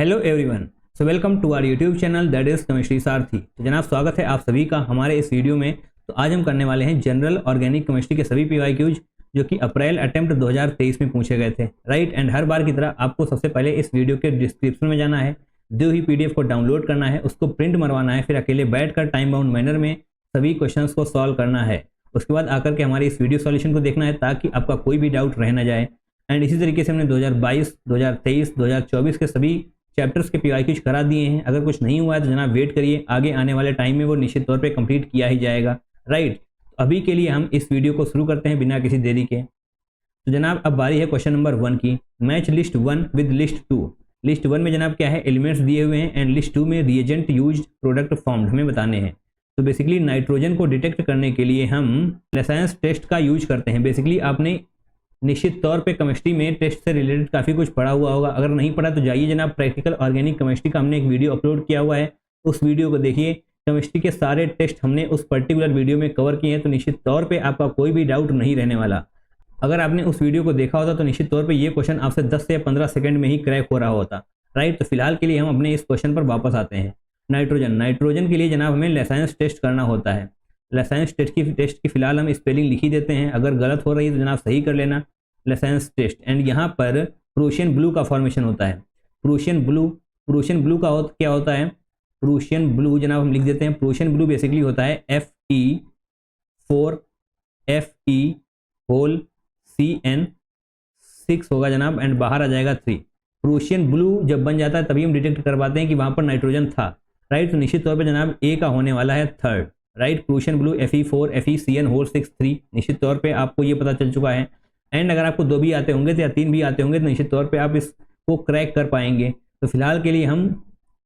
Hello everyone, so welcome to our YouTube channel that is Chemistry Sarathi. तो जनाब स्वागत है आप सभी का हमारे इस वीडियो में। तो आज हम करने वाले हैं जनरल ऑर्गेनिक केमिस्ट्री के सभी पीवाईक्यूज जो कि अप्रैल अटेम्प्ट 2023 में पूछे गए थे, राइट। एंड हर बार की तरह आपको सबसे पहले इस वीडियो के डिस्क्रिप्शन में जाना है, जो ही पीडीएफ को डाउनलोड करना है, उसको प्रिंट मरवाना है, फिर अकेले बैठकर टाइम बाउंड मैनर में सभी क्वेश्चंस को सॉल्व करना है। उसके बाद आकर के हमारे इस वीडियो सॉल्यूशन को देखना है ताकि आपका कोई भी डाउट रह ना जाए। एंड इसी तरीके से हमने 2022, 2023, 2024 के सभी चैप्टर्स के पीवाईक्यूज करा दिए हैं। अगर कुछ नहीं हुआ है तो जनाब वेट करिए, आगे आने वाले टाइम में वो निश्चित तौर पे कंप्लीट किया ही जाएगा, राइट। अभी के लिए हम इस वीडियो को शुरू करते हैं बिना किसी देरी के। तो जनाब अब बारी है क्वेश्चन नंबर 1 की। Match list 1 with list 2। List 1 में जनाब क्या है, एलिमेंट्स दिए हुए हैं, एंड लिस्ट 2 में रिएजेंट यूज्ड, प्रोडक्ट फॉर्म्ड हमें बताने हैं। तो बेसिकली नाइट्रोजन को डिटेक्ट करने के लिए हम लेसाइंस टेस्ट का यूज करते हैं। बेसिकली आपने निश्चित तौर पे केमिस्ट्री में टेस्ट से रिलेटेड काफ़ी कुछ पढ़ा हुआ होगा। अगर नहीं पढ़ा तो जाइए जनाब, प्रैक्टिकल ऑर्गेनिक केमिस्ट्री का हमने एक वीडियो अपलोड किया हुआ है, उस वीडियो को देखिए। केमिस्ट्री के सारे टेस्ट हमने उस पर्टिकुलर वीडियो में कवर किए हैं, तो निश्चित तौर पे आपका कोई भी डाउट नहीं रहने वाला। अगर आपने उस वीडियो को देखा होता तो निश्चित तौर पर ये क्वेश्चन आपसे 10 से 15 सेकंड में ही क्रैक हो रहा होता, राइट। तो फिलहाल के लिए हम अपने इस क्वेश्चन पर वापस आते हैं। नाइट्रोजन के लिए जनाब हमें लेसाइंस टेस्ट करना होता है। लेसाइंस टेस्ट की फिलहाल हम स्पेलिंग लिख ही देते हैं, अगर गलत हो रही है तो जनाब सही कर लेना। लेसाइंस टेस्ट, एंड यहाँ पर प्रूशियन ब्लू का फॉर्मेशन होता है। प्रूशियन ब्लू का क्या होता है, प्रूशियन ब्लू जनाब हम लिख देते हैं। प्रूशियन ब्लू बेसिकली होता है Fe4Fe6 होगा जनाब, एंड बाहर आ जाएगा 3। प्रूशियन ब्लू जब बन जाता है तभी हम डिटेक्ट कर पाते हैं कि वहाँ पर नाइट्रोजन था, राइट। तो निश्चित तौर पर जनाब ए का होने वाला है 3rd, right. Prussian blue Fe4Fe6 निश्चित तौर पर आपको ये पता चल चुका है। एंड अगर आपको 2 भी आते होंगे तो या 3 भी आते होंगे तो निश्चित तौर पे आप इसको क्रैक कर पाएंगे। तो फिलहाल के लिए हम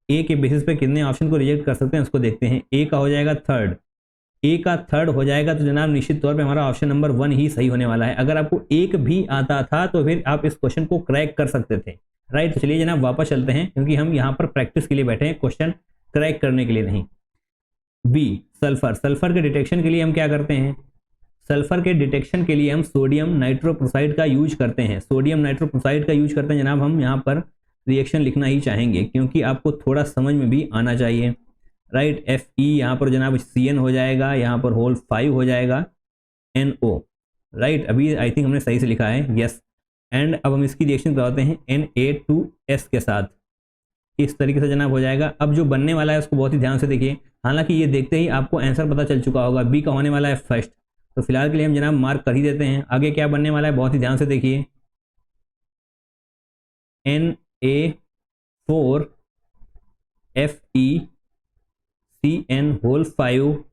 ए के बेसिस पे कितने ऑप्शन को रिजेक्ट कर सकते हैं उसको देखते हैं। ए का हो जाएगा 3rd, ए का 3rd हो जाएगा तो जनाब निश्चित तौर पे हमारा ऑप्शन नंबर 1 ही सही होने वाला है। अगर आपको एक भी आता था तो फिर आप इस क्वेश्चन को क्रैक कर सकते थे, राइट। तो चलिए जनाब वापस चलते हैं, क्योंकि हम यहाँ पर प्रैक्टिस के लिए बैठे हैं, क्वेश्चन क्रैक करने के लिए नहीं। बी, सल्फर के डिटेक्शन के लिए हम क्या करते हैं, सल्फर के डिटेक्शन के लिए हम सोडियम नाइट्रोप्रोसाइड का यूज करते हैं। सोडियम नाइट्रोप्रोसाइड का यूज करते हैं जनाब। हम यहाँ पर रिएक्शन लिखना ही चाहेंगे क्योंकि आपको थोड़ा समझ में भी आना चाहिए, राइट। Fe यहाँ पर जनाब Cn हो जाएगा, यहाँ पर होल 5 हो जाएगा NO, राइट। अभी आई थिंक हमने सही से लिखा है, यस। एंड अब हम इसकी रिएक्शन करवाते हैं Na2S के साथ, इस तरीके से जनाब हो जाएगा। अब जो बनने वाला है उसको बहुत ही ध्यान से देखिए, हालांकि ये देखते ही आपको आंसर पता चल चुका होगा। बी का होने वाला है फर्स्ट, तो फिलहाल के लिए हम जनाब मार्क कर ही देते हैं। आगे क्या बनने वाला है बहुत ही ध्यान से देखिए, Na4FeCN होल 5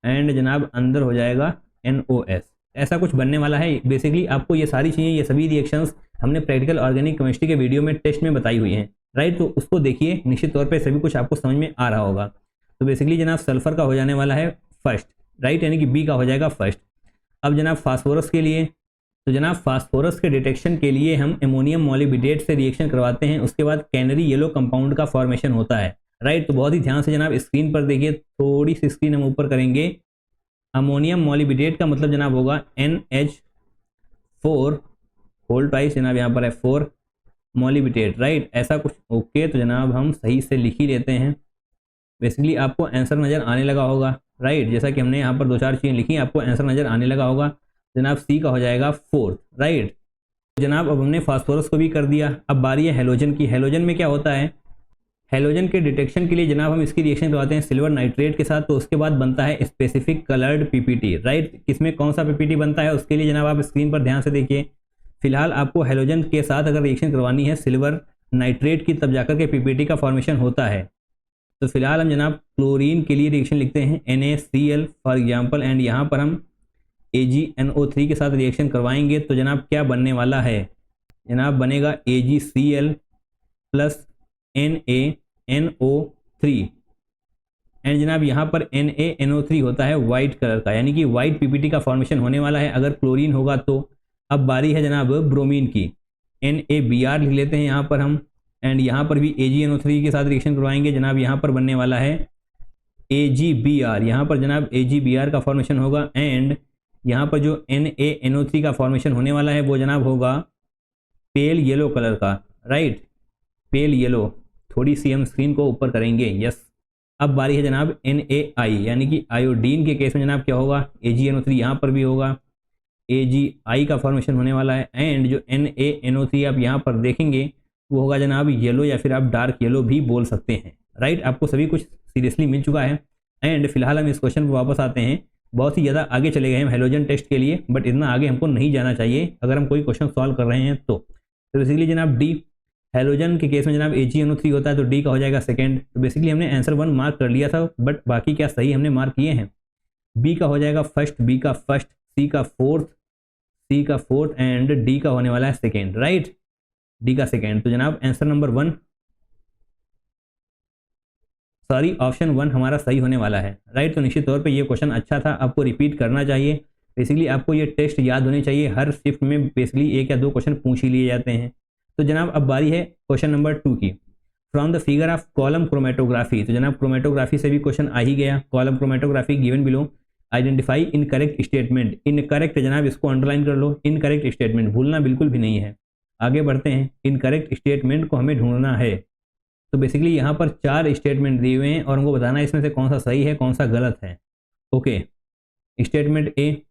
एंड जनाब अंदर हो जाएगा NOS। ऐसा कुछ बनने वाला है। बेसिकली आपको ये सारी चीज़ें, ये सभी रिएक्शंस हमने प्रैक्टिकल ऑर्गेनिक केमिस्ट्री के वीडियो में टेस्ट में बताई हुई हैं, राइट। तो उसको देखिए, निश्चित तौर पे सभी कुछ आपको समझ में आ रहा होगा। तो बेसिकली जनाब सल्फर का हो जाने वाला है फर्स्ट, राइट, यानी कि बी का हो जाएगा फर्स्ट। अब जनाब फास्फोरस के लिए, तो जनाब फास्फोरस के डिटेक्शन के लिए हम एमोनियम मॉलिब्डेट से रिएक्शन करवाते हैं। उसके बाद कैनरी येलो कंपाउंड का फॉर्मेशन होता है, राइट। तो बहुत ही ध्यान से जनाब स्क्रीन पर देखिए, थोड़ी सी स्क्रीन हम ऊपर करेंगे। अमोनियम मॉलिब्डेट का मतलब जनाब होगा NH4 होल ट्वाइस, जनाब यहाँ पर है 4 मॉलिब्डेट, राइट, ऐसा कुछ। ओके, तो जनाब हम सही से लिख ही लेते हैं। बेसिकली आपको आंसर नज़र आने लगा होगा, राइट। जैसा कि हमने यहाँ पर 2-4 चीज़ें लिखी, आपको आंसर नज़र आने लगा होगा। जनाब सी का हो जाएगा 4th, राइट। जनाब अब हमने फास्फोरस को भी कर दिया। अब बारी है हेलोजन की। हेलोजन में क्या होता है, हेलोजन के डिटेक्शन के लिए जनाब हम इसकी रिएक्शन करवाते हैं सिल्वर नाइट्रेट के साथ। तो उसके बाद बनता है स्पेसिफिक कलर्ड PPT, राइट। किसमें कौन सा PPT बनता है उसके लिए जनाब आप स्क्रीन पर ध्यान से देखिए। फिलहाल आपको हेलोजन के साथ अगर रिएक्शन करवानी है सिल्वर नाइट्रेट की, तब जाकर के PPT का फॉर्मेशन होता है। तो फिलहाल हम जनाब क्लोरीन के लिए रिएक्शन लिखते हैं NaCl फॉर एग्जांपल, एंड यहाँ पर हम AgNO3 के साथ रिएक्शन करवाएंगे। तो जनाब क्या बनने वाला है, जनाब बनेगा AgCl प्लस NaNO3, एंड जनाब यहाँ पर NaNO3 होता है वाइट कलर का, यानी कि वाइट PPT का फॉर्मेशन होने वाला है अगर क्लोरीन होगा तो। अब बारी है जनाब ब्रोमीन की। NaBr लिख लेते हैं यहाँ पर हम, एंड यहाँ पर भी AgNO3 के साथ रिएक्शन करवाएंगे। जनाब यहाँ पर बनने वाला है AgBr, यहाँ पर जनाब AgBr का फॉर्मेशन होगा। एंड यहाँ पर जो NaNO3 का फॉर्मेशन होने वाला है वो जनाब होगा पेल येलो कलर का, राइट। पेल येलो, थोड़ी सी हम स्क्रीन को ऊपर करेंगे, यस। अब बारी है जनाब NaI यानी कि आयोडीन के केस में जनाब क्या होगा, AgNO3 यहाँ पर भी होगा, AgI का फॉर्मेशन होने वाला है। एंड जो NaNO3 आप यहाँ पर देखेंगे वो होगा जनाब येलो, या फिर आप डार्क येलो भी बोल सकते हैं, राइट। आपको सभी कुछ सीरियसली मिल चुका है। एंड फिलहाल हम इस क्वेश्चन पर वापस आते हैं। बहुत ही ज़्यादा आगे चले गए हम हेलोजन टेस्ट के लिए, बट इतना आगे हमको नहीं जाना चाहिए अगर हम कोई क्वेश्चन सॉल्व कर रहे हैं तो बेसिकली जनाब डी, हेलोजन के केस में जनाब AgNO3 होता है तो डी का हो जाएगा सेकेंड। तो बेसिकली हमने आंसर 1 मार्क कर लिया था, बट बाकी क्या सही हमने मार्क किए हैं। बी का हो जाएगा फर्स्ट, बी का फर्स्ट, सी का फोर्थ, सी का फोर्थ एंड डी का होने वाला है सेकेंड, राइट, डी का सेकेंड। तो जनाब आंसर नंबर 1 सॉरी ऑप्शन 1 हमारा सही होने वाला है, राइट। तो निश्चित तौर पे ये क्वेश्चन अच्छा था, आपको रिपीट करना चाहिए। बेसिकली आपको ये टेस्ट याद होने चाहिए, हर शिफ्ट में बेसिकली 1 या 2 क्वेश्चन पूछ ही लिए जाते हैं। तो जनाब अब बारी है क्वेश्चन नंबर 2 की। From the figure of column chromatography, तो जनाब क्रोमेटोग्राफी से भी क्वेश्चन आ ही गया। Column chromatography given below, identify incorrect statement. Incorrect जनाब इसको अंडरलाइन कर लो, इनकरेक्ट स्टेटमेंट भूलना बिल्कुल भी नहीं है। आगे बढ़ते हैं, इनकरेक्ट स्टेटमेंट को हमें ढूंढना है। तो बेसिकली यहाँ पर 4 स्टेटमेंट दिए हुए हैं और हमको बताना है इसमें से कौन सा सही है कौन सा गलत है। ओके, स्टेटमेंट ए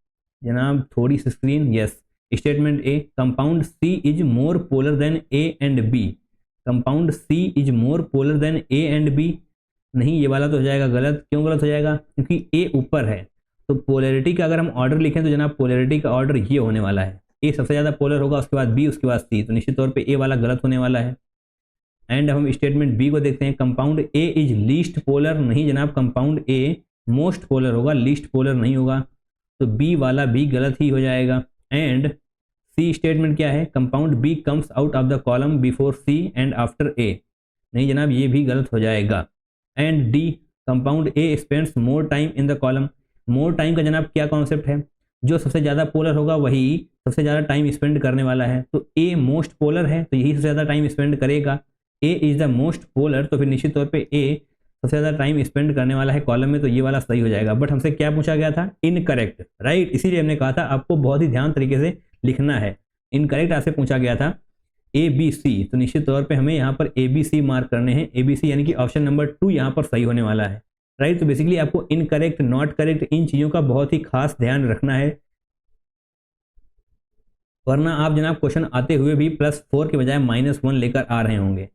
जनाब, थोड़ी सी screen, yes. Statement A, compound C is more polar than A and B. Compound C is more polar than A and B, नहीं ये वाला तो हो जाएगा गलत। क्यों गलत हो जाएगा, क्योंकि ए ऊपर है। तो पोलैरिटी का अगर हम ऑर्डर लिखें तो जनाब पोलैरिटी का ऑर्डर ये होने वाला है, ए सबसे ज़्यादा पोलर होगा, उसके बाद बी, उसके बाद सी। तो निश्चित तौर पे ए वाला गलत होने वाला है। एंड हम स्टेटमेंट बी को देखते हैं, compound A is least polar, नहीं जनाब कंपाउंड ए मोस्ट पोलर होगा, लीस्ट पोलर नहीं होगा। तो बी वाला भी गलत ही हो जाएगा। एंड सी स्टेटमेंट क्या है, compound B comes out of the column before C and after A, नहीं जनाब ये भी गलत हो जाएगा। And D, compound A spends more time in the column. More time का जनाब क्या कॉन्सेप्ट है, जो सबसे ज़्यादा पोलर होगा वही सबसे ज़्यादा टाइम स्पेंड करने वाला है। तो ए मोस्ट पोलर है तो यही सबसे ज़्यादा टाइम स्पेंड करेगा। ए इज द मोस्ट पोलर, तो फिर निश्चित तौर पे ए सबसे ज़्यादा टाइम स्पेंड करने वाला है कॉलम में, तो ये वाला सही हो जाएगा। बट हमसे क्या पूछा गया था, इनकरेक्ट, राइट। इसीलिए हमने कहा था आपको बहुत ही ध्यान तरीके से लिखना है। इनकरेक्ट आपसे पूछा गया था ABC, तो निश्चित तौर पे हमें यहाँ पर ABC मार्क करने हैं। ABC यानी कि ऑप्शन नंबर 2 यहाँ पर सही होने वाला है, राइट। तो बेसिकली आपको इनकरेक्ट, नॉट करेक्ट, इन चीज़ों का बहुत ही खास ध्यान रखना है, वरना आप जनाब क्वेश्चन आते हुए भी +4 के बजाय -1 लेकर आ रहे होंगे।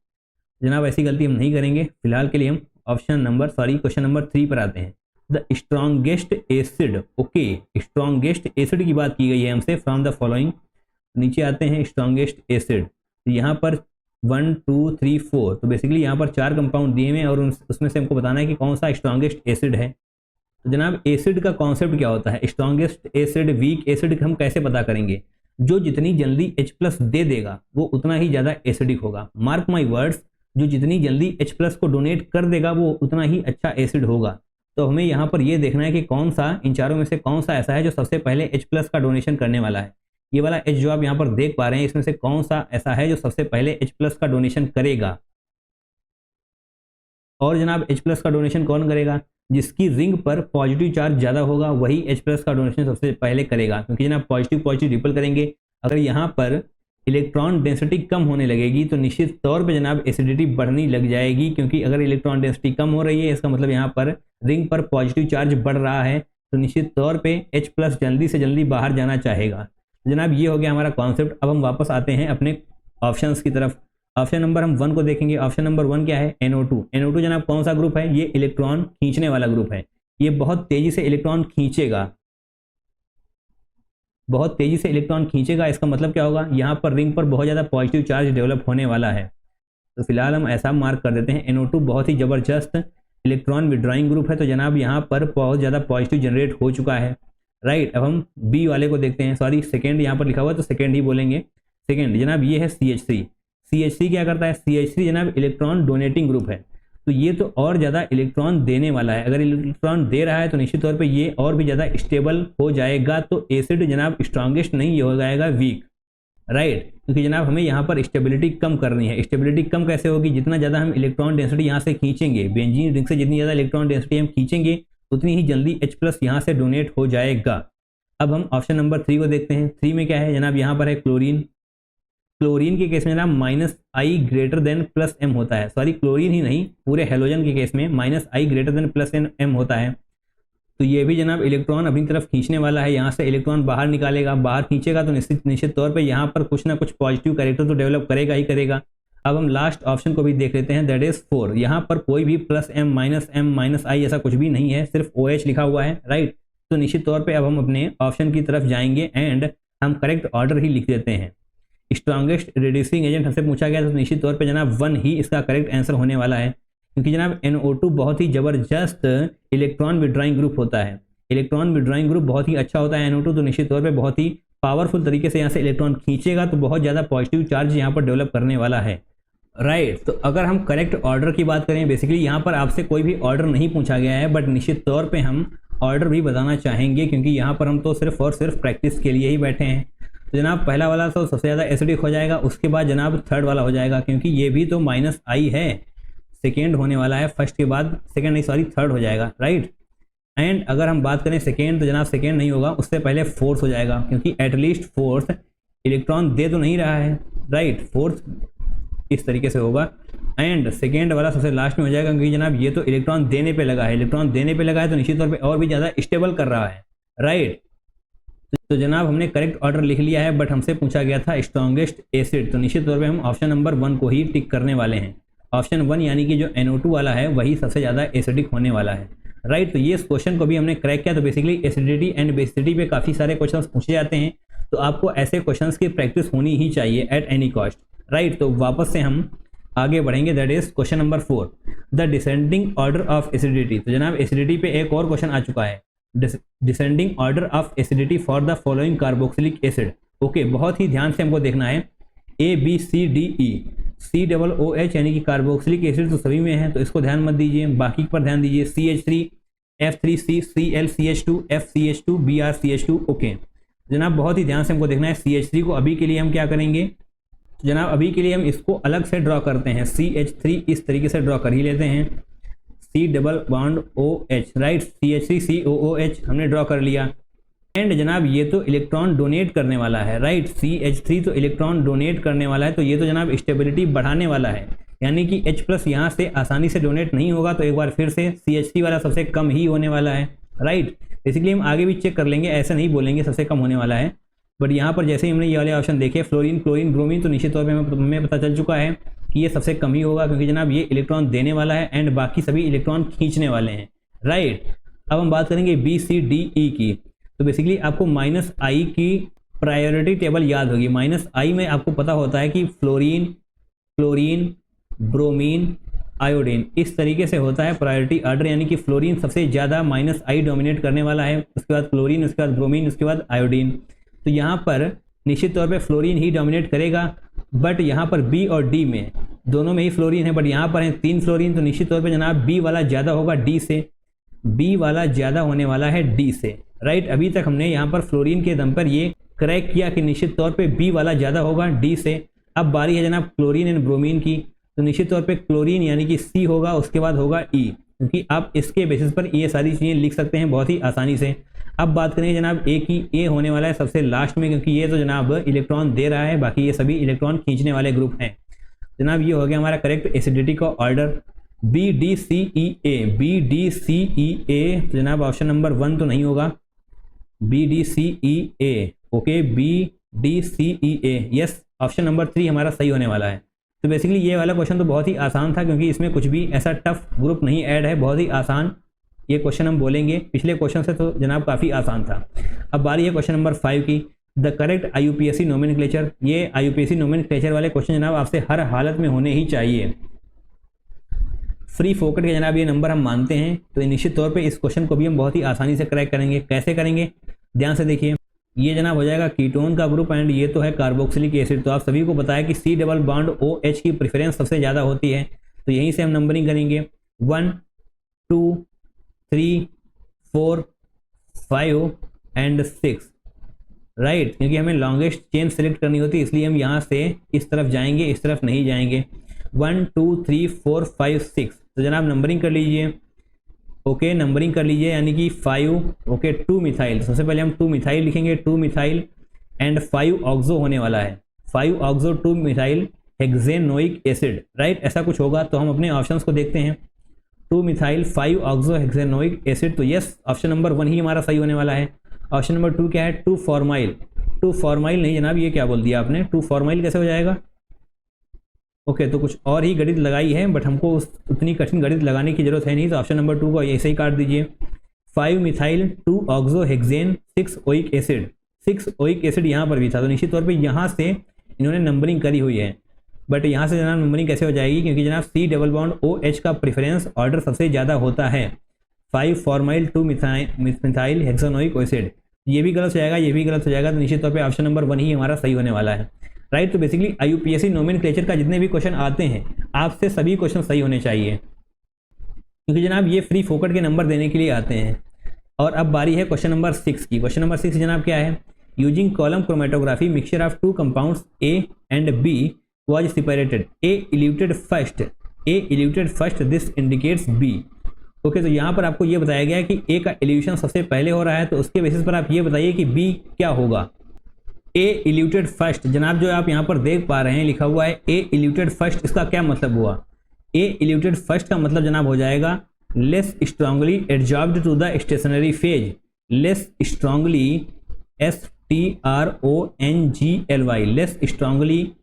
जनाब ऐसी गलती हम नहीं करेंगे। फिलहाल के लिए हम क्वेश्चन नंबर 3 पर आते हैं। The strongest acid, okay, strongest acid की बात की गई है हमसे, फ्रॉम द फॉलोइंग। नीचे आते हैं स्ट्रॉन्गेस्ट एसिड, तो यहाँ पर 1 2 3 4, तो बेसिकली यहाँ पर 4 कंपाउंड दिए हुए हैं और उसमें से हमको बताना है कि कौन सा स्ट्रॉन्गेस्ट एसिड है। तो जनाब एसिड का कॉन्सेप्ट क्या होता है, स्ट्रॉन्गेस्ट एसिड, वीक एसिड हम कैसे पता करेंगे, जो जितनी जल्दी H+ दे देगा वो उतना ही ज़्यादा एसिडिक होगा। मार्क माई वर्ड्स, जो जितनी जल्दी H+ को डोनेट कर देगा वो उतना ही अच्छा एसिड होगा। तो हमें यहाँ पर ये देखना है कि कौन सा इन चारों में से कौन सा ऐसा है जो सबसे पहले H+ का डोनेशन करने वाला है। ये वाला H जो आप यहाँ पर देख पा रहे हैं, इसमें से कौन सा ऐसा है जो सबसे पहले H+ का डोनेशन करेगा। और जनाब H+ का डोनेशन कौन करेगा, जिसकी रिंग पर पॉजिटिव चार्ज ज़्यादा होगा वही H+ का डोनेशन सबसे पहले करेगा, क्योंकि जनाब पॉजिटिव पॉजिटिव रिपल करेंगे। अगर यहाँ पर इलेक्ट्रॉन डेंसिटी कम होने लगेगी तो निश्चित तौर पे जनाब एसिडिटी बढ़ने लग जाएगी, क्योंकि अगर इलेक्ट्रॉन डेंसिटी कम हो रही है इसका मतलब यहाँ पर रिंग पर पॉजिटिव चार्ज बढ़ रहा है, तो निश्चित तौर पे H+ जल्दी से जल्दी बाहर जाना चाहेगा। जनाब ये हो गया हमारा कॉन्सेप्ट। अब हम वापस आते हैं अपने ऑप्शंस की तरफ। ऑप्शन नंबर हम 1 को देखेंगे। ऑप्शन नंबर 1 क्या है, NO2। NO2 जनाब कौन सा ग्रुप है, ये इलेक्ट्रॉन खींचने वाला ग्रुप है। ये बहुत तेजी से इलेक्ट्रॉन खींचेगा, बहुत तेजी से इलेक्ट्रॉन खींचेगा। इसका मतलब क्या होगा, यहाँ पर रिंग पर बहुत ज़्यादा पॉजिटिव चार्ज डेवलप होने वाला है। तो फिलहाल हम ऐसा मार्क कर देते हैं, NO2 बहुत ही ज़बरदस्त इलेक्ट्रॉन विड्रॉइंग ग्रुप है, तो जनाब यहाँ पर बहुत ज़्यादा पॉजिटिव जनरेट हो चुका है, राइट। अब हम बी वाले को देखते हैं, सॉरी सेकेंड यहाँ पर लिखा हुआ है तो सेकेंड ही बोलेंगे। सेकेंड जनाब ये है CH3। CH3 क्या करता है, CH3 जनाब इलेक्ट्रॉन डोनेटिंग ग्रुप है, तो ये तो और ज़्यादा इलेक्ट्रॉन देने वाला है। अगर इलेक्ट्रॉन दे रहा है तो निश्चित तौर पे ये और भी ज़्यादा स्टेबल हो जाएगा। तो एसिड जनाब स्ट्रॉन्गेस्ट नहीं, ये हो जाएगा वीक, राइट, क्योंकि जनाब हमें यहाँ पर स्टेबिलिटी कम करनी है। स्टेबिलिटी कम कैसे होगी, जितना ज़्यादा हम इलेक्ट्रॉन डेंसिटी यहाँ से खींचेंगे, बेंजीन रिंग से जितनी ज़्यादा इलेक्ट्रॉन डेंसिटी हम खींचेंगे उतनी ही जल्दी H+ यहाँ से डोनेट हो जाएगा। अब हम ऑप्शन नंबर 3 को देखते हैं। 3 में क्या है जनाब, यहाँ पर है क्लोरीन। क्लोरीन के केस में जनाब -I ग्रेटर देन +m होता है, सॉरी क्लोरीन ही नहीं पूरे हेलोजन के केस में -I ग्रेटर देन +m होता है। तो ये भी जनाब इलेक्ट्रॉन अपनी तरफ खींचने वाला है, यहाँ से इलेक्ट्रॉन बाहर निकालेगा, बाहर खींचेगा तो निश्चित तौर पे यहाँ पर कुछ ना कुछ पॉजिटिव कैरेक्टर तो डेवलप करेगा ही करेगा। अब हम लास्ट ऑप्शन को भी देख लेते हैं, दैट इज 4। यहाँ पर कोई भी +m -I ऐसा कुछ भी नहीं है, सिर्फ OH लिखा हुआ है, राइट। तो निश्चित तौर पे अब हम अपने ऑप्शन की तरफ जाएंगे एंड हम करेक्ट ऑर्डर ही लिख देते हैं। स्ट्रॉन्गेस्ट रिड्यूसिंग एजेंट हमसे पूछा गया तो निश्चित तौर पे जनाब 1 ही इसका करेक्ट आंसर होने वाला है, क्योंकि जनाब NO2 बहुत ही जबरदस्त इलेक्ट्रॉन विड्रॉइंग ग्रुप होता है। इलेक्ट्रॉन विड्रॉइंग ग्रुप बहुत ही अच्छा होता है NO2, तो निश्चित तौर पे बहुत ही पावरफुल तरीके से यहाँ से इलेक्ट्रॉन खींचेगा तो बहुत ज़्यादा पॉजिटिव चार्ज यहाँ पर डेवलप करने वाला है, राइट। तो अगर हम करेक्ट ऑर्डर की बात करें, बेसिकली यहाँ पर आपसे कोई भी ऑर्डर नहीं पूछा गया है, बट निश्चित तौर पे हम ऑर्डर भी बताना चाहेंगे, क्योंकि यहाँ पर हम तो सिर्फ और सिर्फ प्रैक्टिस के लिए ही बैठे हैं। तो जनाब पहला वाला तो सबसे ज़्यादा एसिडिक हो जाएगा, उसके बाद जनाब थर्ड वाला हो जाएगा, क्योंकि ये भी तो -I है, सेकेंड होने वाला है, फर्स्ट के बाद सेकेंड नहीं सॉरी थर्ड हो जाएगा, राइट। एंड अगर हम बात करें सेकेंड तो जनाब सेकेंड नहीं होगा, उससे पहले फोर्थ हो जाएगा, क्योंकि एटलीस्ट फोर्थ इलेक्ट्रॉन दे तो नहीं रहा है, राइट। फोर्थ इस तरीके से होगा एंड सेकेंड वाला सबसे लास्ट में हो जाएगा, क्योंकि जनाब ये तो इलेक्ट्रॉन देने पे लगा है, इलेक्ट्रॉन देने पे लगा है तो निश्चित तौर पे और भी ज़्यादा स्टेबल कर रहा है, राइट। तो जनाब हमने करेक्ट ऑर्डर लिख लिया है, बट हमसे पूछा गया था स्ट्रॉन्गेस्ट एसिड, तो निश्चित तौर पे हम ऑप्शन नंबर 1 को ही टिक करने वाले हैं। ऑप्शन 1 यानी कि जो NO2 वाला है वही सबसे ज़्यादा एसिडिक होने वाला है, राइट। तो ये इस क्वेश्चन को भी हमने क्रैक किया। तो बेसिकली एसिडिटी एंड बेसिडिटी पे काफ़ी सारे क्वेश्चन पूछे जाते हैं, तो आपको ऐसे क्वेश्चन की प्रैक्टिस होनी ही चाहिए एट एनी कॉस्ट, राइट। तो वापस से हम आगे बढ़ेंगे, that is question number 4, the descending order of acidity. तो जनाब एसिडिटी पे एक और क्वेश्चन आ चुका है, descending order of acidity for the following carboxylic acid. Okay, बहुत ही ध्यान से हमको देखना है, ABCDE, COOH यानी कि कार्बोक्सिलिक एसिड तो सभी में है, तो इसको ध्यान मत दीजिए, बाकी पर ध्यान दीजिए, CH3, F3C, ClCH2, FCH2, BrCH2। Okay जनाब बहुत ही ध्यान से हमको देखना है, CH3 को अभी के लिए हम क्या करेंगे, तो जनाब अभी के लिए हम इसको अलग से ड्रॉ करते हैं, CH3 इस तरीके से ड्रॉ कर ही लेते हैं, C double bond OH, right, CH3COOH हमने ड्रॉ कर लिया। एंड जनाब ये तो इलेक्ट्रॉन डोनेट करने वाला है, राइट, CH3 तो इलेक्ट्रॉन डोनेट करने वाला है, तो ये तो जनाब स्टेबिलिटी बढ़ाने वाला है, यानी कि H+ यहाँ से आसानी से डोनेट नहीं होगा, तो एक बार फिर से CH3 वाला सबसे कम ही होने वाला है, राइट। बेसिकली हम आगे भी चेक कर लेंगे, ऐसे नहीं बोलेंगे सबसे कम होने वाला है, बट यहाँ पर जैसे ही हमने ये वाले ऑप्शन देखे फ्लोरीन, क्लोरीन, ब्रोमीन, तो निश्चित तौर पे हमें पता चल चुका है कि ये सबसे कम ही होगा, क्योंकि जनाब ये इलेक्ट्रॉन देने वाला है एंड बाकी सभी इलेक्ट्रॉन खींचने वाले हैं, राइट। अब हम बात करेंगे BCDE की, तो बेसिकली आपको -I की प्रायोरिटी टेबल याद होगी। -I में आपको पता होता है कि फ्लोरीन, क्लोरीन, ब्रोमीन, आयोडीन, इस तरीके से होता है प्रायोरिटी ऑर्डर, यानी कि फ्लोरीन सबसे ज़्यादा -I डोमिनेट करने वाला है, उसके बाद क्लोरीन, उसके बाद ब्रोमीन, उसके बाद आयोडीन। तो यहाँ पर निश्चित तौर पे फ्लोरीन ही डोमिनेट करेगा, बट यहाँ पर B और D में दोनों में ही फ्लोरीन है, बट यहाँ पर है 3 फ्लोरीन, तो निश्चित तौर पे जनाब B वाला ज़्यादा होगा D से, B वाला ज़्यादा होने वाला है D से, राइट। अभी तक हमने यहाँ पर फ्लोरीन के दम पर ये क्रैक किया कि निश्चित तौर पे B वाला ज़्यादा होगा D से। अब बारी है जनाब क्लोरीन एंड ब्रोमीन की, तो निश्चित तौर पे क्लोरीन यानी कि C होगा, उसके बाद होगा E, क्योंकि आप इसके बेसिस पर ये सारी चीज़ें लिख सकते हैं बहुत ही आसानी से। अब बात करेंगे जनाब A की, A होने वाला है सबसे लास्ट में, क्योंकि ये तो जनाब इलेक्ट्रॉन दे रहा है, बाकी ये सभी इलेक्ट्रॉन खींचने वाले ग्रुप हैं। जनाब ये हो गया हमारा करेक्ट एसिडिटी का ऑर्डर, BDCEA, BDCEA, तो जनाब ऑप्शन नंबर 1 तो नहीं होगा, BDCEA, okay, BDCEA, yes, option number 3 हमारा सही होने वाला है। तो बेसिकली ये वाला क्वेश्चन तो बहुत ही आसान था, क्योंकि इसमें कुछ भी ऐसा टफ ग्रुप नहीं ऐड है, बहुत ही आसान ये क्वेश्चन हम बोलेंगे, पिछले क्वेश्चन से तो जनाब काफ़ी आसान था। अब बारी है क्वेश्चन नंबर 5 की, द करेक्ट IUPAC नोमेनक्लेचर। ये IUPAC नोमेनक्लेचर वाले क्वेश्चन जनाब आपसे हर हालत में होने ही चाहिए, फ्री फोकट के जनाब ये नंबर हम मानते हैं, तो निश्चित तौर पे इस क्वेश्चन को भी हम बहुत ही आसानी से क्रैक करेंगे। कैसे करेंगे, ध्यान से देखिए, ये जनाब हो जाएगा कीटोन का ग्रुप एंड ये तो है कार्बोक्सिलिक एसिड। तो आप सभी को बताया कि C डबल बॉन्ड OH की प्रेफरेंस सबसे ज़्यादा होती है, तो यहीं से हम नंबरिंग करेंगे 1 2 3 4 5 एंड 6, राइट, क्योंकि हमें लॉन्गेस्ट चेन सेलेक्ट करनी होती है, इसलिए हम यहाँ से इस तरफ जाएंगे, इस तरफ नहीं जाएंगे। 1 2 3 4 5 6, तो जनाब नंबरिंग कर लीजिए, ओके, नंबरिंग कर लीजिए, यानी कि 5, ओके, 2 मिथाइल, सबसे पहले हम 2 मिथाइल लिखेंगे, 2 मिथाइल एंड 5 ऑक्सो होने वाला है, 5 ऑक्सो 2 मिथाइल हेक्सेनोइक एसिड, राइट, ऐसा कुछ होगा। तो हम अपने ऑप्शंस को देखते हैं। 2 मिथाइल 5 ऑक्सो हेक्सेनोइक एसिड, तो यस, ऑप्शन नंबर 1 ही हमारा सही होने वाला है। ऑप्शन नंबर 2 क्या है? 2 फॉर्माइल। 2 फॉर्माइल नहीं जनाब, ये क्या बोल दिया आपने? 2 फॉर्माइल कैसे हो जाएगा? ओके, तो कुछ और ही गणित लगाई है, बट हमको उतनी कठिन गणित लगाने की जरूरत है नहीं, तो ऑप्शन नंबर 2 को ऐसे ही काट दीजिए। 5 methyl 2 oxo hexane 6 oic acid, 6 oic acid यहाँ पर भी था, तो निश्चित तौर पे यहाँ से इन्होंने नंबरिंग करी हुई है। बट यहाँ से जनाब नंबरिंग कैसे हो जाएगी? क्योंकि जनाब C डबल बॉन्ड OH का प्रेफरेंस ऑर्डर सबसे ज़्यादा होता है। 5 फॉर्माइल 2 मिथाइल हेक्सेनोइक एसिड, ये भी गलत हो जाएगा, ये भी गलत हो जाएगा, तो निश्चित तौर पे ऑप्शन नंबर 1 ही हमारा सही होने वाला है, राइट। तो बेसिकली IUPAC नोमेनक्लेचर का जितने भी क्वेश्चन आते हैं आपसे सभी क्वेश्चन सही होने चाहिए, क्योंकि जनाब ये फ्री फोकट के नंबर देने के लिए आते हैं। और अब बारी है क्वेश्चन नंबर 6 की। क्वेश्चन नंबर 6 जनाब क्या है? Using column chromatography mixture of 2 compounds A and B was separated. A eluted first. This indicates B. Okay, तो यहाँ पर आपको ये बताया गया है कि A का इल्यूशन सबसे पहले हो रहा है, तो उसके बेसिस पर आप ये बताइए कि B क्या होगा। A eluted first, जनाब जो आप यहाँ पर देख पा रहे हैं लिखा हुआ है A eluted first, इसका क्या मतलब हुआ? A eluted first का मतलब जनाब हो जाएगा less strongly adsorbed to the stationary phase. less strongly STRONGLY, less strongly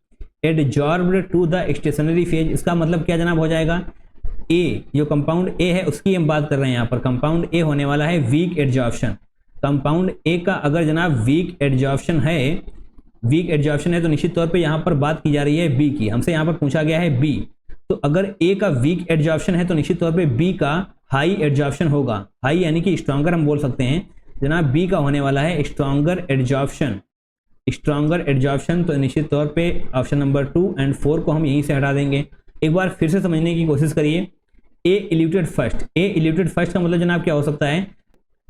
adsorbed to the stationary phase, इसका मतलब क्या जनाब हो जाएगा? A, जो कंपाउंड A है उसकी हम बात कर रहे हैं यहाँ पर। कंपाउंड A होने वाला है वीक एडजॉर्प्शन। कंपाउंड A का अगर जनाब वीक एडजॉर्प्शन है तो निश्चित तौर पे यहाँ पर बात की जा रही है B की। हमसे यहाँ पर पूछा गया है B, तो अगर A का वीक एडजॉर्प्शन है तो निश्चित तौर पे B का हाई एडजॉर्प्शन होगा। हाई यानी कि स्ट्रॉन्गर हम बोल सकते हैं। जनाब B का होने वाला है स्ट्रॉन्गर एडजॉर्प्शन। तो निश्चित तौर पे ऑप्शन नंबर 2 और 4 को हम यहीं से हटा देंगे। एक बार फिर से समझने की कोशिश करिए। A eluted फर्स्ट का मतलब जनाब क्या हो सकता है?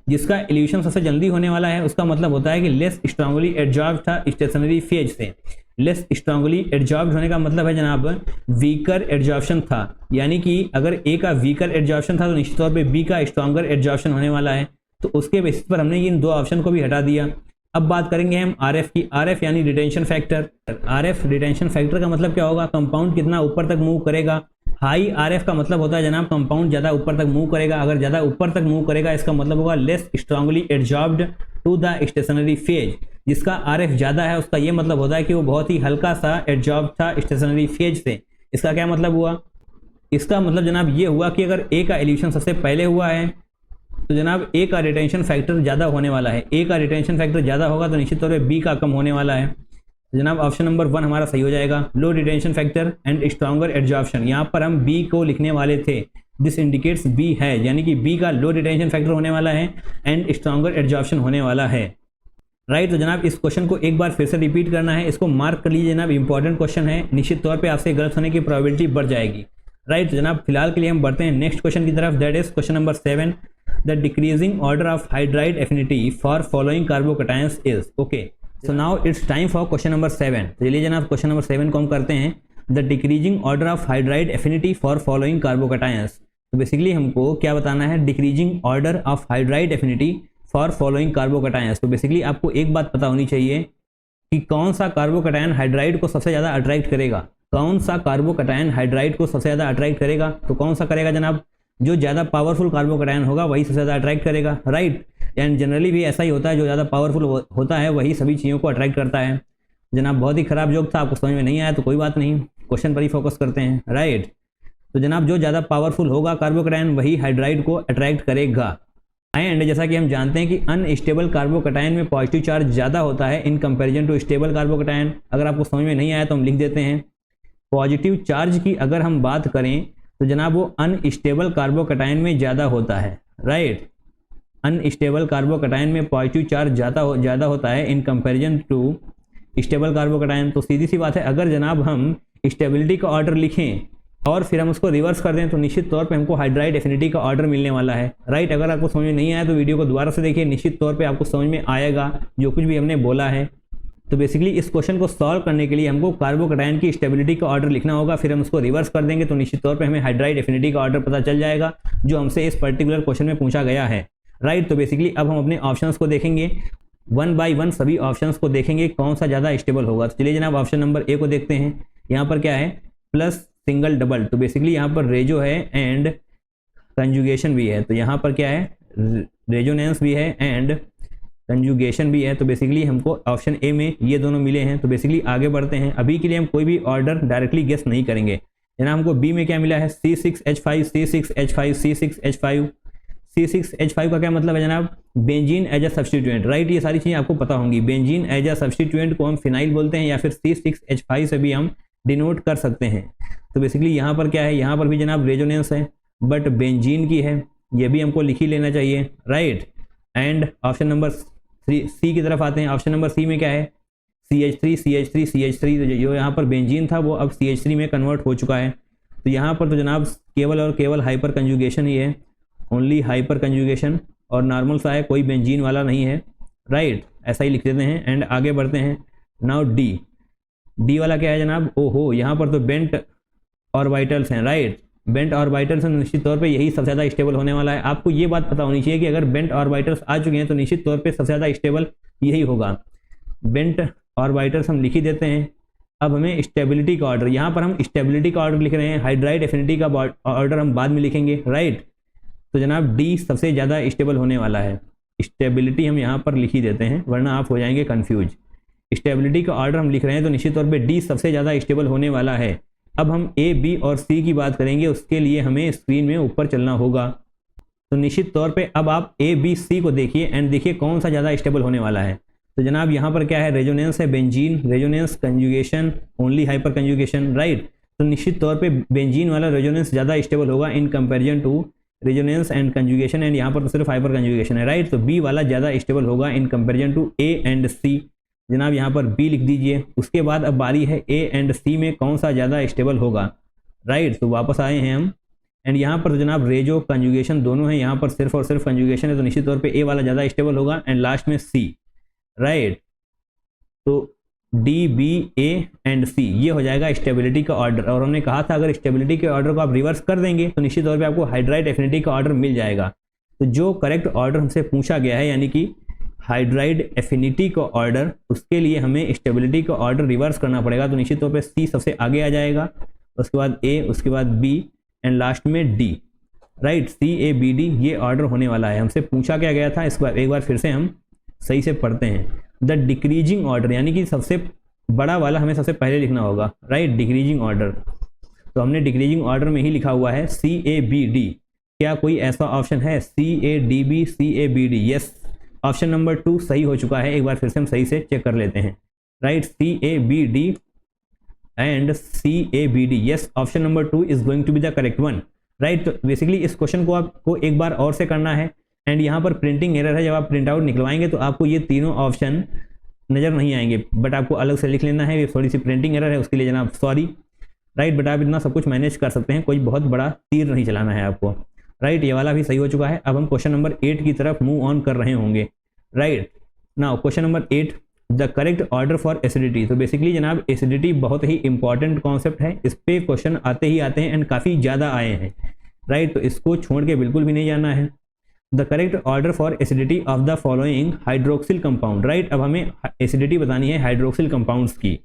जिसका इल्यूशन सबसे जल्दी होने वाला है, उसका मतलब होता है कि लेस स्ट्रांगली एडजॉर्ब था स्टेशनरी फेज से। लेस स्ट्रांगली एडजॉर्ब होने का मतलब है जनाब वीकर एडजॉर्प्शन था, यानी कि अगर A का वीकर एडजॉर्प्शन था तो निश्चित तौर पे B का स्ट्रॉन्गर एडजॉर्प्शन होने वाला है। तो उसके बेसिस पर हमने इन दो ऑप्शन को भी हटा दिया। अब बात करेंगे हम RF की। RF यानी retention factor. RF retention factor का मतलब क्या होगा? कंपाउंड कितना ऊपर तक मूव करेगा। हाई RF का मतलब होता है जनाब कंपाउंड ज़्यादा ऊपर तक मूव करेगा। अगर ज़्यादा ऊपर तक मूव करेगा इसका मतलब होगा less strongly adsorbed to the stationary phase. जिसका RF ज़्यादा है उसका ये मतलब होता है कि वो बहुत ही हल्का सा एडजॉर्ब था स्टेशनरी फेज से। इसका क्या मतलब हुआ? इसका मतलब जनाब ये हुआ कि अगर A का इल्यूशन सबसे पहले हुआ है तो जनाब A का रिटेंशन फैक्टर ज़्यादा होने वाला है। A का रिटेंशन फैक्टर ज़्यादा होगा तो निश्चित तौर पे B का कम होने वाला है। जनाब ऑप्शन नंबर 1 हमारा सही हो जाएगा। Low retention factor and stronger adsorption, यहाँ पर हम B को लिखने वाले थे। दिस इंडिकेट्स B है, यानी कि B का लो रिटेंशन फैक्टर होने वाला है एंड स्ट्रॉन्गर एडजॉर्प्शन होने वाला है, राइट। तो जनाब इस क्वेश्चन को एक बार फिर से रिपीट करना है, इसको मार्क कर लीजिए जनाब, इंपॉर्टेंट क्वेश्चन है। निश्चित तौर पर आपसे गलत होने की प्रोबेबिलिटी बढ़ जाएगी, राइट। तो जनाब फिलहाल के लिए हम बढ़ते हैं नेक्स्ट क्वेश्चन की तरफ। That is question number 7। The decreasing order of hydride affinity for following carbocations is. Okay, so now it's time for question number 7। तो चलिए जनाब क्वेश्चन नंबर 7 को हम करते हैं। The decreasing order of hydride affinity for following carbocations. तो basically हमको क्या बताना है? Decreasing order of hydride affinity for following carbocations. तो बेसिकली आपको एक बात पता होनी चाहिए कि कौन सा कार्बोकैटायन हाइड्राइड को सबसे ज़्यादा अट्रैक्ट करेगा। कौन सा कार्बोकैटायन हाइड्राइड को सबसे ज़्यादा अट्रैक्ट करेगा? तो कौन सा करेगा जनाब? जो ज़्यादा पावरफुल कार्बोकैटायन होगा वही सबसे ज़्यादा अट्रैक्ट करेगा, राइट। एंड जनरली भी ऐसा ही होता है, जो ज़्यादा पावरफुल होता है वही सभी चीज़ों को अट्रैक्ट करता है। जनाब बहुत ही खराब जोक था, आपको समझ में नहीं आया तो कोई बात नहीं, क्वेश्चन पर ही फोकस करते हैं, राइट। तो जनाब जो ज़्यादा पावरफुल होगा कार्बोकैटायन वही हाइड्राइड को अट्रैक्ट करेगा। एंड जैसा कि हम जानते हैं कि अनस्टेबल कार्बोकैटायन में पॉजिटिव चार्ज ज़्यादा होता है in comparison to stable carbocation. अगर आपको समझ में नहीं आया तो हम लिख देते हैं। पॉजिटिव चार्ज की अगर हम बात करें तो जनाब वो अनस्टेबल कार्बोकैटायन में ज़्यादा होता है, राइट। अनस्टेबल कार्बोकैटायन में पॉजिटिव चार्ज ज़्यादा होता है in comparison to stable carbocation. तो सीधी सी बात है, अगर जनाब हम स्टेबिलिटी का ऑर्डर लिखें और फिर हम उसको रिवर्स कर दें तो निश्चित तौर पे हमको हाइड्राइड एफिनिटी का ऑर्डर मिलने वाला है, राइट। अगर आपको समझ में नहीं आया तो वीडियो को दोबारा से देखिए, निश्चित तौर पे आपको समझ में आएगा जो कुछ भी हमने बोला है। तो बेसिकली इस क्वेश्चन को सॉल्व करने के लिए हमको कार्बोकैटायन की स्टेबिलिटी का ऑर्डर लिखना होगा, फिर हम उसको रिवर्स कर देंगे तो निश्चित तौर पे हमें हाइड्राइड एफिनिटी का ऑर्डर पता चल जाएगा जो हमसे इस पर्टिकुलर क्वेश्चन में पूछा गया है, राइट। तो बेसिकली अब हम अपने ऑप्शंस को देखेंगे। वन बाय वन सभी ऑप्शंस को देखेंगे कौन सा ज़्यादा स्टेबल होगा। तो चलिए जनाब ऑप्शन नंबर ए को देखते हैं। यहाँ पर क्या है, प्लस सिंगल डबल, तो बेसिकली यहाँ पर रेजो है एंड कंजुगेशन भी है। तो यहाँ पर क्या है, रेजोनेंस भी है एंड कंजुगेशन भी है। तो बेसिकली हमको ऑप्शन ए में ये दोनों मिले हैं। तो बेसिकली आगे बढ़ते हैं। अभी के लिए हम कोई भी ऑर्डर डायरेक्टली गेस नहीं करेंगे। जनाब हमको बी में क्या मिला है, C6H5 C6H5 C6H5 C6H5 का क्या मतलब है जनाब, benzene as a substituent, right. ये सारी चीज़ें आपको पता होंगी। बेंजीन एज अ सब्स्टिट्यूएंट को हम फिनाइल बोलते हैं या फिर C6H5 से भी हम डिनोट कर सकते हैं। तो बेसिकली यहाँ पर क्या है, यहाँ पर भी जनाब रेजोनेंस है बट बेंजीन की है, ये भी हमको लिख ही लेना चाहिए, right. And option number C की तरफ आते हैं। ऑप्शन नंबर सी में क्या है, CH3 जो यहाँ पर बेंजीन था वो अब CH3 में कन्वर्ट हो चुका है। तो यहाँ पर तो जनाब केवल और केवल हाइपर कंजुगेशन ही है, ओनली हाइपर कंजुगेशन, और नॉर्मल सा है, कोई बेंजीन वाला नहीं है, राइट। ऐसा ही लिख देते हैं एंड आगे बढ़ते हैं। नाउ डी वाला क्या है जनाब, ओहो यहाँ पर तो बेंट ऑर्बिटल्स हैं, राइट। बेंट ऑर्बिटल्स निश्चित तौर पे यही सबसे ज़्यादा स्टेबल होने वाला है। आपको ये बात पता होनी चाहिए कि अगर बेंट ऑर्बिटल्स आ चुके हैं तो निश्चित तौर पे सबसे ज़्यादा स्टेबल यही होगा। बेंट ऑर्बिटल्स हम लिख ही देते हैं। अब हमें स्टेबिलिटी का ऑर्डर, यहाँ पर हम स्टेबिलिटी का ऑर्डर लिख रहे हैं, हाइड्राइड एफिनिटी का ऑर्डर हम बाद में लिखेंगे, राइट। तो जनाब डी सबसे ज़्यादा स्टेबल होने वाला है। स्टेबिलिटी हम यहाँ पर लिख ही देते हैं वरना आप हो जाएंगे कन्फ्यूज। स्टेबिलिटी का ऑर्डर हम लिख रहे हैं तो निश्चित तौर पे डी सबसे ज़्यादा स्टेबल होने वाला है। अब हम ए, बी और सी की बात करेंगे, उसके लिए हमें स्क्रीन में ऊपर चलना होगा। तो निश्चित तौर पे अब आप ए, बी, सी को देखिए एंड देखिए कौन सा ज़्यादा स्टेबल होने वाला है। तो जनाब यहाँ पर क्या है, रेजोनेंस है, benzene, resonance, conjugation, only hyper conjugation, right. तो निश्चित तौर पे बेंजीन वाला रेजोनेंस ज़्यादा स्टेबल होगा in comparison to resonance and conjugation, and यहाँ पर तो सिर्फ हाइपर कंजुगेशन है, राइट। तो बी वाला ज़्यादा स्टेबल होगा in comparison to A and C. जनाब यहाँ पर बी लिख दीजिए। उसके बाद अब बारी है ए एंड सी में कौन सा ज़्यादा स्टेबल होगा, राइट। तो वापस आए हैं हम एंड यहाँ पर जनाब रेजो कंजुगेशन दोनों हैं, यहाँ पर सिर्फ और सिर्फ कंजुगेशन है, तो निश्चित तौर पे ए वाला ज़्यादा स्टेबल होगा एंड लास्ट में सी, राइट। तो डी, बी, ए एंड सी ये हो जाएगा स्टेबिलिटी का ऑर्डर। और हमने कहा था अगर स्टेबिलिटी के ऑर्डर को आप रिवर्स कर देंगे तो निश्चित तौर पे आपको हाइड्राइड एफिनिटी का ऑर्डर मिल जाएगा। तो जो करेक्ट ऑर्डर हमसे पूछा गया है यानी कि हाइड्राइड एफिनिटी का ऑर्डर, उसके लिए हमें स्टेबिलिटी का ऑर्डर रिवर्स करना पड़ेगा। तो निश्चित तौर पे सी सबसे आगे आ जाएगा, उसके बाद ए, उसके बाद बी एंड लास्ट में डी, राइट। CABD ये ऑर्डर होने वाला है। हमसे पूछा क्या गया था, इसको एक बार फिर से हम सही से पढ़ते हैं। द डिक्रीजिंग ऑर्डर यानी कि सबसे बड़ा वाला हमें सबसे पहले लिखना होगा, राइट, डिक्रीजिंग ऑर्डर। तो हमने डिक्रीजिंग ऑर्डर में ही लिखा हुआ है CABD। क्या कोई ऐसा ऑप्शन है CADB CABD? Yes, option number 2 सही हो चुका है। एक बार फिर से हम सही से चेक कर लेते हैं, right. CABD and CABD, yes, option number 2 is going to be the correct one, right. तो बेसिकली इस क्वेश्चन को आपको एक बार और से करना है एंड यहाँ पर प्रिंटिंग एरर है, जब आप प्रिंट आउट निकलवाएंगे तो आपको ये तीनों ऑप्शन नज़र नहीं आएंगे, बट आपको अलग से लिख लेना है। ये थोड़ी सी प्रिंटिंग एरर है, उसके लिए जनाब सॉरी, राइट। बट आप इतना सब कुछ मैनेज कर सकते हैं, कोई बहुत बड़ा तीर नहीं चलाना है आपको, राइट। ये वाला भी सही हो चुका है। अब हम क्वेश्चन नंबर 8 की तरफ मूव ऑन कर रहे होंगे, right. Now question number 8, the correct order for acidity. तो बेसिकली जनाब एसिडिटी बहुत ही इंपॉर्टेंट कॉन्सेप्ट है, इस पे क्वेश्चन आते ही आते हैं एंड काफ़ी ज़्यादा आए हैं, राइट। तो इसको छोड़ के बिल्कुल भी नहीं जाना है। The correct order for acidity of the following hydroxyl compound, right. अब हमें एसिडिटी बतानी है हाइड्रोक्सिल कंपाउंड्स की।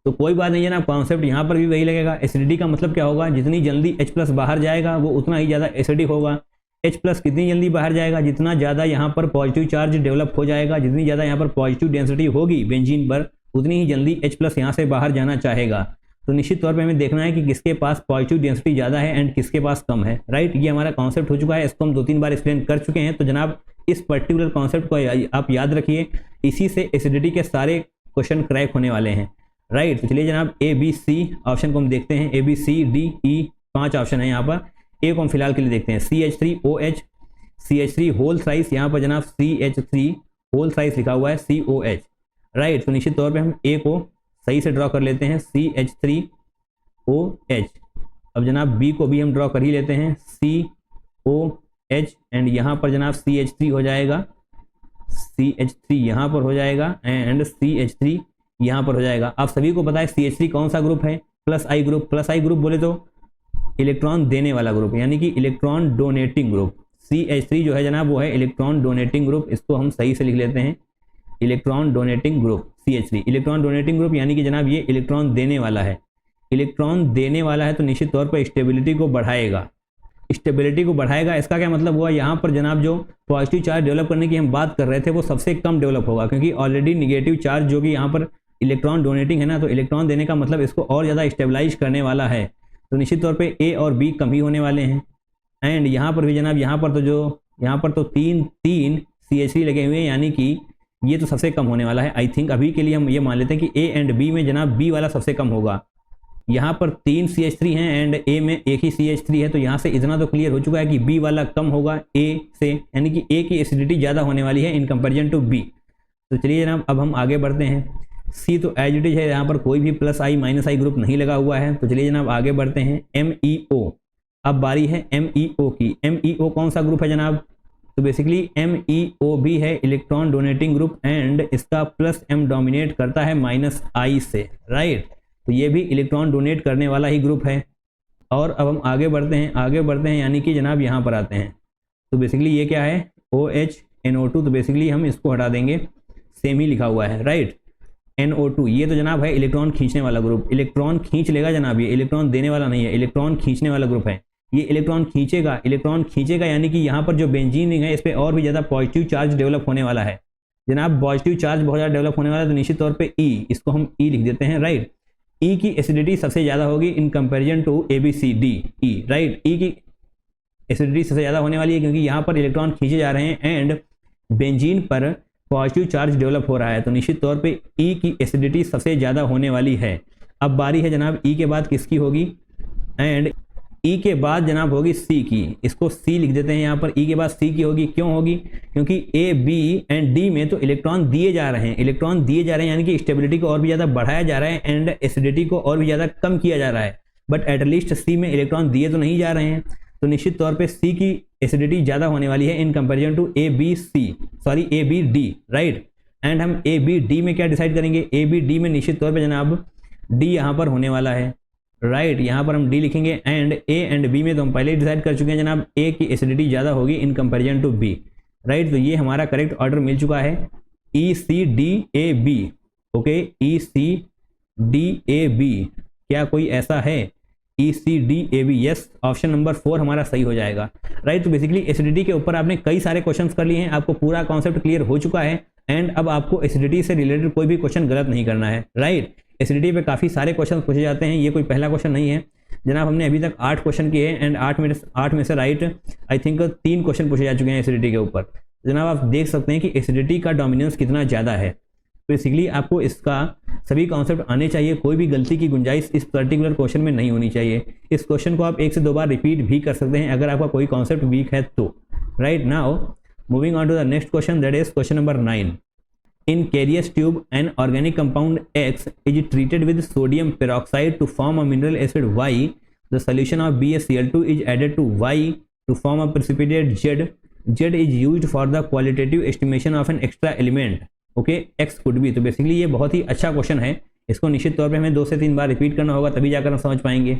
तो कोई बात नहीं है ना, कॉन्सेप्ट यहाँ पर भी वही लगेगा। एसिडिटी का मतलब क्या होगा, जितनी जल्दी H+ बाहर जाएगा वो उतना ही ज़्यादा एसिडिक होगा। H+ कितनी जल्दी बाहर जाएगा, जितना ज़्यादा यहाँ पर पॉजिटिव चार्ज डेवलप हो जाएगा, जितनी ज़्यादा यहाँ पर पॉजिटिव डेंसिटी होगी बेंजीन पर, उतनी ही जल्दी H+ यहाँ से बाहर जाना चाहेगा। तो निश्चित तौर पे हमें देखना है कि किसके पास पॉजिटिव डेंसिटी ज़्यादा है एंड किसके पास कम है, राइट। ये हमारा कॉन्सेप्ट हो चुका है, इसको हम 2-3 बार एक्सप्लेन कर चुके हैं। तो जनाब इस पर्टिकुलर कॉन्सेप्ट को आप याद रखिए, इसी से एसिडिटी के सारे क्वेश्चन क्रैक होने वाले हैं, राइट। तो चलिए जनाब ABC ऑप्शन को हम देखते हैं, ABCDE 5 ऑप्शन है यहाँ पर। ए को हम फिलहाल के लिए देखते हैं, CH3OH, CH3 होल साइज, यहाँ पर जनाब CH3 होल साइज लिखा हुआ है COH, राइट। तो निश्चित तौर पे हम ए को सही से ड्रॉ कर लेते हैं, CH3OH। अब जनाब बी को भी हम ड्रॉ कर ही लेते हैं, COH एंड यहाँ पर जनाब CH3 हो जाएगा, CH3 यहाँ पर हो जाएगा एंड CH3 यहाँ पर हो जाएगा। आप सभी को पता है CH3 कौन सा ग्रुप है, +I ग्रुप। +I ग्रुप बोले तो इलेक्ट्रॉन देने वाला ग्रुप यानी कि इलेक्ट्रॉन डोनेटिंग ग्रुप। CH3 जो है जनाब वो है इलेक्ट्रॉन डोनेटिंग ग्रुप, इसको हम सही से लिख लेते हैं electron donating group CH3। Electron donating group यानी कि जनाब ये इलेक्ट्रॉन देने वाला है, इलेक्ट्रॉन देने वाला है तो निश्चित तौर पर स्टेबिलिटी को बढ़ाएगा। स्टेबिलिटी को बढ़ाएगा इसका क्या मतलब हुआ, यहाँ पर जनाब जो पॉजिटिव चार्ज डेवलप करने की हम बात कर रहे थे वो सबसे कम डेवलप होगा, क्योंकि ऑलरेडी निगेटिव चार्ज जो कि यहाँ पर इलेक्ट्रॉन डोनेटिंग है ना, तो इलेक्ट्रॉन देने का मतलब इसको और ज़्यादा स्टेबलाइज करने वाला है, तो निश्चित तौर पे A और B कम ही होने वाले हैं। एंड यहाँ पर भी जनाब यहाँ पर तो तीन CH3 लगे हुए हैं, यानी कि ये तो सबसे कम होने वाला है। आई थिंक अभी के लिए हम ये मान लेते हैं कि A एंड B में जनाब B वाला सबसे कम होगा। यहाँ पर 3 CH3 हैं एंड A में एक ही CH3 है, तो यहाँ से इतना तो क्लियर हो चुका है कि B वाला कम होगा A से, यानी कि A की एसिडिटी ज़्यादा होने वाली है इन कंपेरिजन टू B। तो चलिए जनाब अब हम आगे बढ़ते हैं। C तो एज इट इज है, यहाँ पर कोई भी +I -I ग्रुप नहीं लगा हुआ है, तो चलिए जनाब आगे बढ़ते हैं। MEO, अब बारी है MEO की। MEO कौन सा ग्रुप है जनाब, तो बेसिकली MEO भी है इलेक्ट्रॉन डोनेटिंग ग्रुप एंड इसका +M डोमिनेट करता है -I से, राइट। तो ये भी इलेक्ट्रॉन डोनेट करने वाला ही ग्रुप है। और अब हम आगे बढ़ते हैं यानी कि जनाब यहाँ पर आते हैं, तो बेसिकली ये क्या है OH NO2, तो बेसिकली हम इसको हटा देंगे, सेम ही लिखा हुआ है, राइट। NO2 ये तो जनाब है इलेक्ट्रॉन खींचने वाला ग्रुप, इलेक्ट्रॉन खींच लेगा जनाब, ये इलेक्ट्रॉन देने वाला नहीं है, इलेक्ट्रॉन खींचने वाला ग्रुप है। ये इलेक्ट्रॉन खींचेगा यानी कि यहाँ पर जो बेंजीन रिंग है इस पर और भी ज़्यादा पॉजिटिव चार्ज डेवलप होने वाला है जनाब, पॉजिटिव चार्ज बहुत ज़्यादा डेवलप होने वाला है, तो निश्चित तौर पे E, इसको हम E लिख देते हैं, राइट। E की एसिडिटी सबसे ज़्यादा होगी in comparison to ABCD E, right. E की एसिडिटी सबसे ज़्यादा होने वाली है क्योंकि यहाँ पर इलेक्ट्रॉन खींचे जा रहे हैं एंड बेंजीन पर पॉजिटिव चार्ज डेवलप हो रहा है, तो निश्चित तौर पे E की एसिडिटी सबसे ज़्यादा होने वाली है। अब बारी है जनाब E के बाद किसकी होगी, एंड E के बाद जनाब होगी C की, इसको C लिख देते हैं यहाँ पर। E के बाद C की होगी, क्यों होगी, क्योंकि A B एंड D में तो इलेक्ट्रॉन दिए जा रहे हैं, यानी कि स्टेबिलिटी को और भी ज़्यादा बढ़ाया जा रहा है एंड एसिडिटी को और भी ज़्यादा कम किया जा रहा है, बट एटलीस्ट C में इलेक्ट्रॉन दिए तो नहीं जा रहे हैं, तो निश्चित तौर पर C की एसिडिटी ज़्यादा होने वाली है in comparison to ABD, right. And हम ABD में क्या डिसाइड करेंगे, ABD में निश्चित तौर पर जनाब D यहाँ पर होने वाला है, राइट। यहाँ पर हम D लिखेंगे एंड A एंड B में तो हम पहले ही डिसाइड कर चुके हैं जनाब, A की एसिडिटी ज़्यादा होगी in comparison to B, right. तो ये हमारा करेक्ट ऑर्डर मिल चुका है, ECDAB, ओके, ECDAB। क्या कोई ऐसा है, ECDAB, यस, ऑप्शन नंबर 4 हमारा सही हो जाएगा, राइट। तो बेसिकली एसिडिटी के ऊपर आपने कई सारे क्वेश्चंस कर लिए हैं, आपको पूरा कॉन्सेप्ट क्लियर हो चुका है एंड अब आपको एसिडिटी से रिलेटेड कोई भी क्वेश्चन गलत नहीं करना है, राइट। एसिडिटी पे काफ़ी सारे क्वेश्चन पूछे जाते हैं, ये कोई पहला क्वेश्चन नहीं है जनाब। हमने अभी तक 8 क्वेश्चन किए हैं एंड 8 में से राइट आई थिंक 3 क्वेश्चन पूछे जा चुके हैं एसिडिटी के ऊपर। जनाब आप देख सकते हैं कि एसिडिटी का डोमिनेंस कितना ज़्यादा है। बेसिकली आपको इसका सभी कॉन्सेप्ट आने चाहिए, कोई भी गलती की गुंजाइश इस पर्टिकुलर क्वेश्चन में नहीं होनी चाहिए। इस क्वेश्चन को आप 1 से 2 बार रिपीट भी कर सकते हैं अगर आपका कोई कॉन्सेप्ट वीक है तो, right. Now moving on to the next question, that is question number 9। In Carius tube, an organic compound X is treated with sodium peroxide to form a mineral acid Y. The solution of BaCl2 is added to Y to form a precipitate Z. Z is used for the qualitative estimation of an extra element. Okay, X could be. तो basically ये बहुत ही अच्छा question है, इसको निश्चित तौर पे हमें 2 से 3 बार रिपीट करना होगा तभी जाकर हम समझ पाएंगे।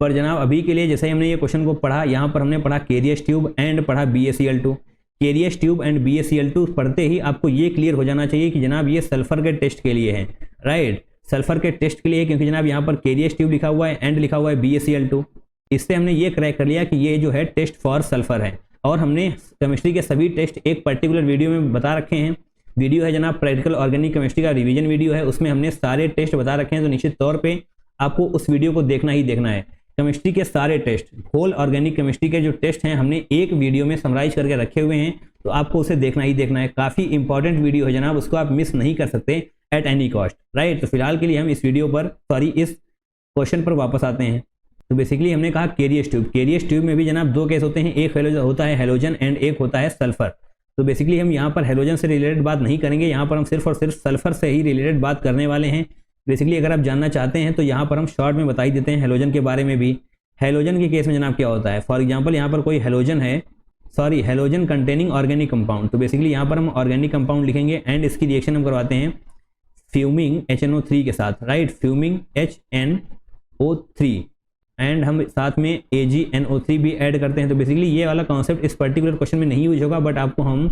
पर जनाब अभी के लिए जैसे ही हमने ये क्वेश्चन को पढ़ा, यहाँ पर हमने पढ़ा Carius tube एंड पढ़ा BaCl2। Carius tube and BaCl2 पढ़ते ही आपको ये क्लियर हो जाना चाहिए कि जनाब ये सल्फर के टेस्ट के लिए है, राइट। सल्फर के टेस्ट के लिए, क्योंकि जनाब यहाँ पर Carius ट्यूब लिखा हुआ है एंड लिखा हुआ है BaCl2। इससे हमने ये क्रैक कर लिया कि ये जो है टेस्ट फॉर सल्फर है। और हमने केमिस्ट्री के सभी टेस्ट एक पर्टिकुलर वीडियो में बता रखे हैं। वीडियो है जनाब प्रैक्टिकल ऑर्गेनिक केमिस्ट्री का रिवीजन वीडियो है, उसमें हमने सारे टेस्ट बता रखे हैं, तो निश्चित तौर पर आपको उस वीडियो को देखना ही देखना है। केमिस्ट्री के सारे टेस्ट, होल ऑर्गेनिक केमिस्ट्री के जो टेस्ट हैं हमने एक वीडियो में समराइज करके रखे हुए हैं, तो आपको उसे देखना ही देखना है। काफ़ी इंपॉर्टेंट वीडियो है जनाब, उसको आप मिस नहीं कर सकते एट एनी कॉस्ट, राइट। तो फिलहाल के लिए हम इस वीडियो पर इस क्वेश्चन पर वापस आते हैं। तो बेसिकली हमने कहा Carius ट्यूब में भी जनाब 2 केस होते हैं, एक होता है हेलोजन एंड एक होता है सल्फर। तो बेसिकली हम यहाँ पर हेलोजन से रिलेटेड बात नहीं करेंगे, यहाँ पर हम सिर्फ और सिर्फ सल्फर से ही रिलेटेड बात करने वाले हैं। बेसिकली अगर आप जानना चाहते हैं तो यहाँ पर हम शॉर्ट में बता ही देते हैं हेलोजन के बारे में भी। हेलोजन के केस में जनाब क्या होता है, फॉर एग्जांपल यहाँ पर कोई हेलोजन है, हेलोजन कंटेनिंग ऑर्गेनिक कंपाउंड। तो बेसिकली यहाँ पर हम ऑर्गेनिक कंपाउंड लिखेंगे एंड इसकी रिएक्शन हम करवाते हैं फ्यूमिंग HNO3 के साथ, राइट, फ्यूमिंग HNO3 एंड हम साथ में AgNO3 भी ऐड करते हैं। तो बेसिकली ये वाला कॉन्सेप्ट इस पर्टिकुलर क्वेश्चन में नहीं यूज होगा, बट आपको हम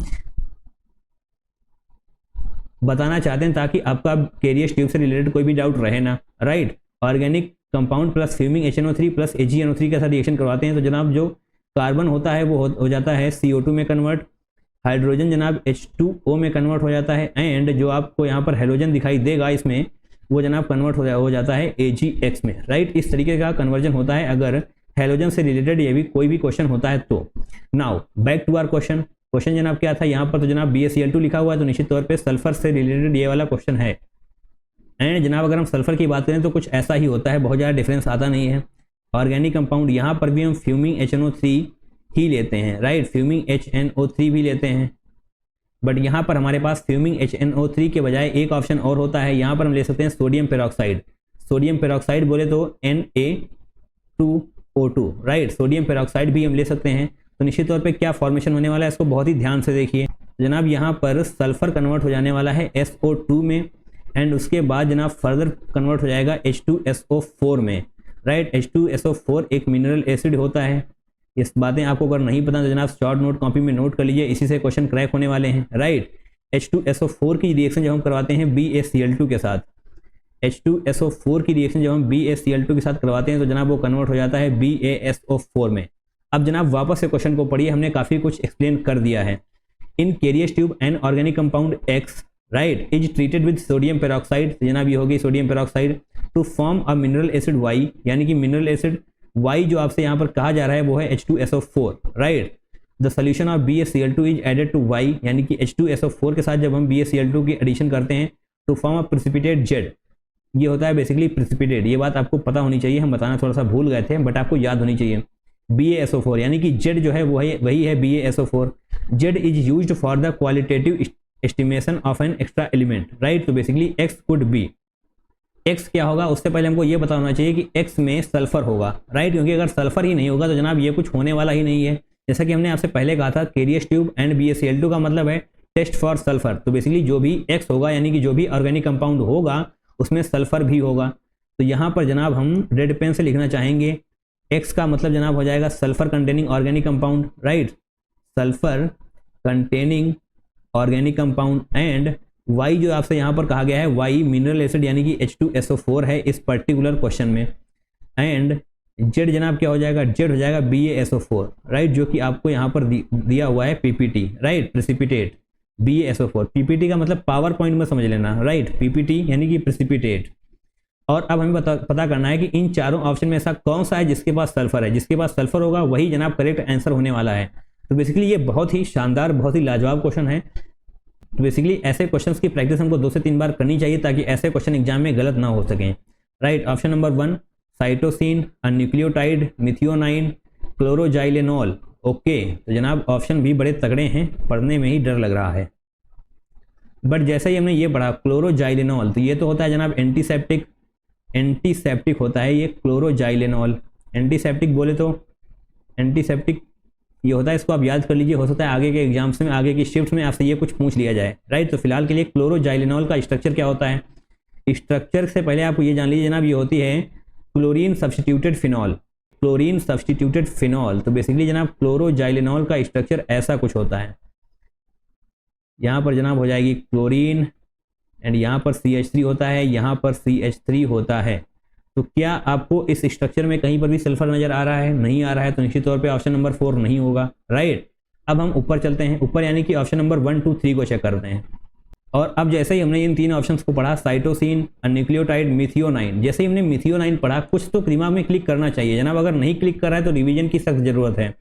बताना चाहते हैं ताकि आपका केरियस ट्यूब से रिलेटेड कोई भी डाउट रहे ना, right. Organic compound plus fuming HNO3 plus AgNO3 के साथ रिएक्शन करवाते हैं तो जनाब जो कार्बन होता है वो हो जाता है CO2 में कन्वर्ट, हाइड्रोजन जनाब H2O में कन्वर्ट हो जाता है, एंड जो आपको यहाँ पर हेलोजन दिखाई देगा इसमें वो जनाब कन्वर्ट हो जाता है AgX में, राइट। इस तरीके का कन्वर्जन होता है अगर हेलोजन से रिलेटेड ये भी कोई भी क्वेश्चन होता है तो। Now back to our question जनाब क्या था यहाँ पर, तो जनाब BaCl2 लिखा हुआ है तो निश्चित तौर पे सल्फर से रिलेटेड ये वाला क्वेश्चन है। एंड जनाब अगर हम सल्फर की बात करें तो कुछ ऐसा ही होता है, बहुत ज़्यादा डिफरेंस आता नहीं है। ऑर्गेनिक कंपाउंड यहाँ पर भी हम फ्यूमिंग HNO3 ही लेते हैं, राइट, फ्यूमिंग HNO3 भी लेते हैं, बट यहाँ पर हमारे पास फ्यूमिंग HNO3 के बजाय एक ऑप्शन और होता है, यहाँ पर हम ले सकते हैं सोडियम पेरोक्साइड। सोडियम पेरोक्साइड बोले तो Na2O2, राइट, सोडियम पेरोक्साइड भी हम ले सकते हैं। तो निश्चित तौर पे क्या फॉर्मेशन होने वाला है इसको बहुत ही ध्यान से देखिए। जनाब यहाँ पर सल्फर कन्वर्ट हो जाने वाला है SO2 में, एंड उसके बाद जनाब फर्दर कन्वर्ट हो जाएगा H2SO4 में, राइट। H2SO4 एक मिनरल एसिड होता है। इस बातें आपको अगर नहीं पता तो जनाब शॉर्ट नोट कॉपी में नोट कर लीजिए, इसी से क्वेश्चन क्रैक होने वाले हैं, राइट। H2SO4 की रिएक्शन जब हम करवाते हैं BaCl2 के साथ, H2SO4 की रिएक्शन जब हम BaCl2 के साथ करवाते हैं तो जनाब वो कन्वर्ट हो जाता है BaSO4 में। अब जनाब वापस से क्वेश्चन को पढ़िए, हमने काफ़ी कुछ एक्सप्लेन कर दिया है। In Carius tube an organic compound X, right, is treated with sodium peroxide, जनाब ये होगी sodium peroxide, to form a mineral acid Y, यानी कि मिनरल एसिड Y जो आपसे यहाँ पर कहा जा रहा है वो है H2SO4, right. The solution of BaCl2 is added to Y, यानी कि H2SO4 के साथ जब हम BaCl2 की एडिशन करते हैं to form a precipitate Z, ये होता है बेसिकली प्रेसिपिटेट। ये बात आपको पता होनी चाहिए, हम बताना थोड़ा सा भूल गए थे बट आपको याद होनी चाहिए। BaSO4 यानी कि Z जो है वही है BaSO4। Z is used for the qualitative estimation of an extra element, right. तो basically X could be, X क्या होगा उससे पहले हमको ये पता होना चाहिए कि X में सल्फर होगा, राइट, क्योंकि अगर सल्फर ही नहीं होगा तो जनाब ये कुछ होने वाला ही नहीं है। जैसा कि हमने आपसे पहले कहा था केरियस ट्यूब एंड BaCl2 का मतलब है टेस्ट फॉर सल्फर। तो बेसिकली जो भी X होगा यानी कि जो भी ऑर्गेनिक कंपाउंड होगा उसमें सल्फर भी होगा। तो यहाँ पर जनाब हम रेड पेन से लिखना चाहेंगे X का मतलब जनाब हो जाएगा sulphur containing organic compound, right, sulphur containing organic compound, and Y जो आपसे यहाँ पर कहा गया है Y मिनरल एसिड यानी कि H2SO4 है इस पर्टिकुलर क्वेश्चन में, एंड Z जनाब क्या हो जाएगा, Z हो जाएगा BaSO4, राइट, जो कि आपको यहाँ पर दिया हुआ है PPT, right, precipitate BaSO4। PPT का मतलब पावर पॉइंट में समझ लेना, राइट, PPT यानी कि प्रेसिपिटेट। और अब हमें पता करना है कि इन चारों ऑप्शन में ऐसा कौन सा है जिसके पास सल्फर है। जिसके पास सल्फर होगा वही जनाब करेक्ट आंसर होने वाला है। तो बेसिकली ये बहुत ही शानदार, बहुत ही लाजवाब क्वेश्चन है। तो बेसिकली ऐसे क्वेश्चंस की प्रैक्टिस हमको 2 से 3 बार करनी चाहिए ताकि ऐसे क्वेश्चन एग्जाम में गलत ना हो सकें, right. Option number 1 cytosine, nucleotide, methionine, chloroxylenol, okay. तो जनाब ऑप्शन भी बड़े तगड़े हैं, पढ़ने में ही डर लग रहा है। बट जैसे ही हमने ये पढ़ा क्लोरोजाइलेनॉल, तो ये तो होता है जनाब एंटीसेप्टिक होता है ये क्लोरोजाइलेनॉल। एंटीसेप्टिक बोले तो एंटीसेप्टिक ये होता है, इसको आप याद कर लीजिए, हो सकता है आगे के एग्जाम्स में, आगे की शिफ्ट में आपसे ये कुछ पूछ लिया जाए, राइट। तो फिलहाल के लिए क्लोरोजाइलेनॉल का स्ट्रक्चर क्या होता है, स्ट्रक्चर से पहले आपको ये जान लीजिए जनाब, ये होती है chlorine substituted phenol, chlorine substituted phenol. तो बेसिकली जनाब क्लोरोजाइलेनॉल का स्ट्रक्चर ऐसा कुछ होता है, यहाँ पर जनाब हो जाएगी क्लोरीन एंड यहाँ पर CH3 होता है, यहाँ पर CH3 होता है। तो क्या आपको इस स्ट्रक्चर में कहीं पर भी सल्फर नजर आ रहा है, नहीं आ रहा है, तो निश्चित तौर पे ऑप्शन नंबर 4 नहीं होगा, राइट। अब हम ऊपर चलते हैं, ऊपर यानी कि ऑप्शन नंबर 1, 2, 3 को चेक करते हैं। और अब जैसे ही हमने इन 3 ऑप्शंस को पढ़ा, साइटोसिन, न्यूक्लियोटाइड, मिथियोनाइन, जैसे ही हमने मिथियोनाइन पढ़ा कुछ तो दिमाग में क्लिक करना चाहिए जनाब, अगर नहीं क्लिक कर रहा है तो रिवीजन की सख्त जरूरत है।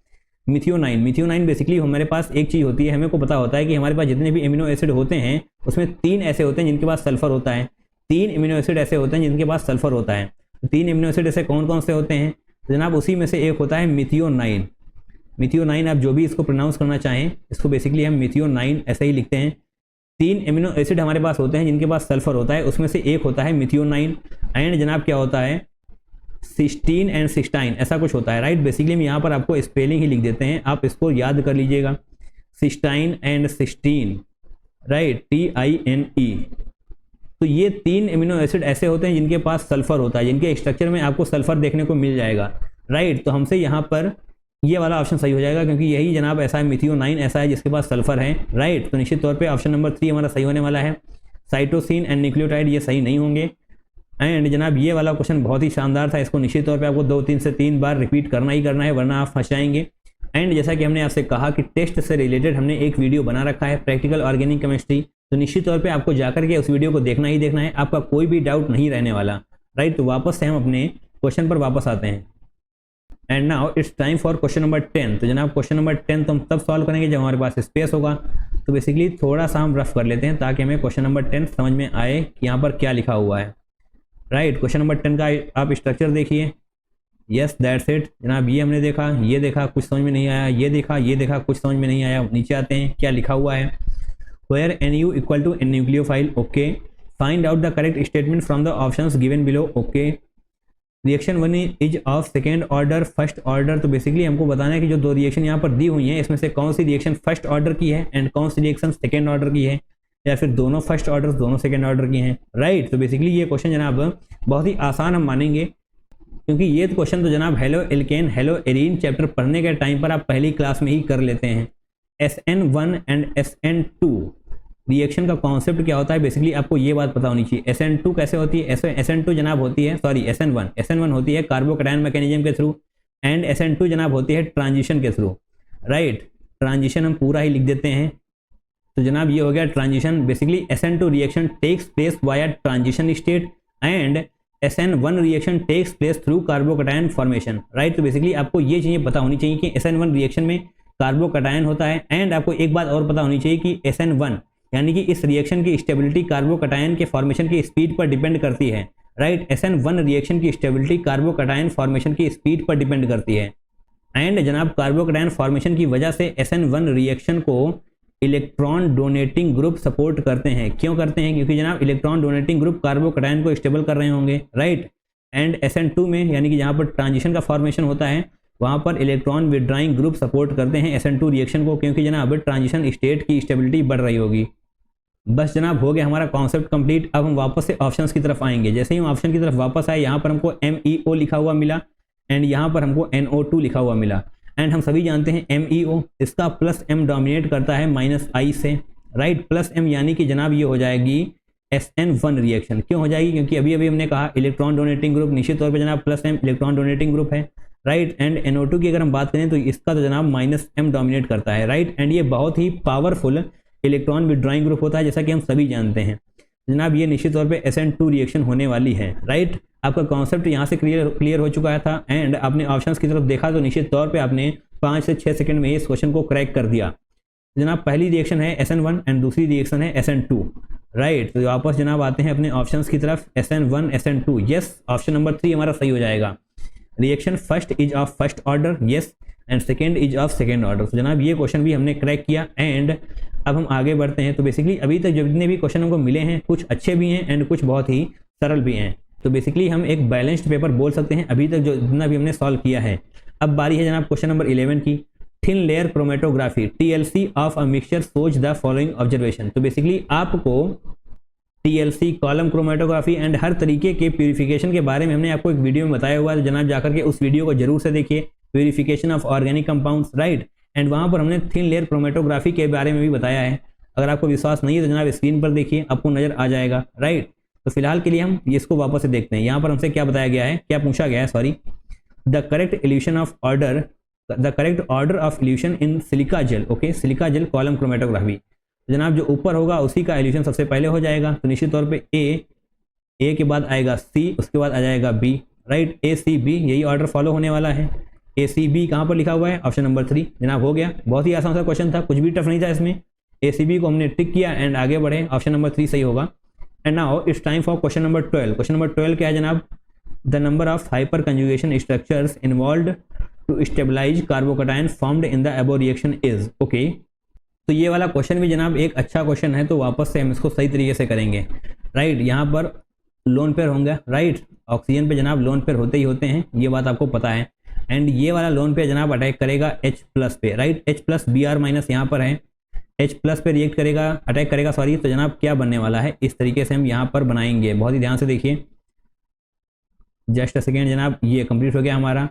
मिथियोनाइन बेसिकली हमारे पास एक चीज़ होती है, हमें को पता होता है कि हमारे पास जितने भी एमिनो एसिड होते हैं उसमें 3 ऐसे होते हैं जिनके पास सल्फर होता है, 3 एमिनो एसिड ऐसे होते हैं जिनके पास सल्फर होता है। 3 एमिनो एसिड ऐसे कौन कौन से होते हैं, तो जनाब उसी में से एक होता है मिथियोनाइन। मिथियोनाइन आप जो भी इसको प्रोनाउंस करना चाहें, इसको बेसिकली हम मिथियोनाइन ऐसे ही लिखते हैं। 3 एमिनो एसिड हमारे पास होते हैं जिनके पास सल्फर होता है, उसमें से एक होता है मिथियोनाइन, एंड जनाब क्या होता है सिस्टीन एंड सिस्टाइन, ऐसा कुछ होता है, राइट। बेसिकली हम यहाँ पर आपको स्पेलिंग ही लिख देते हैं, आप इसको याद कर लीजिएगा, cysteine and cystine, right, TINE। तो ये 3 एमिनो एसिड ऐसे होते हैं जिनके पास सल्फर होता है, जिनके स्ट्रक्चर में आपको सल्फर देखने को मिल जाएगा, राइट। तो हमसे यहाँ पर ये वाला ऑप्शन सही हो जाएगा क्योंकि यही जनाब ऐसा है, मिथियोनाइन ऐसा है जिसके पास सल्फर है, राइट। तो निश्चित तौर पे ऑप्शन नंबर 3 हमारा सही होने वाला है। साइटोसिन एंड न्यूक्लियोटाइड ये सही नहीं होंगे। एंड जनाब ये वाला क्वेश्चन बहुत ही शानदार था, इसको निश्चित तौर पे आपको 2 से 3 बार रिपीट करना ही करना है, वरना आप फंस जाएंगे। एंड जैसा कि हमने आपसे कहा कि टेस्ट से रिलेटेड हमने एक वीडियो बना रखा है, प्रैक्टिकल ऑर्गेनिक केमिस्ट्री, तो निश्चित तौर पे आपको जाकर के उस वीडियो को देखना ही देखना है, आपका कोई भी डाउट नहीं रहने वाला, राइट। तो वापस से हम अपने क्वेश्चन पर वापस आते हैं। And now it's time for question number 10। तो जनाब क्वेश्चन नंबर 10 तो हम तब सॉल्व करेंगे जब हमारे पास स्पेस होगा। तो बेसिकली थोड़ा सा हम रफ कर लेते हैं ताकि हमें क्वेश्चन नंबर 10 समझ में आए कि यहाँ पर क्या लिखा हुआ है, राइट। क्वेश्चन नंबर 10 का आप स्ट्रक्चर देखिए। यस दैट्स इट जनाब, ये हमने देखा, ये देखा, कुछ समझ में नहीं आया, ये देखा, कुछ समझ में नहीं आया। नीचे आते हैं, क्या लिखा हुआ है, where NU equal to N nucleophile, okay. Find out the correct statement from the options given below, okay. Reaction 1 is of second order first order. तो बेसिकली हमको बताना है कि जो 2 रिएक्शन यहाँ पर दी हुई हैं इसमें से कौन सी रिएक्शन फर्स्ट ऑर्डर की है एंड कौन सी रिएक्शन सेकेंड ऑर्डर की है, या फिर दोनों फर्स्ट ऑर्डर दोनों सेकेंड ऑर्डर की हैं, राइट। तो बेसिकली ये क्वेश्चन जनाब बहुत ही आसान हम मानेंगे, क्योंकि ये क्वेश्चन तो जनाब halo alkane hello arene chapter पढ़ने के टाइम पर आप पहली क्लास में ही कर लेते हैं। SN1 एंड SN2 रिएक्शन का कॉन्सेप्ट क्या होता है, बेसिकली आपको ये बात पता होनी चाहिए। SN2 कैसे होती है, SN2 जनाब होती है, सॉरी SN1 होती है कार्बोकैटायन मैकेनिज्म के थ्रू, एंड SN2 जनाब होती है ट्रांजिशन के थ्रू, राइट। ट्रांजिशन हम पूरा ही लिख देते हैं। तो जनाब ये हो गया transition. Basically SN2 reaction takes place via transition state and SN1 reaction takes place through carbocation formation, right. तो बेसिकली आपको ये चीज़ें पता होनी चाहिए कि SN1 रिएक्शन में कार्बोकैटायन होता है, एंड आपको एक बात और पता होनी चाहिए कि SN1 यानी कि इस रिएक्शन की स्टेबिलिटी कार्बोकैटायन के फॉर्मेशन की स्पीड पर डिपेंड करती है, राइट। SN1 रिएक्शन की स्टेबिलिटी कार्बोकैटायन फॉर्मेशन की स्पीड पर डिपेंड करती है। एंड जनाब कार्बोकैटायन फॉर्मेशन की वजह से SN1 रिएक्शन को इलेक्ट्रॉन डोनेटिंग ग्रुप सपोर्ट करते हैं। क्यों करते हैं, क्योंकि जनाब इलेक्ट्रॉन डोनेटिंग ग्रुप कार्बोकैटायन को स्टेबल कर रहे होंगे, राइट। एंड SN2 में यानी कि जहाँ पर ट्रांजिशन का फॉर्मेशन होता है वहाँ पर इलेक्ट्रॉन विड्राइंग ग्रुप सपोर्ट करते हैं SN2 रिएक्शन को, क्योंकि जनाब ट्रांजिशन स्टेट की स्टेबिलिटी बढ़ रही होगी। बस जनाब हो गया हमारा कॉन्सेप्ट कंप्लीट। अब हम वापस से ऑप्शंस की तरफ आएंगे। जैसे ही हम ऑप्शन की तरफ वापस आए, यहाँ पर हमको MEO लिखा हुआ मिला एंड यहाँ पर हमको NO2 लिखा हुआ मिला। एंड हम सभी जानते हैं MEO इसका प्लस M डोमिनेट करता है -I से, राइट। प्लस M यानी कि जनाब ये हो जाएगी SN1 रिएक्शन। क्यों हो जाएगी, क्योंकि अभी अभी हमने कहा इलेक्ट्रॉन डोनेटिंग ग्रुप, निश्चित तौर पे जनाब plus M electron donating group है, राइट। एंड NO2 की अगर हम बात करें तो इसका तो जनाब -M डोमिनेट करता है, राइट। एंड ये बहुत ही पावरफुल इलेक्ट्रॉन विड्राइंग ग्रुप होता है, जैसा कि हम सभी जानते हैं। जनाब ये निश्चित तौर पे SN2 रिएक्शन होने वाली है, राइट। आपका कॉन्सेप्ट यहाँ से क्लियर हो चुका था एंड आपने ऑप्शंस की तरफ देखा तो निश्चित तौर पे आपने 5 से 6 सेकंड में इस क्वेश्चन को क्रैक कर दिया। जनाब पहली रिएक्शन है SN1 एंड दूसरी रिएक्शन है SN2, राइट। तो वापस जनाब आते हैं अपने ऑप्शंस की तरफ, SN1 SN2, yes. Option number 3 हमारा सही हो जाएगा। Reaction first is of first order, yes, and second is of second order. तो जनाब ये क्वेश्चन भी हमने क्रैक किया एंड अब हम आगे बढ़ते हैं। तो बेसिकली अभी तक जितने भी क्वेश्चन हमको मिले हैं कुछ अच्छे भी हैं एंड कुछ बहुत ही सरल भी हैं। तो बेसिकली हम एक बैलेंस्ड पेपर बोल सकते हैं अभी तक जो जितना भी हमने सॉल्व किया है। अब बारी है जनाब क्वेश्चन नंबर 11 की। Thin layer chromatography TLC of a mixture shows the following observation. तो बेसिकली आपको TLC कॉलम क्रोमेटोग्राफी एंड हर तरीके के प्यूरिफिकेशन के बारे में हमने आपको एक वीडियो में बताया हुआ है, तो जनाब जाकर के उस वीडियो को जरूर से देखिए, purification of organic compounds, right. And वहाँ पर हमने थिन लेयर क्रोमेटोग्राफी के बारे में भी बताया है। अगर आपको विश्वास नहीं है तो जनाब स्क्रीन पर देखिए, आपको नजर आ जाएगा, राइट। तो फिलहाल के लिए हम इसको वापस से देखते हैं। यहाँ पर हमसे क्या बताया गया है, क्या पूछा गया है, sorry, the correct evolution of order, the correct order of evolution in silica gel, okay, silica gel column chromatography. जनाब जो ऊपर होगा उसी का इल्यूशन सबसे पहले हो जाएगा, तो निश्चित तौर पे ए के बाद आएगा C, उसके बाद आ जाएगा B, राइट। ACB यही ऑर्डर फॉलो होने वाला है। ACB कहाँ पर लिखा हुआ है, ऑप्शन नंबर 3। जनाब हो गया, बहुत ही आसान सा क्वेश्चन था, कुछ भी टफ नहीं था इसमें। ACB को हमने टिक किया एंड आगे बढ़े, ऑप्शन नंबर 3 सही होगा। And now it's time for question number 12। Question number 12 क्या है जनाब, the number of hyperconjugation structures involved to stabilise carbocation formed in the above reaction is, okay. तो ये वाला क्वेश्चन भी जनाब एक अच्छा क्वेश्चन है, तो वापस से हम इसको सही तरीके से करेंगे, राइट। यहाँ पर लोन पेयर होंगे, राइट। ऑक्सीजन पे जनाब लोन पेयर होते ही होते हैं, ये बात आपको पता है। एंड ये वाला लोन पेयर जनाब अटैक करेगा H+ पे, राइट। H+Br- यहाँ पर है, H+ पे रिएक्ट करेगा, अटैक करेगा, सॉरी। तो जनाब क्या बनने वाला है, इस तरीके से हम यहाँ पर बनाएंगे, बहुत ही ध्यान से देखिए। जस्ट अ सेकेंड जनाब, ये कंप्लीट हो गया हमारा।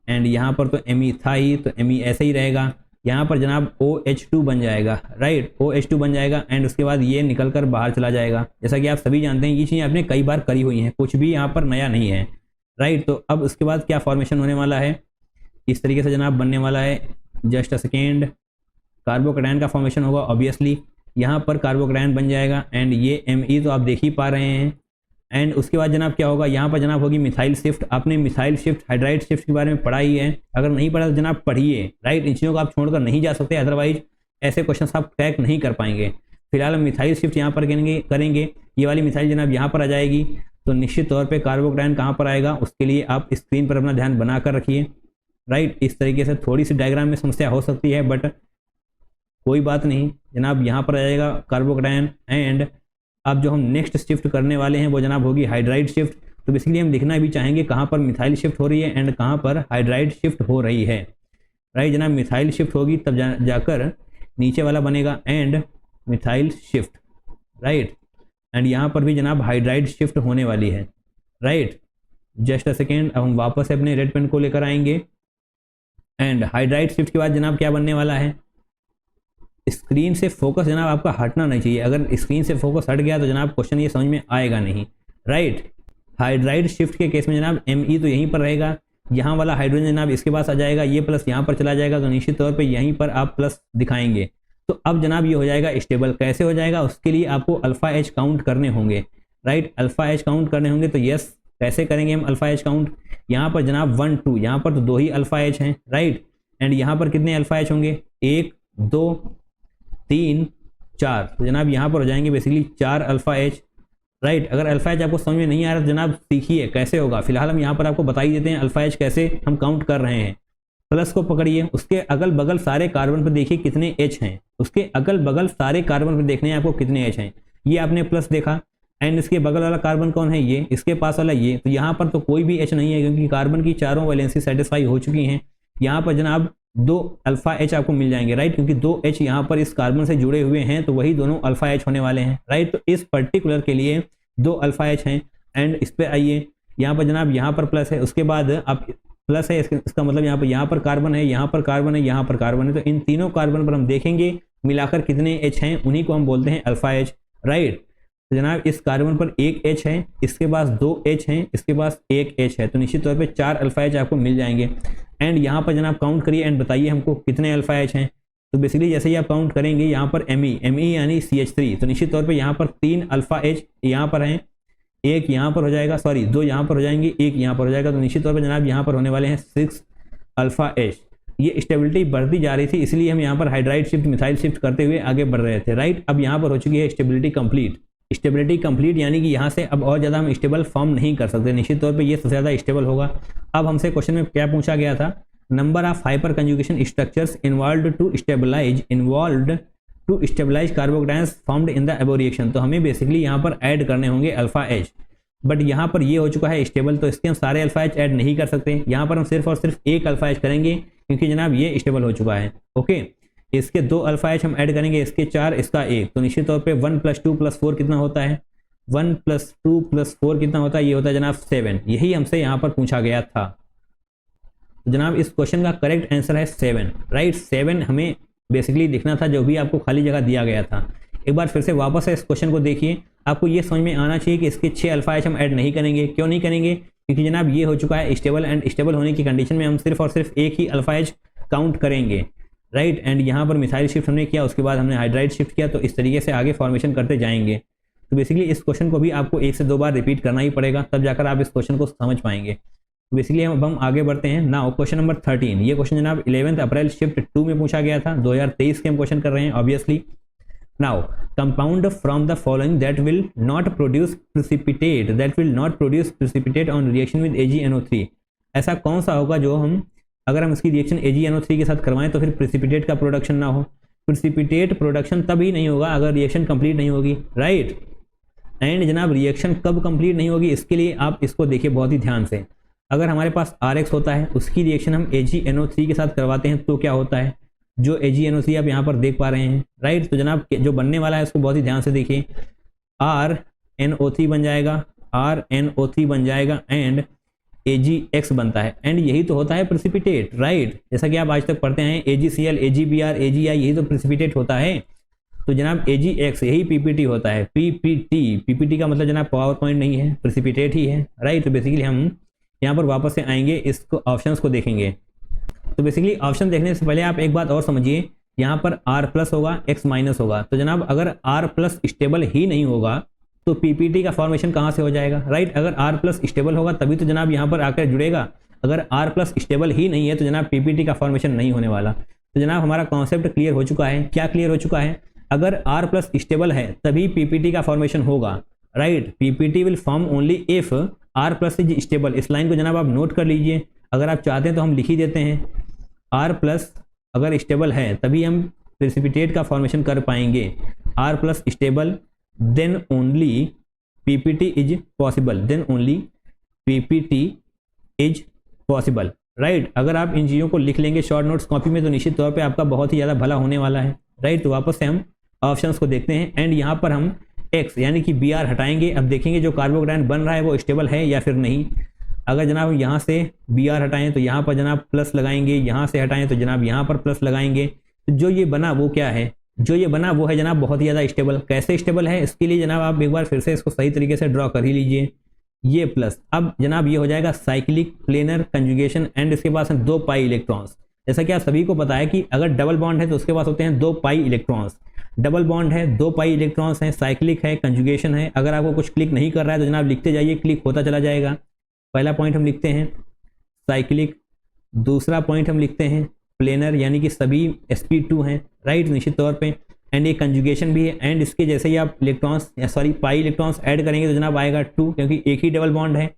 एंड यहाँ पर तो Me था ही, तो Me ऐसे ही रहेगा। यहाँ पर जनाब OH2 बन जाएगा, राइट, OH2 बन जाएगा एंड उसके बाद ये निकल कर बाहर चला जाएगा। जैसा कि आप सभी जानते हैं ये चीज़ आपने कई बार करी हुई है, कुछ भी यहाँ पर नया नहीं है, राइट। तो अब उसके बाद क्या फॉर्मेशन होने वाला है, इस तरीके से जनाब बनने वाला है, जस्ट अ सेकेंड, कार्बोकैटायन का फॉर्मेशन होगा ऑब्वियसली, यहाँ पर कार्बोकैटायन बन जाएगा एंड ये Me तो आप देख ही पा रहे हैं। एंड उसके बाद जनाब क्या होगा, यहाँ पर जनाब होगी मिथाइल शिफ्ट। आपने मिथाइल शिफ्ट, हाइड्राइड शिफ्ट के बारे में पढ़ा ही है, अगर नहीं पढ़ा तो जनाब पढ़िए, राइट। इन चीज़ों को आप छोड़कर नहीं जा सकते, अदरवाइज ऐसे क्वेश्चन आप क्रैक नहीं कर पाएंगे। फिलहाल हम मिथाइल शिफ्ट यहाँ पर करेंगे, ये वाली मिथाइल जनाब यहाँ पर आ जाएगी, तो निश्चित तौर पर कार्बोकैटायन कहाँ पर आएगा उसके लिए आप स्क्रीन पर अपना ध्यान बना कर रखिए, राइट। इस तरीके से थोड़ी सी डायग्राम में समस्या हो सकती है बट कोई बात नहीं जनाब, यहाँ पर आ जाएगा कार्बोकैटायन एंड अब जो हम नेक्स्ट शिफ्ट करने वाले हैं वो जनाब होगी हाइड्राइड शिफ्ट। तो बेसिकली हम लिखना भी चाहेंगे कहाँ पर मिथाइल शिफ्ट हो रही है एंड कहाँ पर हाइड्राइड शिफ्ट हो रही है, राइट जनाब। मिथाइल शिफ्ट होगी तब जाकर नीचे वाला बनेगा and methyl shift, right. And यहाँ पर भी जनाब हाइड्राइड शिफ्ट होने वाली है, राइट। जस्ट अ सेकेंड, अब हम वापस अपने रेड पेन को लेकर आएंगे एंड हाइड्राइड शिफ्ट के बाद जनाब क्या बनने वाला है, स्क्रीन से फोकस जनाब आपका हटना नहीं चाहिए। अगर स्क्रीन से फोकस हट गया तो जनाब क्वेश्चन ये समझ में आएगा नहीं, राइट। हाइड्राइड शिफ्ट के केस में जनाब Me तो यहीं पर रहेगा, यहाँ वाला हाइड्रोजन जनाब इसके पास आ जाएगा, ये प्लस यहाँ पर चला जाएगा, तो निश्चित तौर पे यहीं पर आप प्लस दिखाएंगे। तो अब जनाब ये हो जाएगा स्टेबल। कैसे हो जाएगा, उसके लिए आपको अल्फा H काउंट करने होंगे, राइट। अल्फा H काउंट करने होंगे, तो यस कैसे करेंगे हम अल्फा H काउंट, यहाँ पर जनाब 1 2, यहाँ पर तो 2 ही अल्फा H हैं, राइट। एंड यहाँ पर कितने अल्फा H होंगे, 1 2 3 4, तो जनाब यहाँ पर हो जाएंगे बेसिकली 4 अल्फा H, राइट। अगर अल्फा H आपको समझ में नहीं आ रहा तो जनाब सीखिए कैसे होगा। फिलहाल हम यहाँ पर आपको बता ही देते हैं अल्फा H कैसे हम काउंट कर रहे हैं। प्लस को पकड़िए, उसके अगल बगल सारे कार्बन पर देखिए कितने H हैं, उसके अगल बगल सारे कार्बन पर देखने हैं आपको कितने H हैं। ये आपने प्लस देखा एंड इसके बगल वाला कार्बन कौन है, ये, इसके पास वाला ये, तो यहाँ पर तो कोई भी H नहीं है क्योंकि कार्बन की चारों वैलेंसी सेटिस्फाई हो चुकी हैं। यहाँ पर जनाब 2 अल्फा H आपको मिल जाएंगे, राइट, क्योंकि 2 H यहाँ पर इस कार्बन से जुड़े हुए हैं तो वही दोनों अल्फा H होने वाले हैं, राइट। तो इस पर्टिकुलर के लिए 2 अल्फा H हैं एंड इस पर आइए, यहाँ पर जनाब यहाँ पर प्लस है, उसके बाद आप प्लस है, इसका मतलब यहाँ पर कार्बन है, यहाँ पर कार्बन है, यहाँ पर कार्बन है, तो इन तीनों कार्बन पर हम देखेंगे मिलाकर कितने H हैं, उन्हीं को हम बोलते हैं अल्फा H, राइट। तो जनाब इस कार्बन पर 1 H है, इसके पास 2 H हैं, इसके पास 1 H है, तो निश्चित तौर पे 4 अल्फा H आपको मिल जाएंगे। एंड यहाँ पर जनाब काउंट करिए एंड बताइए हमको कितने अल्फा H हैं। तो बेसिकली जैसे ही आप काउंट करेंगे यहाँ पर Me यानी CH3, तो निश्चित तौर पे यहाँ पर 3 अल्फा H यहाँ पर हैं, 1 यहाँ पर हो जाएगा, सॉरी 2 यहाँ पर हो जाएंगे, 1 यहाँ पर हो जाएगा, तो निश्चित तौर पर जनाब यहाँ पर होने वाले हैं 6 अल्फा H। ये स्टेबिलिटी बढ़ती जा रही थी, इसलिए हम यहाँ पर हाइड्राइड शिफ्ट मिथाइल शिफ्ट करते हुए आगे बढ़ रहे थे, राइट। अब यहाँ पर हो चुकी है स्टेबिलिटी कंप्लीट। स्टेबिलिटी कंप्लीट यानी कि यहाँ से अब और ज़्यादा हम स्टेबल फॉर्म नहीं कर सकते, निश्चित तौर पे ये सबसे ज़्यादा स्टेबल होगा। अब हमसे क्वेश्चन में क्या पूछा गया था, number of hyperconjugation structures involved to stabilise carbocations formed in the above reaction. तो हमें बेसिकली यहाँ पर ऐड करने होंगे अल्फा H, बट यहाँ पर ये हो चुका है स्टेबल, तो इसके हम सारे अल्फा H ऐड नहीं कर सकते। यहाँ पर हम सिर्फ और सिर्फ 1 अल्फा H करेंगे क्योंकि जनाब ये स्टेबल हो चुका है, ओके। इसके 2 अल्फा H हम ऐड करेंगे, इसके 4, इसका 1, तो निश्चित तौर पे 1 + 2 + 4 कितना होता है, 1 + 2 + 4 कितना होता है, ये होता है जनाब 7। यही हमसे यहाँ पर पूछा गया था, तो जनाब इस क्वेश्चन का करेक्ट आंसर है 7, राइट। 7 हमें बेसिकली लिखना था जो भी आपको खाली जगह दिया गया था। एक बार फिर से वापस से इस क्वेश्चन को देखिए, आपको ये समझ में आना चाहिए कि इसके 6 अल्फा H हम ऐड नहीं करेंगे। क्यों नहीं करेंगे, क्योंकि जनाब ये हो चुका है स्टेबल एंड स्टेबल होने की कंडीशन में हम सिर्फ और सिर्फ 1 ही अल्फा H काउंट करेंगे, राइट। एंड यहाँ पर मिथाइल शिफ्ट हमने किया, उसके बाद हमने हाइड्राइड शिफ्ट किया, तो इस तरीके से आगे फॉर्मेशन करते जाएंगे। तो बेसिकली इस क्वेश्चन को भी आपको 1 से 2 बार रिपीट करना ही पड़ेगा, तब जाकर आप इस क्वेश्चन को समझ पाएंगे। तो बेसिकली हम आगे बढ़ते हैं। नाउ क्वेश्चन नंबर 13, ये क्वेश्चन जनाब 11 अप्रैल शिफ्ट 2 में पूछा गया था, 2023 के हम क्वेश्चन कर रहे हैं obviously. Now compound from the following that will not produce precipitate on reaction with AgNO3। ऐसा कौन सा होगा जो हम अगर हम इसकी रिएक्शन AgNO3 के साथ करवाएं तो फिर प्रिसिपिटेट का प्रोडक्शन ना हो। प्रिसिपिटेट प्रोडक्शन तभी नहीं होगा अगर रिएक्शन कंप्लीट नहीं होगी, राइट। एंड जनाब रिएक्शन कब कंप्लीट नहीं होगी, इसके लिए आप इसको देखिए बहुत ही ध्यान से। अगर हमारे पास RX होता है, उसकी रिएक्शन हम AgNO3 के साथ करवाते हैं तो क्या होता है, जो AgNO3 आप यहाँ पर देख पा रहे हैं, राइट। तो जनाब जो बनने वाला है उसको बहुत ही ध्यान से देखिए, RNO3 बन जाएगा, RNO3 बन जाएगा एंड AgX बनता है एंड यही तो होता है प्रेसिपिटेट, राइट। जैसा कि आप आज तक पढ़ते हैं AgCl, AgBr, AgI, यही तो प्रेसिपिटेट होता है। तो जनाब AgX यही PPT होता है। PPT का मतलब जनाब पावर पॉइंट नहीं है, प्रेसिपिटेट ही है, राइट। तो बेसिकली हम यहाँ पर वापस से आएंगे, इसको ऑप्शंस को देखेंगे। तो बेसिकली ऑप्शन देखने से पहले आप एक बात और समझिए, यहाँ पर R+ होगा, X- होगा। तो जनाब अगर R+ स्टेबल ही नहीं होगा तो PPT का फॉर्मेशन कहाँ से हो जाएगा, राइट। अगर R+ स्टेबल होगा तभी तो जनाब यहाँ पर आकर जुड़ेगा। अगर R+ स्टेबल ही नहीं है तो जनाब PPT का फॉर्मेशन नहीं होने वाला। तो जनाब हमारा कॉन्सेप्ट क्लियर हो चुका है। क्या क्लियर हो चुका है? अगर R+ स्टेबल है तभी PPT का फॉर्मेशन होगा, right. PPT will form only if R+ is stable. इस लाइन को जनाब आप नोट कर लीजिए। अगर आप चाहते हैं तो हम लिख ही देते हैं, R+ अगर स्टेबल है तभी हम प्रेसिपिटेट का फॉर्मेशन कर पाएंगे। R+ stable, then only PPT is possible, then only PPT is possible, right. अगर आप इन चीज़ों को लिख लेंगे शॉर्ट नोट्स कॉपी में तो निश्चित तौर पे आपका बहुत ही ज़्यादा भला होने वाला है, राइट। तो वापस से हम ऑप्शंस को देखते हैं एंड यहाँ पर हम X यानी कि Br हटाएंगे। अब देखेंगे जो कार्बोकैटायन बन रहा है वो स्टेबल है या फिर नहीं। अगर जनाब यहाँ से Br हटाएं तो यहाँ पर जनाब प्लस लगाएंगे, यहाँ से हटाएं तो जनाब यहाँ पर प्लस लगाएंगे। तो जो ये बना वो क्या है? जो ये बना वो है जनाब बहुत ही ज़्यादा स्टेबल। कैसे स्टेबल है इसके लिए जनाब आप एक बार फिर से इसको सही तरीके से ड्रॉ कर ही लीजिए, ये प्लस। अब जनाब ये हो जाएगा साइक्लिक प्लेनर कंजुगेशन एंड इसके पास हैं 2 पाई इलेक्ट्रॉन्स। जैसा कि आप सभी को पता है कि अगर डबल बॉन्ड है तो उसके पास होते हैं 2 पाई इलेक्ट्रॉन्स। डबल बॉन्ड है, 2 पाई इलेक्ट्रॉन्स हैं, साइक्लिक है, कंजुगेशन है। अगर आपको कुछ क्लिक नहीं कर रहा है तो जनाब लिखते जाइए, क्लिक होता चला जाएगा। पहला पॉइंट हम लिखते हैं साइक्लिक, दूसरा पॉइंट हम लिखते हैं प्लेनर यानी कि सभी sp2 हैं, राइट, निश्चित तौर पे। एंड ये कंजुगेशन भी है एंड इसके जैसे ही आप इलेक्ट्रॉन्स पाई इलेक्ट्रॉन्स ऐड करेंगे तो जनाब आएगा 2, क्योंकि एक ही डबल बॉन्ड है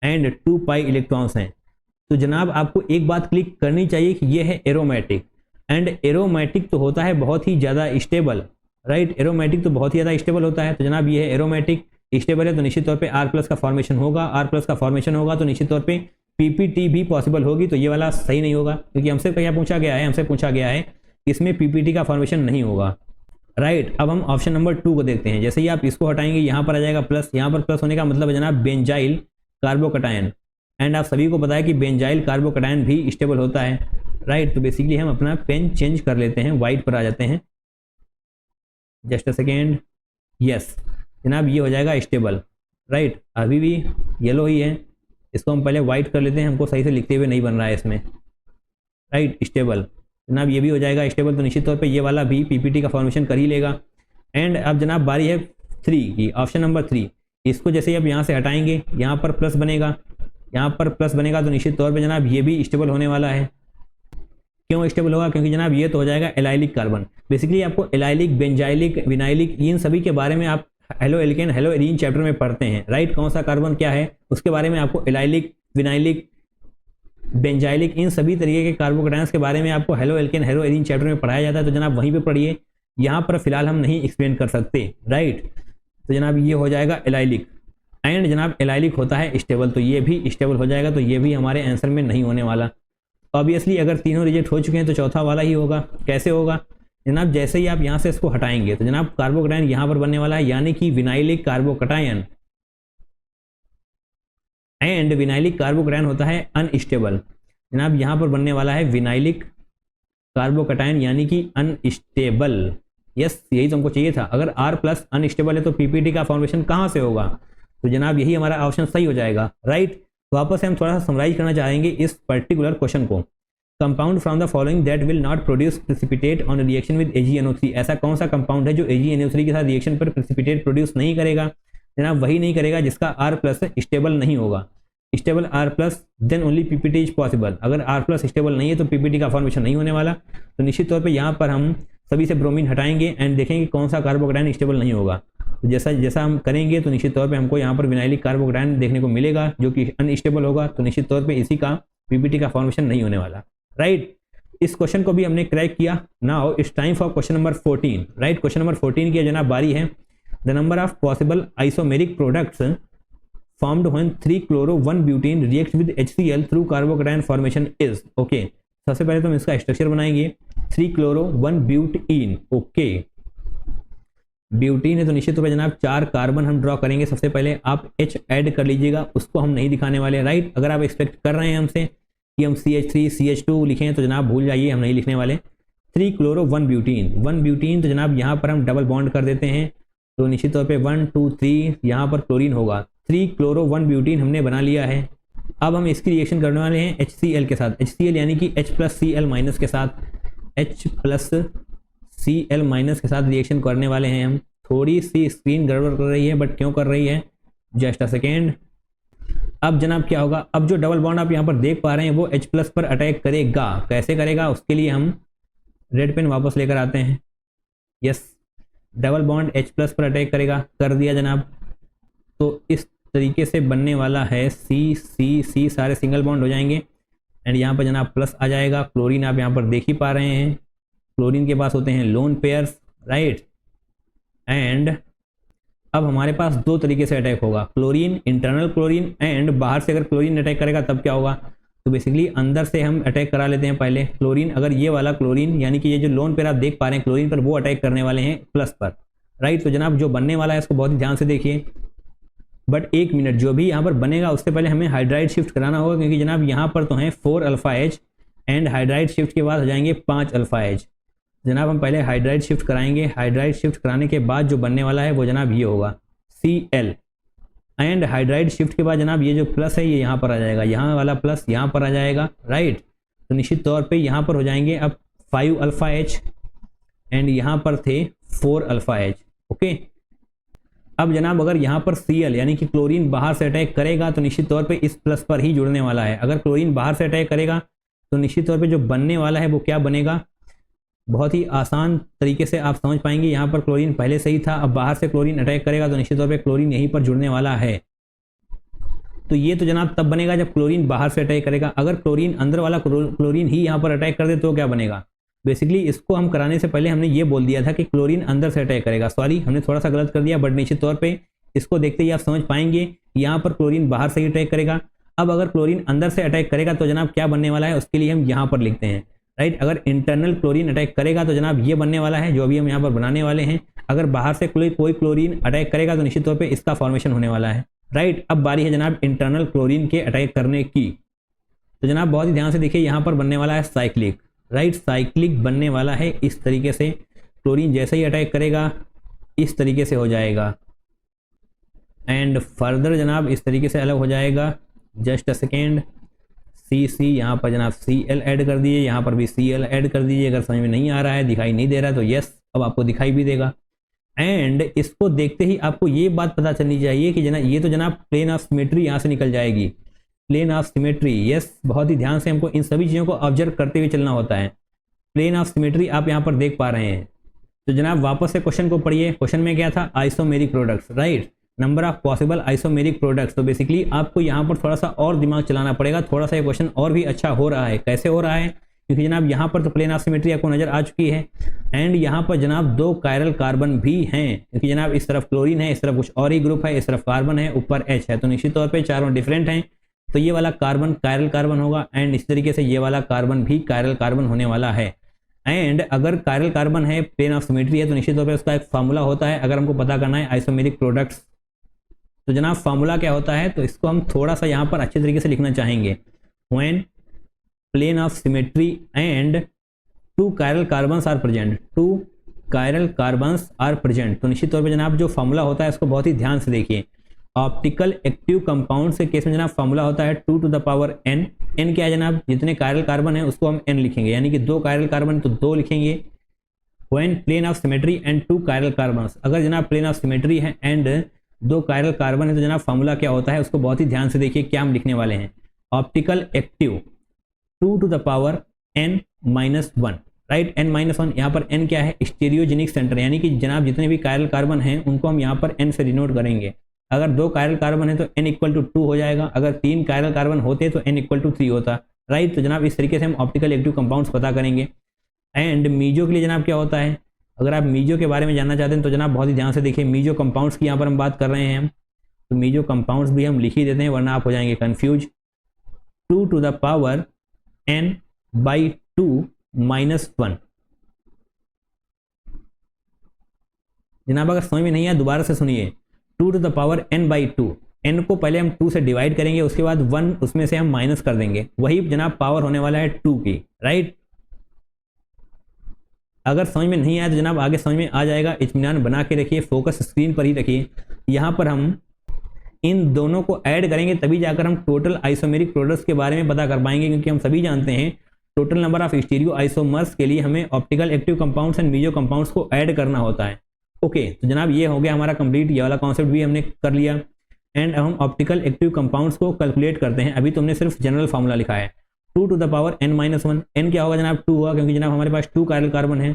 एंड 2 पाई इलेक्ट्रॉन्स हैं। तो जनाब आपको एक बात क्लिक करनी चाहिए कि ये है एरोमेटिक एंड एरोमेटिक तो होता है बहुत ही ज़्यादा स्टेबल, राइट। एरोमेटिक तो बहुत ही ज़्यादा स्टेबल होता है। तो जनाब ये है एरोमेटिक, स्टेबल है तो निश्चित तौर पे R+ का फॉर्मेशन होगा। R+ का फॉर्मेशन होगा तो निश्चित तौर पे PPT भी पॉसिबल होगी। तो ये वाला सही नहीं होगा क्योंकि हमसे क्या पूछा गया है, हमसे पूछा गया है इसमें PPT का फॉर्मेशन नहीं होगा, राइट। अब हम ऑप्शन नंबर 2 को देखते हैं। जैसे ही आप इसको हटाएंगे यहाँ पर आ जाएगा प्लस। यहाँ पर प्लस होने का मतलब है जनाब बेंजाइल कार्बोकैटायन एंड आप सभी को पता है कि बेंजाइल कार्बोकैटायन भी स्टेबल होता है, राइट। तो बेसिकली हम अपना पेन चेंज कर लेते हैं, वाइट पर आ जाते हैं, जस्ट अ सेकेंड, यस जनाब ये हो जाएगा स्टेबल, राइट। अभी भी येलो ही है, इसको हम पहले वाइट कर लेते हैं, हमको सही से लिखते हुए नहीं बन रहा है इसमें, राइट। स्टेबल जनाब ये भी हो जाएगा स्टेबल। तो निश्चित तौर पे ये वाला भी PPT का फॉर्मेशन कर ही लेगा। एंड अब जनाब बारी है 3 की, ऑप्शन नंबर 3। इसको जैसे ही आप यहाँ से हटाएंगे यहाँ पर प्लस बनेगा, यहाँ पर प्लस बनेगा तो निश्चित तौर पे जनाब ये भी स्टेबल होने वाला है। क्यों स्टेबल होगा? क्योंकि जनाब ये तो हो जाएगा एलाइलिक कार्बन। बेसिकली आपको एलाइलिक, बेंजाइलिक, विनाइलिक इन सभी के बारे में आप halo alkane, hello arene chapter में पढ़ते हैं, राइट। कौन सा कार्बन क्या है उसके बारे में आपको एलाइलिक, विनाइलिक, बेंजाइलिक इन सभी तरीके के कार्बोकैटायंस के बारे में आपको halo alkane, hello arene chapter में पढ़ाया जाता है। तो जनाब वहीं पे पढ़िए, यहाँ पर फिलहाल हम नहीं एक्सप्लेन कर सकते, राइट। तो जनाब ये हो जाएगा एलाइलिक एंड जनाब एलाइलिक होता है स्टेबल, तो ये भी स्टेबल हो जाएगा। तो ये भी हमारे आंसर में नहीं होने वाला। ऑब्वियसली अगर तीनों रिजेक्ट हो चुके हैं तो चौथा वाला ही होगा। कैसे होगा जनाब? जैसे ही आप यहाँ से इसको हटाएंगे तो जनाब कार्बोकैटायन यहाँ पर बनने वाला है यानी कि vinylic carbocation and vinylic carbocation होता है अनस्टेबल। जनाब यहाँ पर बनने वाला है विनाइलिक कार्बोकैटायन यानी कि अनस्टेबल। यस यही तो हमको चाहिए था। अगर R+ अनस्टेबल है तो PPT का फॉर्मेशन कहाँ से होगा? तो जनाब यही हमारा ऑप्शन सही हो जाएगा, राइट। वापस से हम थोड़ा सा समराइज करना चाहेंगे इस पर्टिकुलर क्वेश्चन को। Compound from the following that will not produce precipitate on reaction with AgNO3। ऐसा कौन सा कंपाउंड है जो AgNO3 के साथ रिएक्शन पर प्रेसिपिटेट प्रोड्यूस नहीं करेगा? जनाब वही नहीं करेगा जिसका R+ स्टेबल नहीं होगा। Stable R+, then only PPT is possible. अगर R+ स्टेबल नहीं है तो PPT का फॉर्मेशन नहीं होने वाला। तो निश्चित तौर पे यहाँ पर हम सभी से ब्रोमीन हटाएंगे एंड देखेंगे कौन सा कार्बोकैटायन स्टेबल नहीं होगा। तो जैसा हम करेंगे तो निश्चित तौर पे हमको यहाँ पर विनाइलिक कार्बोकैटायन देखने को मिलेगा जो कि अनस्टेबल होगा। तो निश्चित तौर पे इसी का PPT का फॉर्मेशन नहीं होने वाला, राइट। इस क्वेश्चन को भी हमने क्रैक किया। Now it's time for question number 14, right. Question number 14 की जनाब बारी है। The number of possible isomeric products formed when 3-chloro-1-butene reacts with HCl through carbocation formation is, okay। सबसे पहले तो हम इसका स्ट्रक्चर बनाएंगे 3-chloro-1-butene, ओके। ब्यूटीन है तो निश्चित रूप से जनाब 4 कार्बन हम ड्रॉ करेंगे। सबसे पहले आप H ऐड कर लीजिएगा, उसको हम नहीं दिखाने वाले, राइट। अगर आप एक्सपेक्ट कर रहे हैं हमसे कि हम CH3 CH2 लिखें तो जनाब भूल जाइए, हम नहीं लिखने वाले। 3 क्लोरो 1 ब्यूटीन, 1 ब्यूटीन तो जनाब यहाँ पर हम डबल बॉन्ड कर देते हैं, तो निश्चित तौर पे 1 2 3 यहाँ पर क्लोरीन होगा। 3 क्लोरो 1 ब्यूटीन हमने बना लिया है। अब हम इसकी रिएक्शन करने वाले हैं HCl के साथ, HCl यानी कि H+Cl- के साथ, H+Cl- के साथ रिएक्शन करने वाले हैं हम। थोड़ी सी स्क्रीन गड़बड़ कर रही है, बट क्यों कर रही है, जस्ट अ सेकेंड। अब जनाब क्या होगा, अब जो डबल बॉन्ड आप यहाँ पर देख पा रहे हैं वो H+ पर अटैक करेगा। कैसे करेगा, उसके लिए हम रेड पेन वापस लेकर आते हैं। यस, डबल बॉन्ड H+ पर अटैक करेगा, कर दिया जनाब। तो इस तरीके से बनने वाला है C C C, सारे सिंगल बॉन्ड हो जाएंगे एंड यहाँ पर जनाब प्लस आ जाएगा। क्लोरीन आप यहाँ पर देख ही पा रहे हैं, क्लोरीन के पास होते हैं लोन पेयर्स, राइट। एंड अब हमारे पास 2 तरीके से अटैक होगा, क्लोरीन, इंटरनल क्लोरीन, एंड बाहर से अगर क्लोरीन अटैक करेगा तब क्या होगा। तो बेसिकली अंदर से हम अटैक करा लेते हैं पहले क्लोरीन। अगर ये वाला क्लोरीन यानी कि ये जो लोन पेयर आप देख पा रहे हैं क्लोरीन पर, वो अटैक करने वाले हैं प्लस पर, राइट। तो जनाब जो बनने वाला है इसको बहुत ही ध्यान से देखिए। बट 1 मिनट, जो भी यहाँ पर बनेगा उससे पहले हमें हाइड्राइड शिफ्ट कराना होगा, क्योंकि जनाब यहाँ पर तो हैं 4 alpha H and hydride shift के बाद हो जाएंगे 5 अल्फा H। जनाब हम पहले हाइड्राइड शिफ्ट कराएंगे, हाइड्राइड शिफ्ट कराने के बाद जो बनने वाला है वो जनाब ये होगा Cl, एंड हाइड्राइड शिफ्ट के बाद जनाब ये जो प्लस है ये यहाँ पर आ जाएगा, यहाँ वाला प्लस यहाँ पर आ जाएगा, राइट। तो निश्चित तौर पे यहाँ पर हो जाएंगे अब 5 अल्फा H एंड यहाँ पर थे 4 अल्फा H, ओके। अब जनाब अगर यहाँ पर Cl यानी कि क्लोरीन बाहर से अटैक करेगा तो निश्चित तौर पे इस प्लस पर ही जुड़ने वाला है। अगर क्लोरीन बाहर से अटैक करेगा तो निश्चित तौर पे जो बनने वाला है वो क्या बनेगा, बहुत ही आसान तरीके से आप समझ पाएंगे। यहाँ पर क्लोरीन पहले से ही था, अब बाहर से क्लोरीन अटैक करेगा तो निश्चित तौर पे क्लोरीन यहीं पर जुड़ने वाला है। तो ये तो जनाब तब बनेगा जब क्लोरीन बाहर से अटैक करेगा। अगर क्लोरीन अंदर वाला क्लोरीन ही यहाँ पर अटैक कर दे तो क्या बनेगा। बेसिकली इसको हम कराने से पहले हमने ये बोल दिया था कि क्लोरीन अंदर से अटैक करेगा, सॉरी हमने थोड़ा सा गलत कर दिया, बट निश्चित तौर पे इसको देखते ही आप समझ पाएंगे यहाँ पर क्लोरीन बाहर से ही अटैक करेगा। अब अगर क्लोरीन अंदर से अटैक करेगा तो जनाब क्या बनने वाला है, उसके लिए हम यहाँ पर लिखते हैं, राइट। अगर इंटरनल क्लोरीन अटैक करेगा तो जनाब ये बनने वाला है जो अभी हम यहाँ पर बनाने वाले हैं। अगर बाहर से कोई क्लोरीन अटैक करेगा तो निश्चित तौर पे इसका फॉर्मेशन होने वाला है, राइट। अब बारी है जनाब इंटरनल क्लोरीन के अटैक करने की। तो जनाब बहुत ही ध्यान से देखिए, यहाँ पर बनने वाला है साइक्लिक, राइट। साइक्लिक बनने वाला है इस तरीके से, क्लोरीन जैसे ही अटैक करेगा इस तरीके से हो जाएगा एंड फर्दर जनाब इस तरीके से अलग हो जाएगा। जस्ट अ सेकेंड, CC यहाँ पर जनाब Cl ऐड कर दीजिए, यहाँ पर भी Cl ऐड कर दीजिए। अगर समझ में नहीं आ रहा है, दिखाई नहीं दे रहा है तो यस, अब आपको दिखाई भी देगा। एंड इसको देखते ही आपको ये बात पता चलनी चाहिए कि जनाब ये तो जनाब प्लेन ऑफ सिमेट्री यहाँ से निकल जाएगी, प्लेन ऑफ सिमेट्री। यस, बहुत ही ध्यान से हमको इन सभी चीज़ों को ऑब्जर्व करते हुए चलना होता है। प्लेन ऑफ सिमेट्री आप यहाँ पर देख पा रहे हैं। तो जनाब वापस से क्वेश्चन को पढ़िए। क्वेश्चन में क्या था, isomeric products, right, number of possible isomeric products. तो बेसिकली आपको यहाँ पर थोड़ा सा और दिमाग चलाना पड़ेगा, थोड़ा सा ये क्वेश्चन और भी अच्छा हो रहा है। कैसे हो रहा है, क्योंकि जनाब यहाँ पर तो प्लेन ऑफ सिमेट्री आपको नजर आ चुकी है एंड यहाँ पर जनाब 2 कायरल कार्बन भी हैं, क्योंकि जनाब इस तरफ क्लोरीन है, इस तरफ कुछ और ही ग्रुप है, इस तरफ कार्बन है, ऊपर H है। तो निश्चित तौर पर चारों डिफरेंट हैं। तो ये वाला कार्बन कायरल कार्बन होगा एंड इस तरीके से ये वाला कार्बन भी कायरल कार्बन होने वाला है। एंड अगर कायरल कार्बन है, प्लेन ऑफ सिमेट्री है, तो निश्चित तौर पर उसका एक फार्मूला होता है अगर हमको पता करना है आइसोमेरिक प्रोडक्ट्स। तो जनाब फार्मूला क्या होता है, तो इसको हम थोड़ा सा यहाँ पर अच्छे तरीके से लिखना चाहेंगे। When plane of symmetry and 2 chiral carbons are present, 2 chiral carbons are present. तो निश्चित तौर पर जनाब जो फार्मूला होता है इसको बहुत ही ध्यान से देखिए। ऑप्टिकल एक्टिव कंपाउंड के केस में जनाब फार्मूला होता है 2 to the power n। n क्या है जनाब, जितने कायरल कार्बन है उसको हम n लिखेंगे, यानी कि 2 कायरल कार्बन तो 2 लिखेंगे। When plane of symmetry and 2 chiral carbons, अगर जनाब प्लेन ऑफ सिमेट्री है एंड 2 कायरल कार्बन है तो जनाब फार्मूला क्या होता है उसको बहुत ही ध्यान से देखिए। क्या हम लिखने वाले हैं, optical active 2 to the power n-1, right, n-1। यहाँ पर n क्या है, स्टीरियोजेनिक सेंटर, यानी कि जनाब जितने भी कायरल कार्बन हैं उनको हम यहाँ पर n से डिनोट करेंगे। अगर 2 कायरल कार्बन है तो n = 2 हो जाएगा, अगर 3 कायरल कार्बन होते तो n = 3 होता, राइट। तो जनाब इस तरीके से हम ऑप्टिकल एक्टिव कंपाउंड्स पता करेंगे। एंड मीजो के लिए जनाब क्या होता है, अगर आप मीजो के बारे में जानना चाहते हैं तो जनाब बहुत ही ध्यान से देखिए। मीजो कंपाउंड्स की यहाँ पर हम बात कर रहे हैं हम, तो मीजो कंपाउंड्स भी हम लिख ही देते हैं वरना आप हो जाएंगे confuse. 2 to the power n/2 - 1, जनाब अगर समझ में नहीं आया दोबारा से सुनिए, 2 to the power n/2, n को पहले हम 2 से डिवाइड करेंगे, उसके बाद 1 उसमें से हम माइनस कर देंगे, वही जनाब पावर होने वाला है 2 की, राइट। अगर समझ में नहीं आया तो जनाब आगे समझ में आ जाएगा, इत्मीनान बना के रखिए, फोकस स्क्रीन पर ही रखिए। यहाँ पर हम इन दोनों को ऐड करेंगे तभी जाकर हम टोटल आइसोमेरिक प्रोडक्ट्स के बारे में पता कर पाएंगे, क्योंकि हम सभी जानते हैं total number of stereo isomers के लिए हमें optical active compounds and meso compounds को ऐड करना होता है। ओके, तो जनाब ये हो गया हमारा कंप्लीट, ये वाला कॉन्सेप्ट भी हमने कर लिया। एंड अब हम ऑप्टिकल एक्टिव कंपाउंड्स को कैलकुलेट करते हैं। अभी तुमने सिर्फ जनरल फॉर्मूला लिखा है 2 to the power n-1, n क्या होगा जनाब 2 होगा, क्योंकि जनाब हमारे पास 2 कायरल कार्बन है,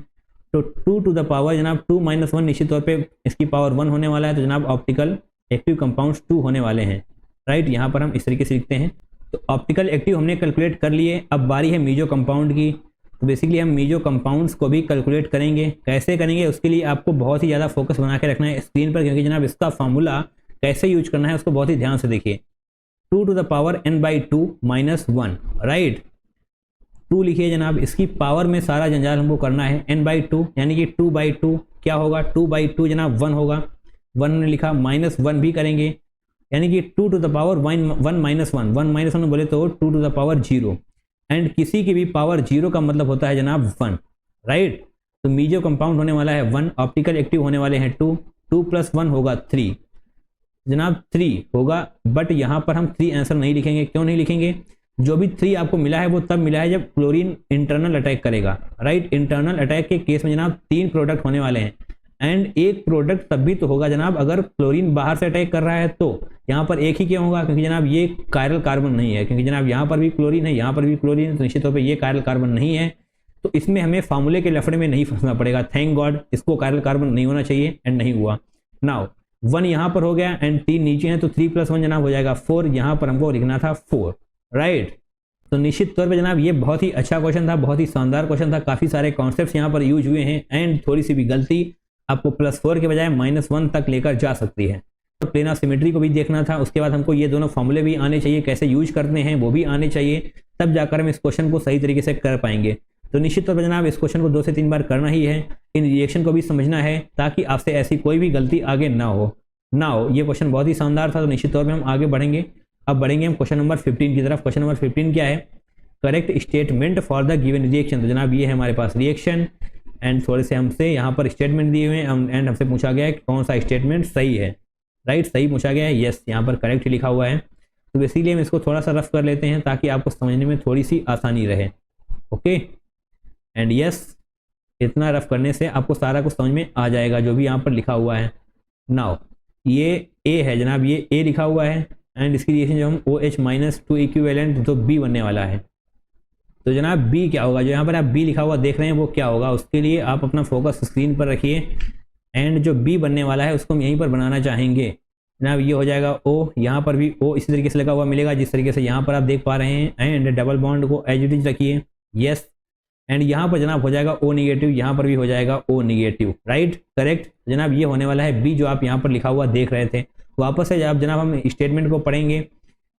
तो 2 to the power जनाब 2-1 निश्चित तौर पे इसकी पावर 1 होने वाला है, तो जनाब ऑप्टिकल एक्टिव कंपाउंड्स 2 होने वाले हैं, राइट। यहाँ पर हम इस तरीके से लिखते हैं। तो ऑप्टिकल एक्टिव हमने कैलकुलेट कर लिए, अब बारी है मीजो कंपाउंड की। तो बेसिकली हम मीजो कंपाउंड्स को भी कैलकुलेट करेंगे। कैसे करेंगे उसके लिए आपको बहुत ही ज़्यादा फोकस बना के रखना है स्क्रीन पर, क्योंकि जनाब इसका फॉर्मूला कैसे यूज करना है उसको बहुत ही ध्यान से देखिए। 2 to the power n/2 - 1, right. 2 लिखिए जनाब, इसकी पावर में सारा जंजाल हमको करना है, n/2 यानी कि 2/2 क्या होगा, 2/2 जनाब 1 होगा, 1 ने लिखा, -1 भी करेंगे यानी कि 2 to the power 1 बोले तो 2 to the power 0, एंड किसी की भी पावर 0 का मतलब होता है जनाब 1, राइट। तो मीजो कंपाउंड होने वाला है 1, ऑप्टिकल एक्टिव होने वाले हैं 2, 2 + 1 होगा 3 जनाब, 3 होगा। बट यहाँ पर हम 3 आंसर नहीं लिखेंगे। क्यों नहीं लिखेंगे? जो भी 3 आपको मिला है वो तब मिला है जब क्लोरीन इंटरनल अटैक करेगा, राइट। इंटरनल अटैक के केस में जनाब 3 प्रोडक्ट होने वाले हैं, एंड एक प्रोडक्ट तब भी तो होगा जनाब अगर क्लोरीन बाहर से अटैक कर रहा है। तो यहाँ पर एक ही क्यों होगा, क्योंकि जनाब ये कायरल कार्बन नहीं है, क्योंकि जनाब यहाँ पर भी क्लोरीन है, यहाँ पर भी क्लोरीन है, तो निश्चित तौर पर ये कायरल कार्बन नहीं है। तो इसमें हमें फार्मूले के लफड़े में नहीं फंसना पड़ेगा, थैंक गॉड। इसको कायरल कार्बन नहीं होना चाहिए एंड नहीं हुआ। नाउ 1 यहाँ पर हो गया एंड 3 नीचे है, तो 3 + 1 जनाब हो जाएगा 4, यहाँ पर हमको लिखना था 4, राइट। तो निश्चित तौर पे जनाब ये बहुत ही अच्छा क्वेश्चन था, बहुत ही शानदार क्वेश्चन था, काफ़ी सारे कॉन्सेप्ट्स यहाँ पर यूज हुए हैं, एंड थोड़ी सी भी गलती आपको +4 के बजाय -1 तक लेकर जा सकती है। तो प्लेन ऑफ सिमेट्री को भी देखना था, उसके बाद हमको ये दोनों फॉर्मूले भी आने चाहिए, कैसे यूज करते हैं वो भी आने चाहिए, तब जाकर हम इस क्वेश्चन को सही तरीके से कर पाएंगे। तो निश्चित तौर पर जनाब इस क्वेश्चन को 2 से 3 बार करना ही है, इन रिएक्शन को भी समझना है ताकि आपसे ऐसी कोई भी गलती आगे ना हो। ये क्वेश्चन बहुत ही शानदार था, तो निश्चित तौर पर हम आगे बढ़ेंगे। अब बढ़ेंगे हम क्वेश्चन नंबर 15 की तरफ। क्वेश्चन नंबर 15 क्या है? Correct statement for the given reaction. तो जनाब ये है हमारे पास रिएक्शन, एंड थोड़े से हमसे यहाँ पर स्टेटमेंट दिए हुए हैं, एंड हमसे पूछा गया है कौन सा स्टेटमेंट सही है, राइट। सही पूछा गया है, यस, यहाँ पर करेक्ट लिखा हुआ है। तो बेसिकली हम इसको थोड़ा सा रफ कर लेते हैं ताकि आपको समझने में थोड़ी सी आसानी रहे, ओके। एंड यस, इतना रफ करने से आपको सारा कुछ समझ में आ जाएगा जो भी यहाँ पर लिखा हुआ है। नाउ ये ए है जनाब, ये ए लिखा हुआ है, एंड इसकी रिएक्शन जो हम OH-2 इक्विवेलेंट तो बी बनने वाला है। तो जनाब बी क्या होगा, जो यहाँ पर आप बी लिखा हुआ देख रहे हैं वो क्या होगा, उसके लिए आप अपना फोकस स्क्रीन पर रखिए, एंड जो बी बनने वाला है उसको हम यहीं पर बनाना चाहेंगे जनाब। ये हो जाएगा O, यहाँ पर भी O इसी तरीके से लगा हुआ मिलेगा जिस तरीके से यहाँ पर आप देख पा रहे हैं, एंड डबल बॉन्ड को एज इट इज रखिए, यस। एंड यहाँ पर जनाब हो जाएगा O-, यहाँ पर भी हो जाएगा O-, राइट, करेक्ट। जनाब ये होने वाला है बी जो आप यहाँ पर लिखा हुआ देख रहे थे। वापस से जब जनाब हम स्टेटमेंट को पढ़ेंगे,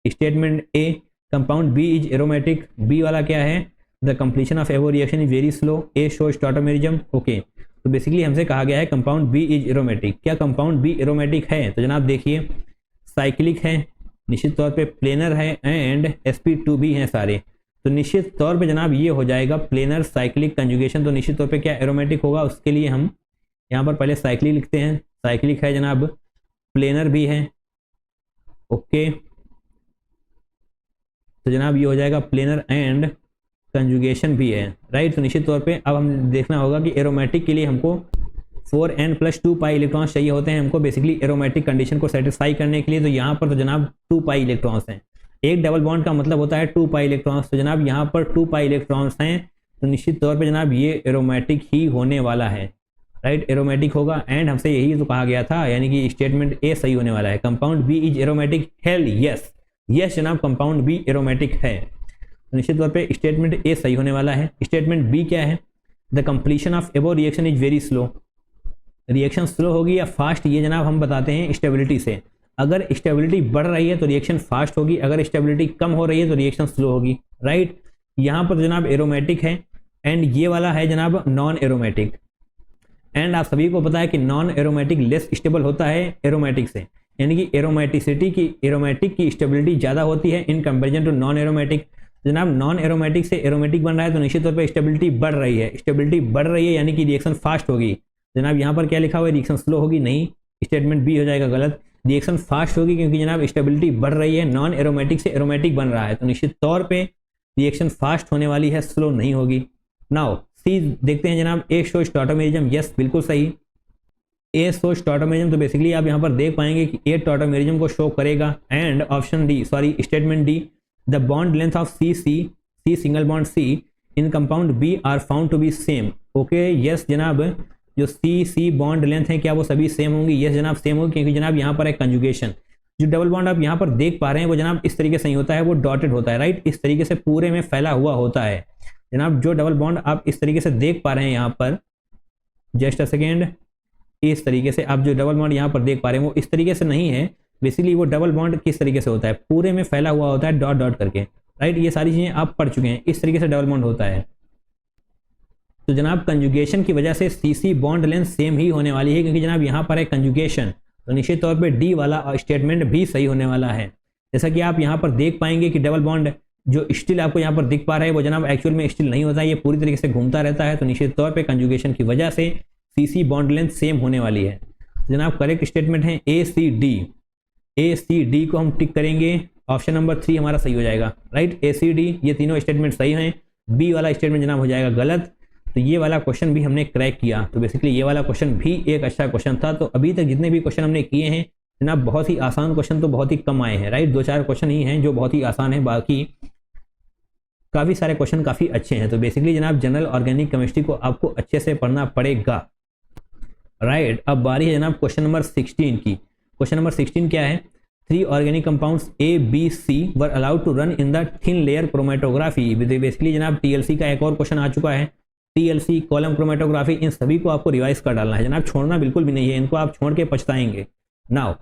statement A, compound B is aromatic. B वाला क्या है? The completion of azo reaction is very slow, A shows tautomerism, okay. तो बेसिकली हमसे कहा गया है कंपाउंड बी इज एरोमेटिक। क्या कंपाउंड बी एरोमेटिक है? तो जनाब देखिए साइक्लिक है, निश्चित तौर पे प्लेनर है, एंड sp2 भी हैं सारे। तो निश्चित तौर पे जनाब ये हो जाएगा प्लेनर साइक्लिक कंजुगेशन। तो निश्चित तौर पे क्या एरोमेटिक होगा, उसके लिए हम यहाँ पर पहले साइक्लिक लिखते हैं। साइक्लिक है जनाब, प्लेनर भी है, ओके। तो जनाब ये हो जाएगा प्लेनर एंड कंजुगेशन भी है, राइट। तो निश्चित तौर पे अब हम देखना होगा कि एरोमेटिक के लिए हमको 4n+2 पाई इलेक्ट्रॉन्स चाहिए होते हैं हमको बेसिकली एरोमेटिक कंडीशन को सेटिस्फाई करने के लिए। तो यहाँ पर तो जनाब 2 पाई इलेक्ट्रॉन्स हैं, एक डबल बॉन्ड का मतलब होता है 2 पाई इलेक्ट्रॉन्स। तो जनाब यहाँ पर 2 पाई इलेक्ट्रॉन्स हैं, तो निश्चित तौर पे जनाब ये एरोमेटिक ही होने वाला है, राइट, एरोमेटिक होगा। एंड हमसे यही तो कहा गया था, यानी कि स्टेटमेंट ए सही होने वाला है। Compound B is aromatic, hell yes, yes जनाब कंपाउंड बी एरोमेटिक है। तो निश्चित तौर पे स्टेटमेंट ए सही होने वाला है। स्टेटमेंट बी क्या है? द कंप्लीशन ऑफ एबो reaction is very slow. Reaction slow होगी या फास्ट, ये जनाब हम बताते हैं स्टेबिलिटी से। अगर स्टेबिलिटी बढ़ रही है तो रिएक्शन फास्ट होगी, अगर स्टेबिलिटी कम हो रही है तो रिएक्शन स्लो होगी, राइट। यहाँ पर जनाब एरोमेटिक है, एंड ये वाला है जनाब नॉन एरोमेटिक। एंड आप सभी को पता है कि नॉन एरोमेटिक लेस स्टेबल होता है एरोमेटिक से, यानी कि एरोमेटिक की स्टेबिलिटी ज़्यादा होती है in comparison to non aromatic. जनाब नॉन एरोमेटिक से एरोमेटिक बन रहा है तो निश्चित तौर पर स्टेबिलिटी बढ़ रही है, स्टेबिलिटी बढ़ रही है यानी कि रिएक्शन फास्ट होगी। जनाब यहाँ पर क्या लिखा हुआ है, रिएक्शन स्लो होगी, नहीं, स्टेटमेंट बी हो जाएगा गलत। रिएक्शन फास्ट होगी क्योंकि जनाब स्टेबिलिटी बढ़ रही है, नॉन एरोमेटिक से एरोमेटिक बन रहा है तो निश्चित तौर पे रिएक्शन फास्ट होने वाली है, स्लो नहीं होगी। नाउ सी देखते हैं जनाब, ए शो टॉटोमेरिज्म, यस बिल्कुल सही, ए शो टॉटोमेरिज्म। तो बेसिकली आप यहाँ पर देख पाएंगे कि ए टॉटोमेरिज्म को शो करेगा। And option D, sorry statement D, the bond length of C single bond C in compound B are found to be same. Okay yes जनाब, जो सी बॉन्ड लेंथ है क्या वो सभी सेम होंगी? यस जनाब सेम होगी, क्योंकि जनाब यहाँ पर है कंजुगेशन। जो डबल बॉन्ड आप यहाँ पर देख पा रहे हैं वो जनाब इस तरीके से नहीं होता है, वो डॉटेड होता है, राइट, इस तरीके से पूरे में फैला हुआ होता है। जनाब जो डबल बॉन्ड आप इस तरीके से देख पा रहे हैं यहाँ पर, जस्ट अ सेकेंड, इस तरीके से आप जो डबल बॉन्ड यहाँ पर देख पा रहे हैं वो इस तरीके से नहीं है। बेसिकली वो डबल बॉन्ड किस तरीके से होता है, पूरे में फैला हुआ होता है डॉट डॉट करके, राइट, ये सारी चीजें आप पढ़ चुके हैं, इस तरीके से डबल बॉन्ड होता है। तो जनाब कंजुगेशन की वजह से सी बॉन्ड लेंथ सेम ही होने वाली है, क्योंकि जनाब यहाँ पर है कंजुगेशन, तो निश्चित तौर पे डी वाला स्टेटमेंट भी सही होने वाला है। जैसा कि आप यहाँ पर देख पाएंगे कि डबल बॉन्ड जो स्टिल आपको यहाँ पर दिख पा रहा है वो जनाब एक्चुअल में स्टिल नहीं होता है, ये पूरी तरीके से घूमता रहता है, तो निश्चित तौर पे कंजुगेशन की वजह से सी बॉन्ड लेंथ सेम होने वाली है। जनाब करेक्ट स्टेटमेंट है ए सी डी को हम टिक करेंगे, ऑप्शन नंबर 3 हमारा सही हो जाएगा, राइट, ए सी डी, ये तीनों स्टेटमेंट सही हैं। बी वाला स्टेटमेंट जनाब हो जाएगा गलत। तो ये वाला क्वेश्चन भी हमने क्रैक किया, तो बेसिकली ये वाला क्वेश्चन भी एक अच्छा क्वेश्चन था। तो अभी तक जितने भी क्वेश्चन हमने किए हैं जनाब, बहुत ही आसान क्वेश्चन तो बहुत ही कम आए हैं, राइट, 2-4 क्वेश्चन ही हैं जो बहुत ही आसान है, बाकी काफ़ी सारे क्वेश्चन काफ़ी अच्छे हैं। तो बेसिकली जनाब जनरल ऑर्गेनिक केमिस्ट्री को आपको अच्छे से पढ़ना पड़ेगा, राइट। अब बारी है जनाब क्वेश्चन नंबर 16 की। क्वेश्चन नंबर 16 क्या है, 3 organic compounds A B C were allowed to run in the thin layer chromatography. Basically जनाब टीएलसी का एक और क्वेश्चन आ चुका है, टीएलसी कॉलम क्रोमेटोग्राफी, इन सभी को आपको रिवाइज कर डालना है जनाब, छोड़ना बिल्कुल भी नहीं है, इनको आप छोड़ के पछताएंगे। Now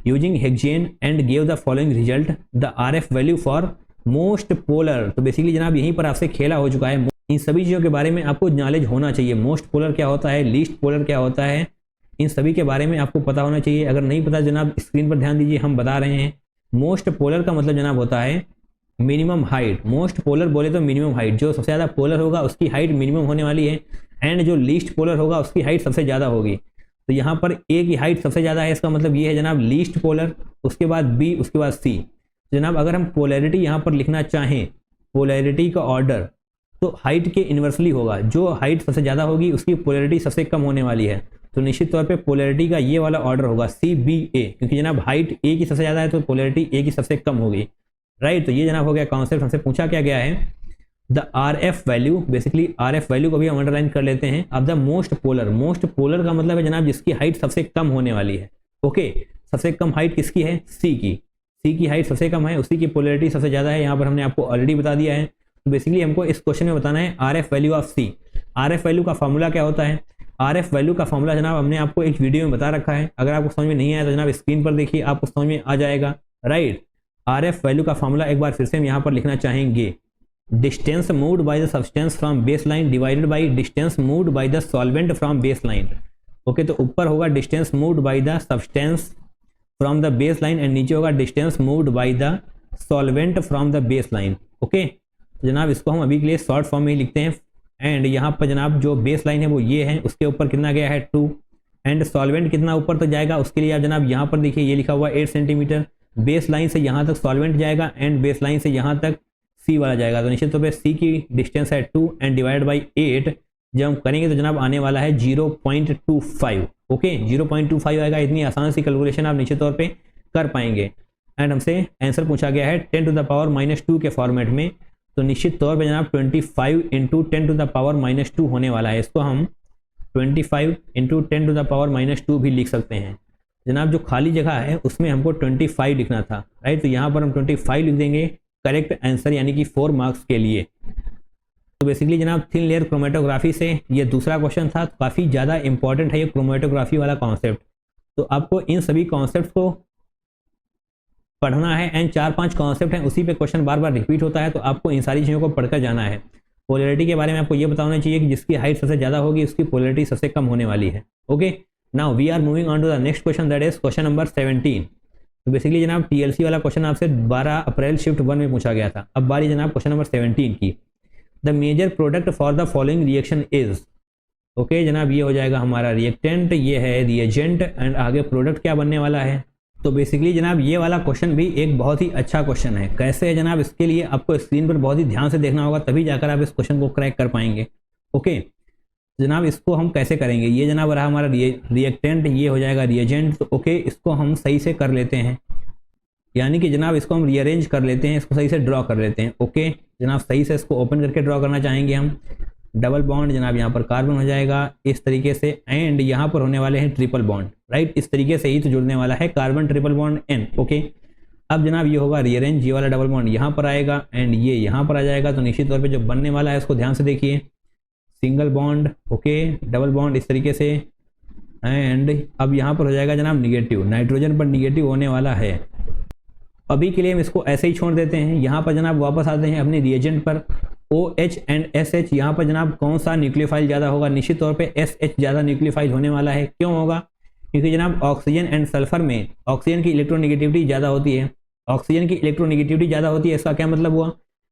using hexane and give the following result, the RF value for most polar. तो बेसिकली जनाब यहीं पर आपसे खेला हो चुका है, इन सभी चीज़ों के बारे में आपको नॉलेज होना चाहिए। मोस्ट पोलर क्या होता है, लीस्ट पोलर क्या होता है, इन सभी के बारे में आपको पता होना चाहिए। अगर नहीं पता जनाब स्क्रीन पर ध्यान दीजिए, हम बता रहे हैं। मोस्ट पोलर का मतलब जनाब होता है मिनिमम हाइट। मोस्ट पोलर बोले तो मिनिमम हाइट, जो सबसे ज़्यादा पोलर होगा उसकी हाइट मिनिमम होने वाली है, एंड जो लीस्ट पोलर होगा उसकी हाइट सबसे ज़्यादा होगी। तो यहाँ पर ए की हाइट सबसे ज़्यादा है, इसका मतलब ये है जनाब लीस्ट पोलर, उसके बाद बी, उसके बाद सी। जनाब अगर हम पोलैरिटी यहाँ पर लिखना चाहें, पोलैरिटी का ऑर्डर, तो हाइट के इन्वर्सली होगा, जो हाइट सबसे ज़्यादा होगी उसकी पोलैरिटी सबसे कम होने वाली है। तो निश्चित तौर पे पोलैरिटी का ये वाला ऑर्डर होगा सी बी ए, क्योंकि जनाब हाइट ए की सबसे ज़्यादा है तो पोलैरिटी ए की सबसे कम होगी, राइट। तो ये जनाब हो गया कॉन्सेप्ट, हमसे पूछा क्या गया है, the are F value. Basically are F value को भी हम अंडरलाइन कर लेते हैं। अब the most polar, most polar का मतलब है जनाब जिसकी हाइट सबसे कम होने वाली है। ओके, सबसे कम हाइट किसकी है, सी की हाइट सबसे कम है, उसी की पोलैरिटी सबसे ज़्यादा है, यहाँ पर हमने आपको ऑलरेडी बता दिया है। तो बेसिकली हमको इस क्वेश्चन में बताना है R F value of C. R F value का फॉर्मूला क्या होता है, आर एफ वैल्यू का फॉर्मूला जनाब हमने आपको एक वीडियो में बता रखा है, अगर आपको समझ में नहीं आया तो जनाब स्क्रीन पर देखिए, आपको समझ में आ जाएगा, राइट। आर एफ वैल्यू का फॉर्मूला एक बार फिर से हम यहाँ पर लिखना चाहेंगे, distance moved by the substance from base line divided by distance moved by the solvent from base line. Okay, तो ऊपर होगा distance moved by the substance from the base line and नीचे होगा distance moved by the solvent from the base line. Okay, तो जनाब इसको हम अभी के लिए शॉर्ट फॉर्म में ही लिखते हैं। एंड यहाँ पर जनाब जो बेस लाइन है वो ये है, उसके ऊपर कितना गया है 2, एंड सॉल्वेंट कितना ऊपर तक जाएगा उसके लिए आप जनाब यहाँ पर देखिए ये लिखा हुआ 8 सेंटीमीटर। बेस लाइन से यहाँ तक सॉल्वेंट जाएगा एंड बेस लाइन से यहाँ तक सी वाला जाएगा, तो निश्चित तौर पर सी की डिस्टेंस है 2 एंड डिवाइड बाई 8 जब हम करेंगे तो जनाब आने वाला है 0.25। ओके, 0.25 आएगा। इतनी आसान सी कैलकुलेशन आप निश्चित तौर पे कर पाएंगे। एंड हमसे आंसर पूछा गया है 10 टू द पावर -2 के फॉर्मेट में, तो निश्चित तौर पे जनाब 25 इंटू 10 टू द पावर -2 होने वाला है। इसको हम 25 इंटू 10 टू द पावर -2 भी लिख सकते हैं। जनाब जो खाली जगह है उसमें हमको 25 लिखना था, राइट, तो यहाँ पर हम 25 लिख देंगे करेक्ट आंसर, यानी कि 4 मार्क्स के लिए। तो बेसिकली जनाब थिन लेयर क्रोमेटोग्राफी से ये दूसरा क्वेश्चन था, काफ़ी ज़्यादा इंपॉर्टेंट है ये क्रोमेटोग्राफी वाला कॉन्सेप्ट। तो आपको इन सभी कॉन्सेप्ट को पढ़ना है एंड 4-5 कॉन्सेप्ट हैं, उसी पे क्वेश्चन बार बार रिपीट होता है, तो आपको इन सारी चीज़ों को पढ़कर जाना है। पोलैरिटी के बारे में आपको ये बताना चाहिए कि जिसकी हाइट सबसे ज़्यादा होगी उसकी पोलैरिटी सबसे कम होने वाली है। Okay, now we are moving on to the next question, that is question number 17। तो बेसिकली जनाब टीएलसी वाला क्वेश्चन आपसे 12 अप्रैल शिफ्ट 1 में पूछा गया था। अब बारी जनाब क्वेश्चन नंबर 17 की। The major product for the following reaction is. Okay जनाब, ये हो जाएगा हमारा रिएक्टेंट, ये है रिएजेंट, एंड आगे प्रोडक्ट क्या बनने वाला है। तो बेसिकली जनाब ये वाला क्वेश्चन भी एक बहुत ही अच्छा क्वेश्चन है। कैसे है जनाब, इसके लिए आपको स्क्रीन पर बहुत ही ध्यान से देखना होगा, तभी जाकर आप इस क्वेश्चन को क्रैक कर पाएंगे। ओके जनाब, इसको हम कैसे करेंगे, ये जनाब रहा हमारा रिएक्टेंट, ये हो जाएगा रिएजेंट। तो ओके, इसको हम सही से कर लेते हैं, यानी कि जनाब इसको हम रीअरेंज कर लेते हैं, इसको सही से ड्रॉ कर लेते हैं। ओके जनाब, सही से इसको ओपन करके ड्रॉ करना चाहेंगे हम। डबल बॉन्ड जनाब यहाँ पर कार्बन हो जाएगा इस तरीके से, एंड यहाँ पर होने वाले हैं ट्रिपल बॉन्ड, राइट। इस तरीके से ही तो जुड़ने वाला है carbon triple bond N. Okay, अब जनाब ये होगा रीअरेंज, ये वाला डबल बॉन्ड यहाँ पर आएगा एंड ये यहाँ पर आ जाएगा। तो निश्चित तौर पे जो बनने वाला है उसको ध्यान से देखिए, single bond, okay double bond इस तरीके से, एंड अब यहाँ पर हो जाएगा जनाब निगेटिव, नाइट्रोजन पर निगेटिव होने वाला है। अभी के लिए हम इसको ऐसे ही छोड़ देते हैं। यहाँ पर जनाब वापस आते हैं अपने रिएजेंट पर, OH एंड SH। यहाँ पर जनाब कौन सा न्यूक्लियोफाइल ज़्यादा होगा, निश्चित तौर पे SH ज़्यादा न्यूक्लियोफाइल होने वाला है। क्यों होगा, क्योंकि जनाब ऑक्सीजन एंड सल्फर में ऑक्सीजन की इलेक्ट्रोनेगेटिविटी ज़्यादा होती है। ऑक्सीजन की इलेक्ट्रोनेगेटिविटी ज़्यादा होती है, इसका क्या मतलब हुआ,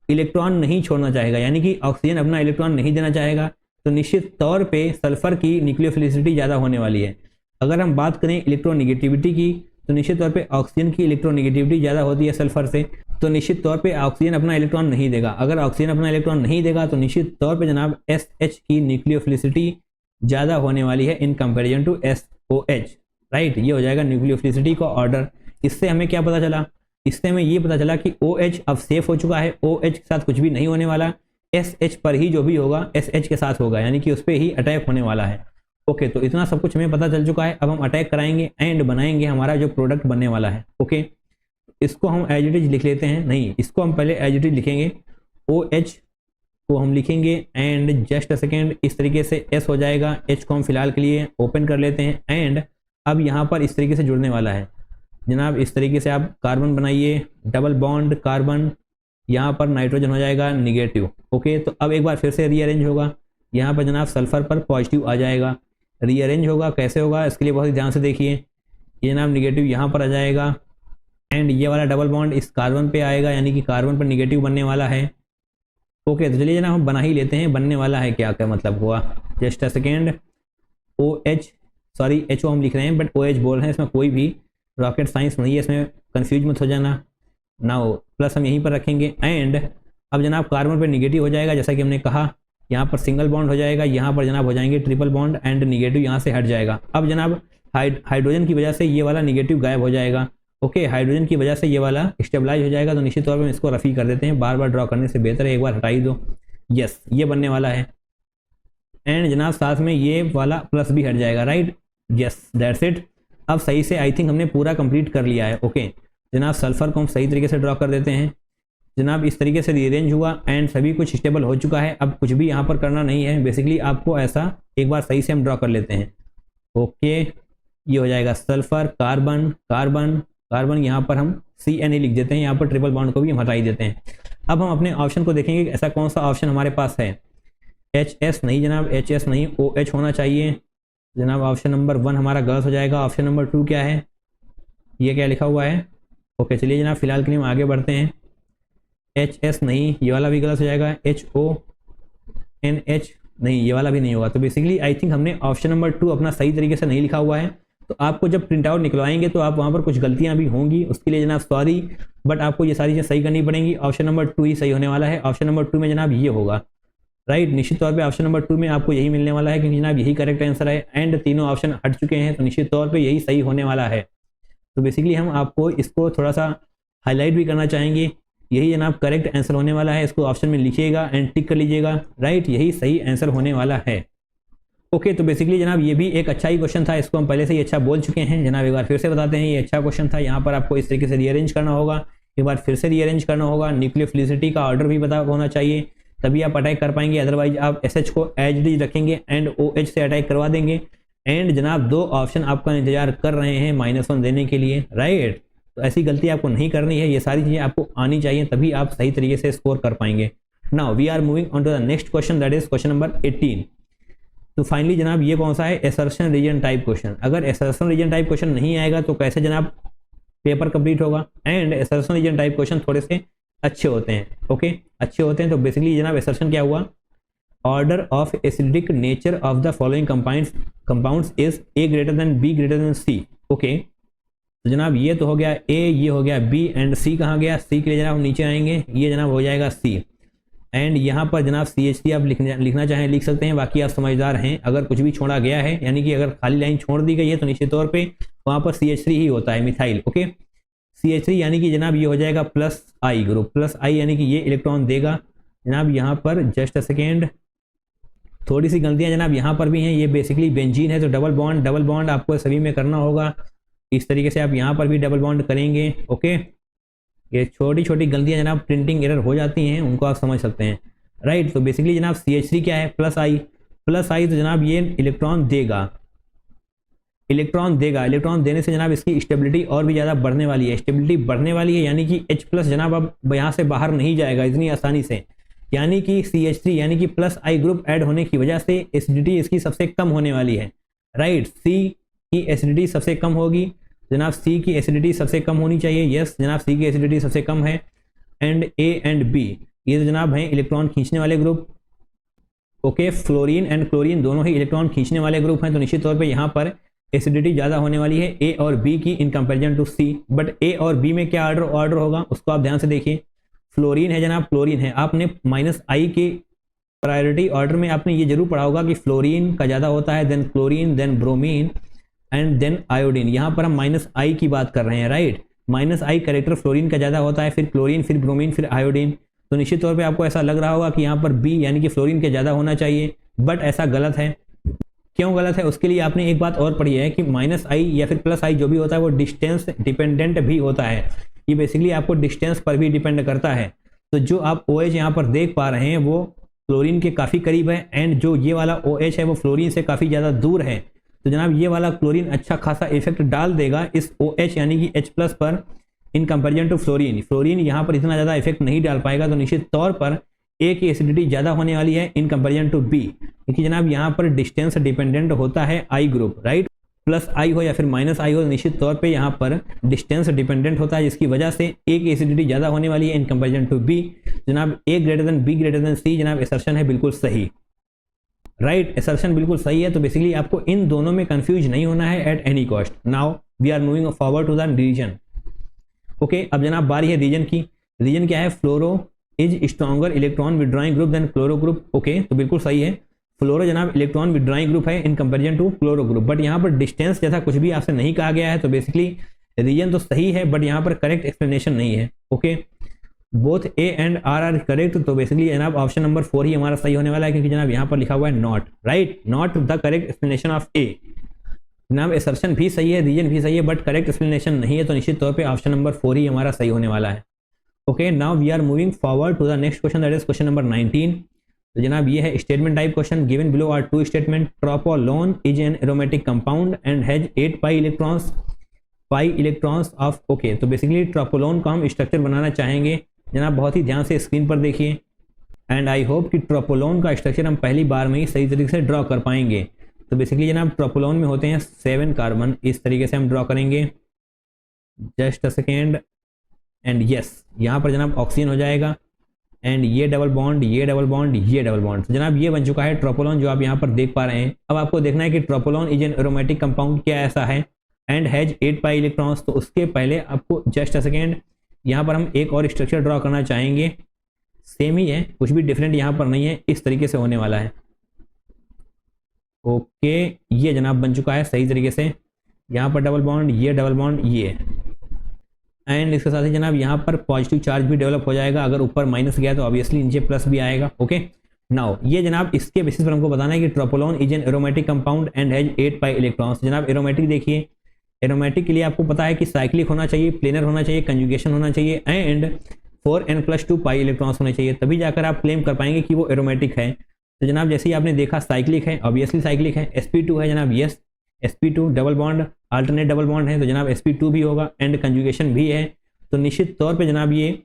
इलेक्ट्रॉन नहीं छोड़ना चाहेगा, यानी कि ऑक्सीजन अपना इलेक्ट्रॉन नहीं देना चाहेगा। तो निश्चित तौर पर सल्फर की न्यूक्लियोफिलिसिटी ज़्यादा होने वाली है। अगर हम बात करें इलेक्ट्रोनेगेटिविटी की, तो निश्चित तौर पे ऑक्सीजन की इलेक्ट्रोनेगेटिविटी ज़्यादा होती है सल्फर से, तो निश्चित तौर पे ऑक्सीजन अपना इलेक्ट्रॉन नहीं देगा। अगर ऑक्सीजन अपना इलेक्ट्रॉन नहीं देगा तो निश्चित तौर पे जनाब SH की न्यूक्लियोफिलिसिटी ज़्यादा होने वाली है in comparison to SOH, right. ये हो जाएगा न्यूक्लियोफिलिसिटी का ऑर्डर। इससे हमें क्या पता चला, इससे हमें ये पता चला कि OH अब सेफ हो चुका है, OH के साथ कुछ भी नहीं होने वाला, SH पर ही जो भी होगा SH के साथ होगा, यानी कि उस पर ही अटैक होने वाला है। ओके, तो इतना सब कुछ हमें पता चल चुका है। अब हम अटैक कराएंगे एंड बनाएंगे हमारा जो प्रोडक्ट बनने वाला है। ओके, इसको हम एज इट इज लिख लेते हैं, नहीं इसको हम पहले एज इट इज लिखेंगे, OH को हम लिखेंगे एंड जस्ट अ सेकेंड इस तरीके से S हो जाएगा। H को हम फिलहाल के लिए ओपन कर लेते हैं एंड अब यहाँ पर इस तरीके से जुड़ने वाला है जनाब। इस तरीके से आप कार्बन बनाइए, डबल बॉन्ड कार्बन, यहाँ पर नाइट्रोजन हो जाएगा निगेटिव। ओके, तो अब एक बार फिर से रीअरेंज होगा, यहाँ पर जनाब सल्फर पर पॉजिटिव आ जाएगा। रीअरेंज होगा, कैसे होगा इसके लिए बहुत ही ध्यान से देखिए, ये जनाब निगेटिव यहाँ पर आ जाएगा एंड ये वाला डबल बॉन्ड इस कार्बन पे आएगा, यानी कि कार्बन पर निगेटिव बनने वाला है। ओके, तो चलिए जनाब हम बना ही लेते हैं, बनने वाला है क्या क्या मतलब हुआ, just a second. OH sorry HO हम लिख रहे हैं बट OH बोल रहे हैं, इसमें कोई भी रॉकेट साइंस नहीं है, इसमें कन्फ्यूज मत हो जाना। नाउ प्लस हम यहीं पर रखेंगे एंड अब जनाब कार्बन पर निगेटिव हो जाएगा, जैसा कि हमने कहा यहाँ पर सिंगल बॉन्ड हो जाएगा, यहाँ पर जनाब हो जाएंगे ट्रिपल बॉन्ड एंड निगेटिव यहाँ से हट जाएगा। अब जनाब हाइड्रोजन की वजह से ये वाला निगेटिव गायब हो जाएगा। ओके, हाइड्रोजन की वजह से ये वाला स्टेबलाइज हो जाएगा, तो निश्चित तौर पर इसको रफ़ी कर देते हैं, बार बार ड्रॉ करने से बेहतर है एक बार हटा ही दो। यस, ये बनने वाला है एंड जनाब साथ में ये वाला प्लस भी हट जाएगा, राइट। Yes, that's it. अब सही से आई थिंक हमने पूरा कंप्लीट कर लिया है। ओके जनाब, सल्फर को हम सही तरीके से ड्रॉ कर देते हैं जनाब, इस तरीके से रीअरेंज हुआ एंड सभी कुछ स्टेबल हो चुका है। अब कुछ भी यहाँ पर करना नहीं है, बेसिकली आपको ऐसा एक बार सही से हम ड्रॉ कर लेते हैं। ओके, ये हो जाएगा सल्फर कार्बन कार्बन कार्बन, यहाँ पर हम CN ही लिख देते हैं, यहाँ पर ट्रिपल बॉन्ड को भी हम हटा ही देते हैं। अब हम अपने ऑप्शन को देखेंगे कि ऐसा कौन सा ऑप्शन हमारे पास है। HS नहीं जनाब, HS नहीं, OH होना चाहिए जनाब। ऑप्शन नंबर 1 हमारा गलत हो जाएगा। ऑप्शन नंबर 2 क्या है, ये क्या लिखा हुआ है। ओके चलिए जनाब फिलहाल के लिए हम आगे बढ़ते हैं। HS नहीं, ये वाला भी गलत हो जाएगा। HONH नहीं, ये वाला भी नहीं होगा। तो बेसिकली आई थिंक हमने ऑप्शन नंबर 2 अपना सही तरीके से नहीं लिखा हुआ है, तो आपको जब प्रिंट आउट निकलवाएंगे तो आप वहाँ पर कुछ गलतियाँ भी होंगी, उसके लिए जनाब सॉरी, बट आपको ये सारी चीज़ें सही करनी पड़ेंगी। ऑप्शन नंबर 2 ही सही होने वाला है। ऑप्शन नंबर 2 में जनाब ये होगा, राइट। निश्चित तौर पे ऑप्शन नंबर 2 में आपको यही मिलने वाला है, क्योंकि जनाब यही करेक्ट आंसर है एंड तीनों ऑप्शन हट चुके हैं, तो निश्चित तौर पे यही सही होने वाला है। तो बेसिकली हम आपको इसको थोड़ा सा हाईलाइट भी करना चाहेंगे, यही जनाब करेक्ट आंसर होने वाला है। इसको ऑप्शन में लिखिएगा एंड टिक कर लीजिएगा, राइट, यही सही आंसर होने वाला है। ओके, तो बेसिकली जनाब ये भी एक अच्छा ही क्वेश्चन था, इसको हम पहले से ही अच्छा बोल चुके हैं जनाब। एक बार फिर से बताते हैं, ये अच्छा क्वेश्चन था। यहाँ पर आपको इस तरीके से रीअरेंज करना होगा, एक बार फिर से रीअरेंज करना होगा, न्यूक्लियोफिलिसिटी का ऑर्डर भी पता होना चाहिए, तभी आप अटैक कर पाएंगे। अदरवाइज आप SH को एज इट इज रखेंगे एंड OH से अटैक करवा देंगे एंड जनाब 2 ऑप्शन आपका इंतजार कर रहे हैं -1 देने के लिए, राइट। तो ऐसी गलती आपको नहीं करनी है, ये सारी चीज़ें आपको आनी चाहिए, तभी आप सही तरीके से स्कोर कर पाएंगे। Now we are moving on to the next question, that is question number 18। तो फाइनली जनाब ये कौन सा है, एसर्शन रीजन टाइप क्वेश्चन। अगर एसर्शन रीजन टाइप क्वेश्चन नहीं आएगा तो कैसे जनाब पेपर कंप्लीट होगा। And assertion reason type question थोड़े से अच्छे होते हैं, ओके अच्छे होते हैं। तो बेसिकली जनाब एसर्शन क्या हुआ, order of acidic nature of the following compounds is A greater than B greater than C. Okay तो जनाब ये तो हो गया ए, ये हो गया बी, एंड सी कहाँ गया, सी के लिए जनाब नीचे आएंगे, ये जनाब हो जाएगा सी। एंड यहाँ पर जनाब CH3 आप लिखना चाहें लिख सकते हैं, बाकी आप समझदार हैं। अगर कुछ भी छोड़ा गया है यानी कि अगर खाली लाइन छोड़ दी गई है तो निश्चित तौर पे वहाँ पर CH3 ही होता है, मिथाइल। ओके CH3 यानी कि जनाब ये हो जाएगा प्लस आई ग्रुप, प्लस आई यानी कि ये इलेक्ट्रॉन देगा जनाब यहाँ पर। जस्ट अ सेकेंड, थोड़ी सी गलतियाँ जनाब यहाँ पर भी हैं। ये बेसिकली बेंजीन है तो डबल बॉन्ड आपको सभी में करना होगा। इस तरीके से आप यहाँ पर भी डबल बॉन्ड करेंगे। ओके ये छोटी छोटी गलतियां जनाब प्रिंटिंग एरर हो जाती हैं, उनको आप समझ सकते हैं, राइट। तो बेसिकली जनाब CH3 क्या है, प्लस आई तो जनाब ये इलेक्ट्रॉन देगा, इलेक्ट्रॉन देने से जनाब इसकी स्टेबिलिटी और भी ज़्यादा बढ़ने वाली है, स्टेबिलिटी बढ़ने वाली है यानी कि H+ जनाब अब यहाँ से बाहर नहीं जाएगा इतनी आसानी से। यानी कि CH3 यानी कि प्लस आई ग्रुप ऐड होने की वजह से एसिडिटी इसकी सबसे कम होने वाली है, राइट। C की एसिडिटी सबसे कम होगी जनाब, C की एसिडिटी सबसे कम होनी चाहिए। यस जनाब C की एसिडिटी सबसे कम है। एंड A एंड B ये तो जनाब हैं इलेक्ट्रॉन खींचने वाले group. Okay fluorine and chlorine दोनों ही इलेक्ट्रॉन खींचने वाले ग्रुप हैं, तो निश्चित तौर पे यहाँ पर एसिडिटी ज़्यादा होने वाली है A और B की in comparison to C। But A और B में क्या ऑर्डर होगा उसको आप ध्यान से देखिए। फ्लोरीन है जनाब, क्लोरीन है, आपने -I के प्रायोरिटी ऑर्डर में आपने ये जरूर पढ़ा होगा कि फ्लोरीन का ज़्यादा होता है, then chlorine, then bromine and then iodine. यहाँ पर हम -I की बात कर रहे हैं, राइट। -I कैरेक्टर फ्लोरीन का ज़्यादा होता है, फिर क्लोरीन, फिर ब्रोमीन, फिर आयोडीन। तो निश्चित तौर पे आपको ऐसा लग रहा होगा कि यहाँ पर B यानी कि फ्लोरीन के ज़्यादा होना चाहिए, बट ऐसा गलत है। क्यों गलत है उसके लिए आपने एक बात और पढ़ी है कि -I या फिर +I जो भी होता है वो डिस्टेंस डिपेंडेंट भी होता है। ये बेसिकली आपको डिस्टेंस पर भी डिपेंड करता है। तो जो आप OH यहाँ पर देख पा रहे हैं वो फ्लोरीन के काफ़ी करीब है, एंड जो ये वाला OH है वो फ्लोरीन से काफ़ी ज़्यादा दूर है। तो जनाब ये वाला क्लोरीन अच्छा खासा इफेक्ट डाल देगा इस OH यानी कि H+ पर in comparison to fluorine. Fluorine यहाँ पर इतना ज़्यादा इफेक्ट नहीं डाल पाएगा, तो निश्चित तौर पर A की एसिडिटी ज़्यादा होने वाली है इन कंपेरिजन टू B, क्योंकि जनाब यहाँ पर डिस्टेंस डिपेंडेंट होता है I ग्रुप, राइट। +I हो या फिर -I हो, निश्चित तौर पे यहाँ पर डिस्टेंस डिपेंडेंट होता है, जिसकी वजह से A की एसिडिटी ज़्यादा होने वाली है इन कंपेरिजन टू B। जनाब A greater than B greater than C जनाब एसर्शन है बिल्कुल सही, राइट। एसर्शन बिल्कुल सही है। तो बेसिकली आपको इन दोनों में कंफ्यूज नहीं होना है at any cost. Now we are moving forward to the reason. Okay अब जनाब बारी है रीजन की। रीजन क्या है, fluoro is stronger electron withdrawing group than chloro group. Okay तो बिल्कुल सही है, फ्लोरो जनाब इलेक्ट्रॉन विड्रॉइंग ग्रुप है in comparison two chloro group. But यहाँ पर डिस्टेंस जैसा कुछ भी आपसे नहीं कहा गया है, तो बेसिकली रीजन तो सही है बट यहाँ पर करेक्ट एक्सप्लेनेशन नहीं है। Okay both A and R are correct. तो बेसिकली जनाब ऑप्शन नंबर 4 ही हमारा सही होने वाला है, क्योंकि जनाब यहाँ पर लिखा हुआ है not, right, not the correct explanation of A। जनाब एसर्शन भी सही है, रीजन भी सही है, बट करेक्ट एक्सप्लेनेशन नहीं है, तो निश्चित तौर पे ऑप्शन नंबर 4 ही हमारा सही होने वाला है। Okay now we are moving forward to the next question, that is question number 19। तो जनाब ये है statement type question. Given below are 2 statement. Tropolone is an aromatic compound and has 8 pi electrons of. Okay तो basically tropolone का हम structure बनाना चाहेंगे जनाब, बहुत ही ध्यान से स्क्रीन पर देखिए। एंड आई होप कि ट्रोपोलोन का स्ट्रक्चर हम पहली बार में ही सही तरीके से ड्रॉ कर पाएंगे। तो बेसिकली जनाब ट्रोपोलोन में होते हैं 7 कार्बन, इस तरीके से हम ड्रॉ करेंगे। Just a second, and yes यहाँ पर जनाब ऑक्सीजन हो जाएगा, एंड ये डबल बॉन्ड, ये डबल बॉन्ड, ये डबल बॉन्ड। तो जनाब ये बन चुका है ट्रोपोलोन जो आप यहाँ पर देख पा रहे हैं। अब आपको देखना है कि tropolone is an aromatic compound क्या ऐसा है एंड हैज 8 पाई इलेक्ट्रॉन्स। तो उसके पहले आपको जस्ट अ सेकेंड यहाँ पर हम एक और स्ट्रक्चर ड्रॉ करना चाहेंगे। सेम ही है, कुछ भी डिफरेंट यहाँ पर नहीं है, इस तरीके से होने वाला है। ओके ये जनाब बन चुका है सही तरीके से, यहाँ पर डबल बॉन्ड, ये डबल बॉन्ड, ये, एंड इसके साथ ही जनाब यहाँ पर पॉजिटिव चार्ज भी डेवलप हो जाएगा। अगर ऊपर माइनस गया तो ऑब्वियसली नीचे प्लस भी आएगा। ओके नाउ ये जनाब इसके बेसिस पर हमको बताना है कि tropolone is an aromatic compound and has 8 pi electrons. जनाब एरोमेटिक देखिए, एरोमेटिक के लिए आपको पता है कि साइक्लिक होना चाहिए, प्लेनर होना चाहिए, कंजुगेशन होना चाहिए, एंड 4n+2 पाई इलेक्ट्रॉन्स होने चाहिए, तभी जाकर आप क्लेम कर पाएंगे कि वो एरोमेटिक है। तो जनाब जैसे ही आपने देखा साइक्लिक है, ऑब्वियसली साइक्लिक है। sp2 है जनाब, yes sp2 double bond, alternate double bond है, तो जनाब sp2 भी होगा, एंड कंजुगेशन भी है। तो निश्चित तौर पे जनाब ये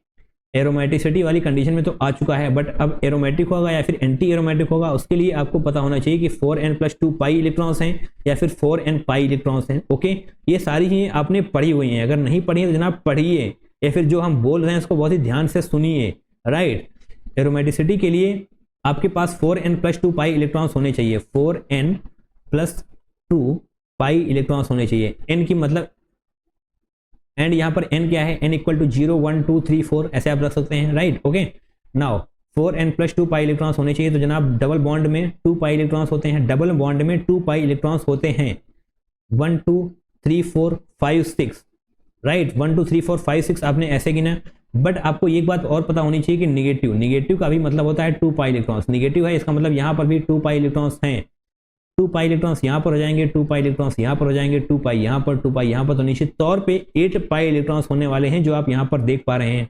एरोमेटिसिटी वाली कंडीशन में तो आ चुका है, बट अब एरोमेटिक होगा या फिर एंटी एरोमेटिक होगा उसके लिए आपको पता होना चाहिए कि 4n+2 पाई इलेक्ट्रॉन्स हैं या फिर 4n पाई इलेक्ट्रॉन्स हैं। ओके, ये सारी चीज़ें आपने पढ़ी हुई हैं, अगर नहीं पढ़ी है तो जनाब पढ़िए, या फिर जो हम बोल रहे हैं उसको बहुत ही ध्यान से सुनिए। राइट, एरोमेटिसिटी के लिए आपके पास 4n+2 पाई इलेक्ट्रॉन्स होने चाहिए, 4n+2 पाई इलेक्ट्रॉन्स होने चाहिए। n की मतलब एंड यहाँ पर n क्या है, n इक्वल टू 0 1 2 3 4 ऐसे आप रख सकते हैं। Right, okay, now 4n+2 pi electrons होने चाहिए, तो जनाब डबल बॉन्ड में 2 पाई इलेक्ट्रॉन्स होते हैं, डबल बॉन्ड में 2 पाई इलेक्ट्रॉन्स होते हैं। 1 2 3 4 5 6, राइट, 1 2 3 4 5 6 आपने ऐसे गिना। बट आपको एक बात और पता होनी चाहिए कि निगेटिव का भी मतलब होता है 2 पाई इलेक्ट्रॉन्स। निगेटिव है इसका मतलब यहाँ पर भी 2 पाई इलेक्ट्रॉन्स हैं, 2 पाई इलेक्ट्रॉन्स यहाँ पर हो जाएंगे, 2 पाई इलेक्ट्रॉन्स यहाँ पर हो जाएंगे, 2 पाई यहाँ पर, 2 पाई यहाँ पर, तो निश्चित तौर पे 8 पाई इलेक्ट्रॉन्स होने वाले हैं जो आप यहाँ पर देख पा रहे हैं।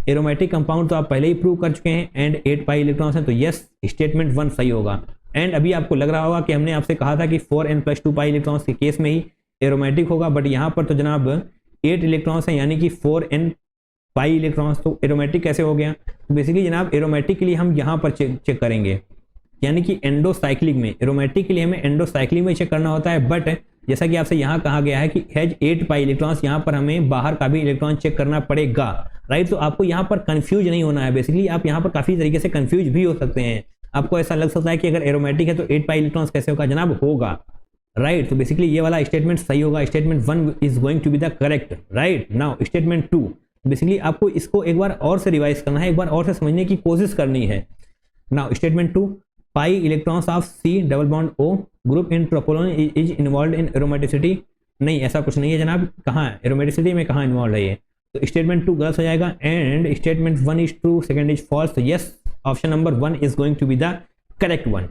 एरोमेटिक कंपाउंड तो आप पहले ही प्रूव कर चुके हैं एंड 8 पाई इलेक्ट्रॉन्स हैं, तो यस स्टेटमेंट 1 सही होगा। एंड अभी आपको लग रहा होगा कि हमने आपसे कहा था कि 4n+2 पाई इलेक्ट्रॉन्स के केस में ही एरोमेटिक होगा, बट यहाँ पर तो जनाब 8 इलेक्ट्रॉन्स हैं यानी कि 4n पाई इलेक्ट्रॉन्स, तो एरोमेटिक कैसे हो गया। तो बेसिकली जनाब एरोमेटिक के लिए हम यहाँ पर चेक करेंगे, यानी कि एंडोसाइक्लिक में, एरोमेटिक के लिए हमें एंडोसाइक्लिक में चेक करना होता है। बट जैसा कि आपसे यहाँ कहा गया है कि हैज 8 पाई इलेक्ट्रॉन्स, यहाँ पर हमें बाहर का भी इलेक्ट्रॉन चेक करना पड़ेगा। राइट, तो आपको यहाँ पर कंफ्यूज नहीं होना है। बेसिकली आप यहाँ पर काफी तरीके से कंफ्यूज भी हो सकते हैं, आपको ऐसा लग सकता है कि अगर एरोमेटिक है तो 8 पाई इलेक्ट्रॉन्स कैसे होगा, जनाब होगा। राइट, तो बेसिकली ये वाला स्टेटमेंट सही होगा, statement 1 is going to be the correct. Right, now statement 2, basically आपको इसको एक बार और से रिवाइज करना है, एक बार और से समझने की कोशिश करनी है। Now statement 2, pi electrons of C double bond O group in tropolone is involve in aromaticity. नहीं, ऐसा कुछ नहीं है जनाब, कहाँ एरोमेटिसिटी में कहाँ इन्वॉल्व है ये, तो स्टेटमेंट 2 गलत हो जाएगा and statement 1 is true, second is false, तो yes option number 1 is going to be the correct one.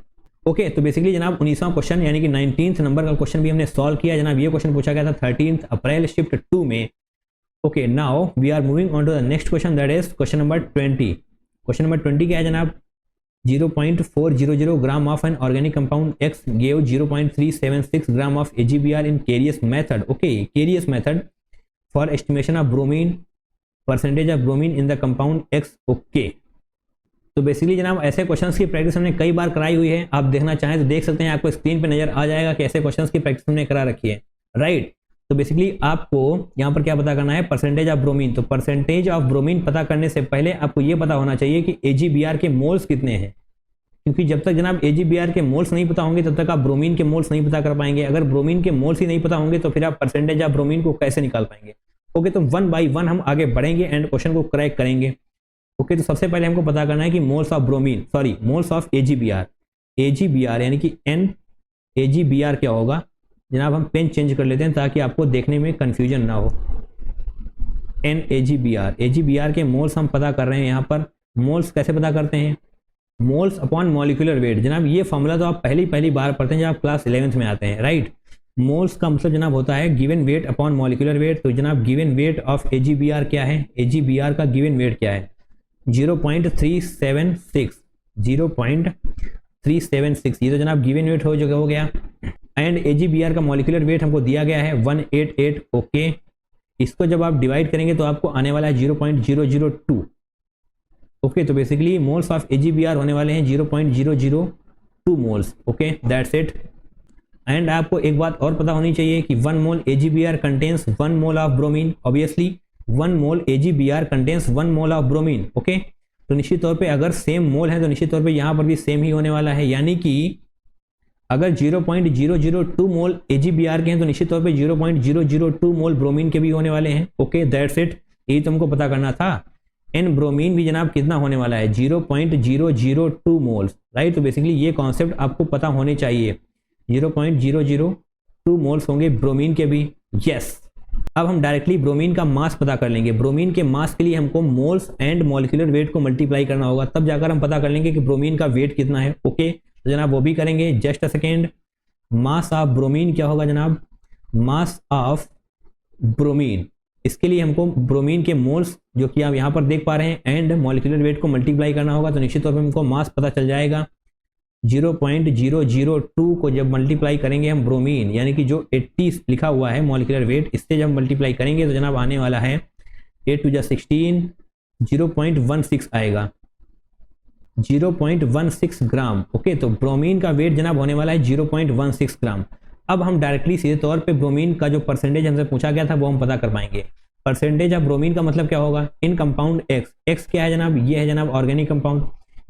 Okay, तो बेसिकली जनाब 19वां क्वेश्चन यानी कि 19th नंबर का क्वेश्चन भी हमने सॉल्व किया जनाब। ये क्वेश्चन पूछा गया था 13 अप्रैल शिफ्ट 2 में। Okay, now we are moving on to the next question, that is question number 20। Question number 20 क्या है जनाब, 0.400 gram of an organic compound X gave 0.376 gram of AgBr in Carius method. Okay, Carius method for estimation of bromine, percentage of bromine in the compound X. Okay, तो basically जनाब ऐसे questions की practice हमने कई बार कराई हुई है, आप देखना चाहें तो देख सकते हैं, आपको स्क्रीन पे नजर आ जाएगा कि ऐसे क्वेश्चंस की प्रैक्टिस हमने करा रखी है। राइट, तो बेसिकली आपको यहाँ पर क्या पता करना है, परसेंटेज ऑफ ब्रोमीन। तो परसेंटेज ऑफ ब्रोमीन पता करने से पहले आपको ये पता होना चाहिए कि AgBr के मोल्स कितने हैं, क्योंकि जब तक जनाब AgBr के मोल्स नहीं पता होंगे तब तक आप ब्रोमीन के मोल्स नहीं पता कर पाएंगे। अगर ब्रोमीन के मोल्स ही नहीं पता होंगे तो फिर आप परसेंटेज ऑफ ब्रोमीन को कैसे निकाल पाएंगे। ओके, तो 1 बाई 1 हम आगे बढ़ेंगे एंड क्वेश्चन को क्रैक करेंगे। ओके, तो सबसे पहले हमको पता करना है कि moles of bromine, sorry moles of AgBr यानी कि AgBr क्या होगा जनाब, हम पेन चेंज कर लेते हैं ताकि आपको देखने में कंफ्यूजन ना हो। AgBr के मोल्स हम पता कर रहे हैं। यहाँ पर मोल्स कैसे पता करते हैं, मोल्स अपॉन मॉलिक्यूलर वेट। जनाब ये फॉर्मूला तो आप पहली बार पढ़ते हैं जब आप क्लास 11th में आते हैं। राइट, मोल्स का मतलब जनाब होता है given weight upon molecular weight. तो जनाब गिवन वेट ऑफ AgBr क्या है, AgBr का गिवन वेट क्या है, 0.376। ये तो जनाब गिवन वेट हो गया एंड AgBr का मॉलिक्यूलर वेट हमको दिया गया है 188। ओके, इसको जब आप डिवाइड करेंगे तो आपको आने वाला है 0.002। ओके, तो बेसिकली मोल्स ऑफ AgBr होने वाले हैं 0.002 moles. Okay, that's it. And आपको एक बात और पता होनी चाहिए कि 1 मोल AgBr contains 1 mole of bromine. Obviously 1 mole AgBr contains 1 mole of bromine. Okay, तो निश्चित तौर पे अगर सेम मोल है तो निश्चित तौर पे यहाँ पर भी सेम ही होने वाला है, यानी कि अगर 0.002 मोल AgBr के हैं तो निश्चित तौर पे 0.002 मोल ब्रोमीन के भी होने वाले हैं। ओके, दैट्स इट, यही तुमको पता करना था। एन ब्रोमीन भी जनाब कितना होने वाला है, 0.002 मोल्स। राइट, तो बेसिकली ये कॉन्सेप्ट आपको पता होने चाहिए, 0.002 मोल्स होंगे ब्रोमीन के भी। यस, अब हम डायरेक्टली ब्रोमीन का मास पता कर लेंगे। ब्रोमीन के मास के लिए हमको मोल्स एंड मॉलिक्यूलर वेट को मल्टीप्लाई करना होगा, तब जाकर हम पता कर लेंगे कि ब्रोमीन का वेट कितना है। ओके, तो जनाब वो भी करेंगे, just a second. Mass of bromine क्या होगा जनाब, मास ऑफ ब्रोमीन, इसके लिए हमको ब्रोमीन के मोल्स जो कि आप यहाँ पर देख पा रहे हैं एंड मॉलिक्यूलर वेट को मल्टीप्लाई करना होगा, तो निश्चित तौर पर हमको मास पता चल जाएगा। 0.002 को जब मल्टीप्लाई करेंगे हम ब्रोमीन यानी कि जो 80 लिखा हुआ है मॉलिक्यूलर वेट, इससे जब मल्टीप्लाई करेंगे तो जनाब आने वाला है 8 × 16 0.16 आएगा, 0.16 ग्राम। ओके, तो ब्रोमीन का वेट जनाब होने वाला है 0.16 ग्राम। अब हम डायरेक्टली सीधे तौर पे ब्रोमीन का जो परसेंटेज हमसे पूछा गया था वो हम पता कर पाएंगे। परसेंटेज ऑफ ब्रोमीन का मतलब क्या होगा, इन कंपाउंड एक्स। एक्स क्या है जनाब, ये है जनाब ऑर्गेनिक कंपाउंड,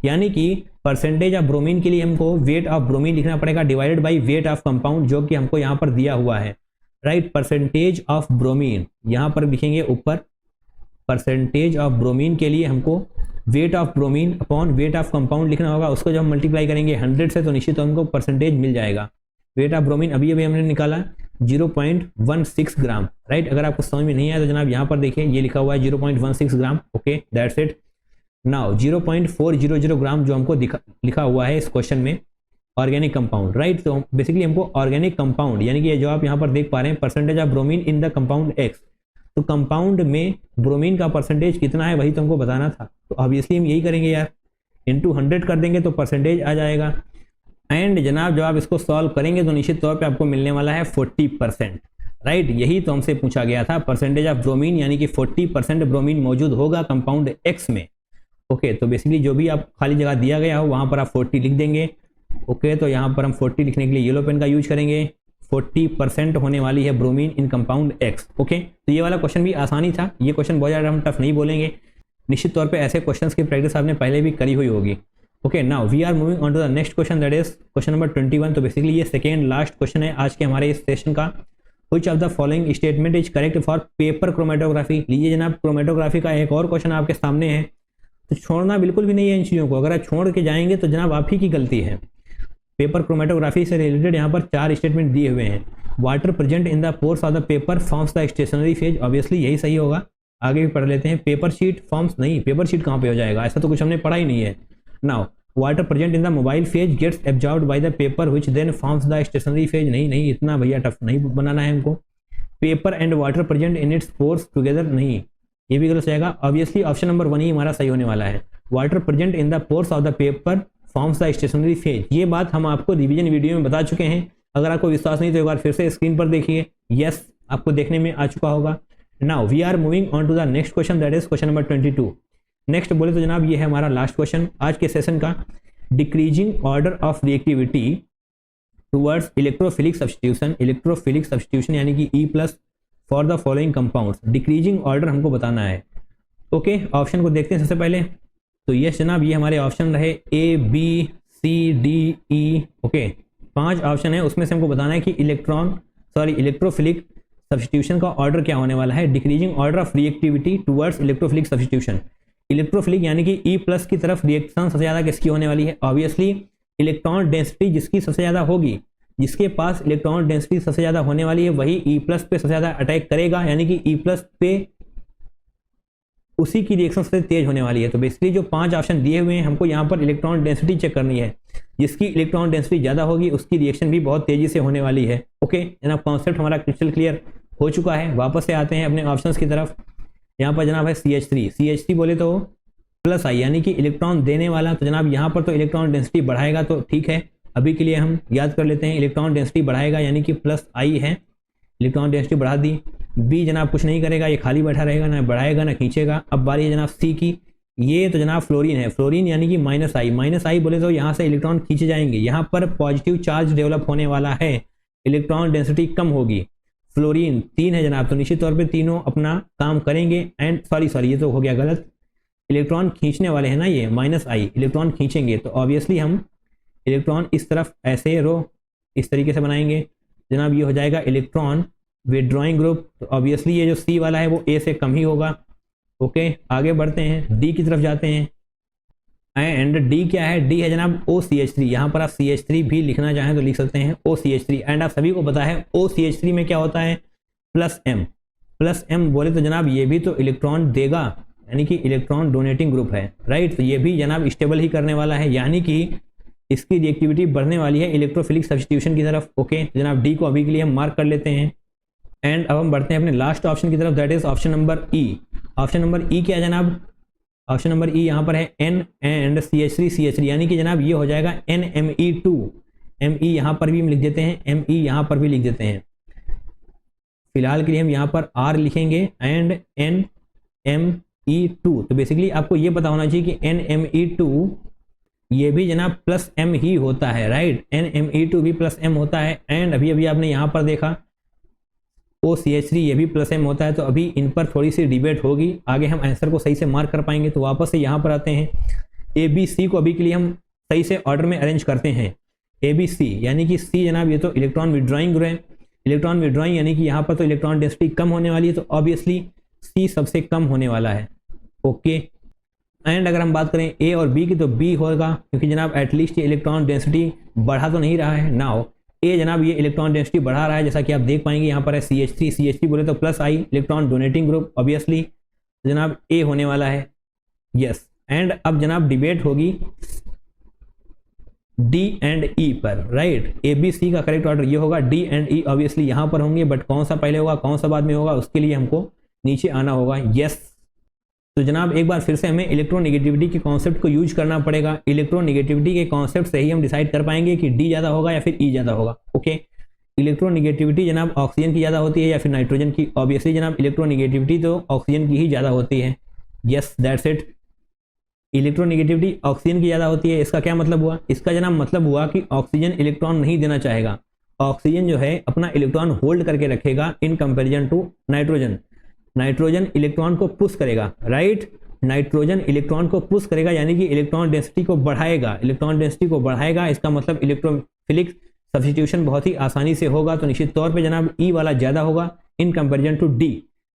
यानी कि परसेंटेज ऑफ ब्रोमीन के लिए हमको वेट ऑफ ब्रोमीन लिखना पड़ेगा divided by weight of compound, जो कि हमको यहाँ पर दिया हुआ है, राइट। परसेंटेज ऑफ ब्रोमीन यहाँ पर लिखेंगे ऊपर, परसेंटेज ऑफ ब्रोमीन के लिए हमको weight of bromine upon weight of compound लिखना होगा। उसको जब हम मल्टीप्लाई करेंगे 100 से तो निश्चित हमको परसेंटेज मिल जाएगा। वेट ऑफ ब्रोमीन अभी हमने निकाला 0.16 ग्राम, राइट। अगर आपको समझ में नहीं आया तो जनाब यहाँ पर देखिए, ये लिखा हुआ है 0.16 gram. Okay, that's it. Now 0.400 gram जो हमको लिखा हुआ है इस क्वेश्चन में ऑर्गेनिक कंपाउंड, राइट। तो बेसिकली हमको ऑर्गेनिक कंपाउंड यानी कि जो आप यहाँ पर देख पा रहे हैं percentage of bromine in the compound x, तो कंपाउंड में ब्रोमीन का परसेंटेज कितना है वही तो हमको बताना था। तो ऑब्वियसली हम यही करेंगे यार, इंटू 100 कर देंगे तो परसेंटेज आ जाएगा। एंड जनाब जब आप इसको सॉल्व करेंगे तो निश्चित तौर पे आपको मिलने वाला है 40%, राइट। यही तो हमसे पूछा गया था, परसेंटेज ऑफ ब्रोमीन यानी कि 40% ब्रोमीन मौजूद होगा कंपाउंड एक्स में। ओके, तो बेसिकली जो भी आप खाली जगह दिया गया हो वहां पर आप 40 लिख देंगे। ओके, तो यहाँ पर हम 40 लिखने के लिए येलो पेन का यूज करेंगे। 40% होने वाली है bromine in compound x. Okay, तो ये वाला क्वेश्चन भी आसानी था, ये क्वेश्चन बहुत ज़्यादा हम टफ नहीं बोलेंगे। निश्चित तौर पे ऐसे क्वेश्चंस की प्रैक्टिस आपने पहले भी करी हुई होगी। Okay, now we are moving on to the next question, that is question number 21। तो बेसिकली ये सेकेंड लास्ट क्वेश्चन है आज के हमारे इस सेशन का। Which of the following statement is correct for paper chromatography. लीजिए जनाब, क्रोमेटोग्राफी का एक और क्वेश्चन आपके सामने है, तो छोड़ना बिल्कुल भी नहीं है इन चीज़ों को। अगर आप छोड़ के जाएंगे तो जनाब आप ही की गलती है। पेपर क्रोमेटोग्राफी से रिलेटेड यहाँ पर 4 स्टेटमेंट दिए हुए हैं। Water present in the pores of the paper forms the stationary phase, obviously यही सही होगा। आगे भी पढ़ लेते हैं। पेपर शीट फॉर्म्स, नहीं, पेपर शीट कहाँ पे हो जाएगा, ऐसा तो कुछ हमने पढ़ा ही नहीं है। Now water present in the mobile phase gets absorbed by the paper which then forms the stationary phase, नहीं, इतना भैया टफ नहीं बनाना है हमको। Paper and water present in its pores together, नहीं, ये भी गलत हो जाएगा। ऑब्वियसली ऑप्शन नंबर 1 ही हमारा सही होने वाला है। Water present in the pores of the paper forms the stationary phase, ये बात हम आपको रिवीजन वीडियो में बता चुके हैं। अगर आपको विश्वास नहीं तो एक बार फिर से स्क्रीन पर देखिए। यस, आपको देखने में आ चुका होगा। Now we are moving on to the next question, that is question number 22। Next बोले तो जनाब ये है हमारा लास्ट क्वेश्चन आज के सेशन का। Decreasing order of reactivity towards electrophilic substitution, electrophilic substitution यानी कि E+ for the following compounds, decreasing order हमको बताना है। ओके, ऑप्शन को देखते हैं सबसे पहले। तो यस जनाब, ये हमारे ऑप्शन रहे A, B, C, D, E। Okay, 5 option है, उसमें से हमको बताना है कि इलेक्ट्रोफिलिक सब्स्टिट्यूशन का ऑर्डर क्या होने वाला है। Decreasing order of reactivity towards electrophilic substitution, electrophilic यानी कि E+ की तरफ रिएक्शन सबसे ज़्यादा किसकी होने वाली है। ऑब्वियसली इलेक्ट्रॉन डेंसिटी जिसकी सबसे ज़्यादा होगी, जिसके पास इलेक्ट्रॉन डेंसिटी सबसे ज़्यादा होने वाली है वही E+ पे सबसे ज़्यादा अटैक करेगा, यानी कि E+ पे उसी की रिएक्शन सबसे तेज होने वाली है। तो बेसिकली जो 5 ऑप्शन दिए हुए हैं हमको यहाँ पर इलेक्ट्रॉन डेंसिटी चेक करनी है। जिसकी इलेक्ट्रॉन डेंसिटी ज़्यादा होगी उसकी रिएक्शन भी बहुत तेजी से होने वाली है। ओके जनाब, कॉन्सेप्ट हमारा क्रिस्टल क्लियर हो चुका है। वापस से आते हैं अपने ऑप्शंस की तरफ। यहाँ पर जनाब है CH3। CH3 बोले तो +I यानी कि इलेक्ट्रॉन देने वाला, तो जनाब यहाँ पर तो इलेक्ट्रॉन डेंसिटी बढ़ाएगा, तो ठीक है, अभी के लिए हम याद कर लेते हैं इलेक्ट्रॉन डेंसिटी बढ़ाएगा यानी कि +I है, इलेक्ट्रॉन डेंसिटी बढ़ा दी। B जनाब कुछ नहीं करेगा, ये खाली बैठा रहेगा, ना बढ़ाएगा ना खींचेगा। अब बारी है जनाब C की, ये तो जनाब फ्लोरीन है, फ्लोरीन यानी कि -I बोले तो यहाँ से इलेक्ट्रॉन खींचे जाएंगे, यहाँ पर पॉजिटिव चार्ज डेवलप होने वाला है, इलेक्ट्रॉन डेंसिटी कम होगी। फ्लोरीन 3 है जनाब, तो निश्चित तौर पे तीनों अपना काम करेंगे। एंड सॉरी ये तो हो गया गलत, इलेक्ट्रॉन खींचने वाले हैं ना, ये -I इलेक्ट्रॉन खींचेंगे, तो ऑब्वियसली हम इलेक्ट्रॉन इस तरफ ऐसे रो इस तरीके से बनाएंगे जनाब, ये हो जाएगा इलेक्ट्रॉन विड्रॉइंग ग्रुप। तो ऑब्वियसली ये जो C वाला है वो A से कम ही होगा। ओके आगे बढ़ते हैं, D की तरफ जाते हैं। एंड D क्या है, D है जनाब OCH3। यहाँ पर आप CH3 भी लिखना चाहें तो लिख सकते हैं OCH3। एंड आप सभी को पता है OCH3 में क्या होता है, +M बोले तो जनाब ये भी तो इलेक्ट्रॉन देगा, यानी कि इलेक्ट्रॉन डोनेटिंग ग्रुप है, राइट। तो ये भी जनाब स्टेबल ही करने वाला है, यानी कि इसकी रिएक्टिविटी बढ़ने वाली है इलेक्ट्रोफिलिक सब्स्टिट्यूशन की तरफ। ओके जनाब D को अभी के लिए हम मार्क कर लेते हैं। एंड अब हम बढ़ते हैं अपने लास्ट ऑप्शन की तरफ, that is option number E। Option number E क्या है जनाब, ऑप्शन नंबर E यहाँ पर है N एंड CH3 यानी कि जनाब ये हो जाएगा NMe2। Me यहाँ पर भी हम लिख देते हैं, Me यहाँ पर भी लिख देते हैं। फिलहाल के लिए हम यहाँ पर R लिखेंगे एंड NMe NMe2, तो बेसिकली आपको ये पता होना चाहिए कि NMe2 ये भी जनाब प्लस एम ही होता है, राइट। NMe2 भी प्लस एम होता है। एंड अभी अभी आपने यहाँ पर देखा OCH3 ये भी प्लस एम होता है। तो अभी इन पर थोड़ी सी डिबेट होगी, आगे हम आंसर को सही से मार्क कर पाएंगे। तो वापस से यहाँ पर आते हैं, ABC को अभी के लिए हम सही से ऑर्डर में अरेंज करते हैं। ABC यानी कि C जनाब ये तो इलेक्ट्रॉन विड्रॉइंग ग्रुप है। इलेक्ट्रॉन विड्रॉइंग यानी कि यहाँ पर तो इलेक्ट्रॉन डेंसिटी कम होने वाली है, तो ऑब्वियसली C सबसे कम होने वाला है। ओके, एंड अगर हम बात करें A और B की, तो B होगा, क्योंकि जनाब एटलीस्ट ये इलेक्ट्रॉन डेंसिटी बढ़ा तो नहीं रहा है ना। हो A जनाब ये इलेक्ट्रॉन डेंसिटी बढ़ा रहा है, जैसा कि आप देख पाएंगे यहाँ पर है CH3 बोले तो प्लस आई इलेक्ट्रॉन डोनेटिंग ग्रुप, ऑब्वियसली जनाब A होने वाला है। यस, एंड अब जनाब डिबेट होगी D एंड E पर, राइट। ABC का करेक्ट ऑर्डर ये होगा, D एंड E ऑब्वियसली यहाँ पर होंगे, बट कौन सा पहले होगा कौन सा बाद में होगा उसके लिए हमको नीचे आना होगा। यस, तो जनाब एक बार फिर से हमें इलेक्ट्रोनेगेटिविटी के कॉन्सेप्ट को यूज करना पड़ेगा। इलेक्ट्रोनेगेटिविटी के कॉन्सेप्ट से ही हम डिसाइड कर पाएंगे कि D ज़्यादा होगा या फिर E ज़्यादा होगा। ओके, इलेक्ट्रोनेगेटिविटी जनाब ऑक्सीजन की ज़्यादा होती है या फिर नाइट्रोजन की? ऑब्वियसली जनाब इलेक्ट्रोनेगेटिविटी तो ऑक्सीजन की ही ज़्यादा होती है। Yes, that's it, electronegativity oxygen की ज़्यादा होती है। इसका क्या मतलब हुआ? इसका जनाब मतलब हुआ कि ऑक्सीजन इलेक्ट्रॉन नहीं देना चाहेगा। ऑक्सीजन जो है अपना इलेक्ट्रॉन होल्ड करके रखेगा in comparison to nitrogen. Nitrogen electron को पुश करेगा, राइट। नाइट्रोजन इलेक्ट्रॉन को पुश करेगा यानी कि इलेक्ट्रॉन डेंसिटी को बढ़ाएगा। इलेक्ट्रॉन डेंसिटी को बढ़ाएगा, इसका मतलब इलेक्ट्रोफिलिक सब्स्टिट्यूशन बहुत ही आसानी से होगा। तो निश्चित तौर पे जनाब E वाला ज़्यादा होगा इन कंपेरिजन टू D।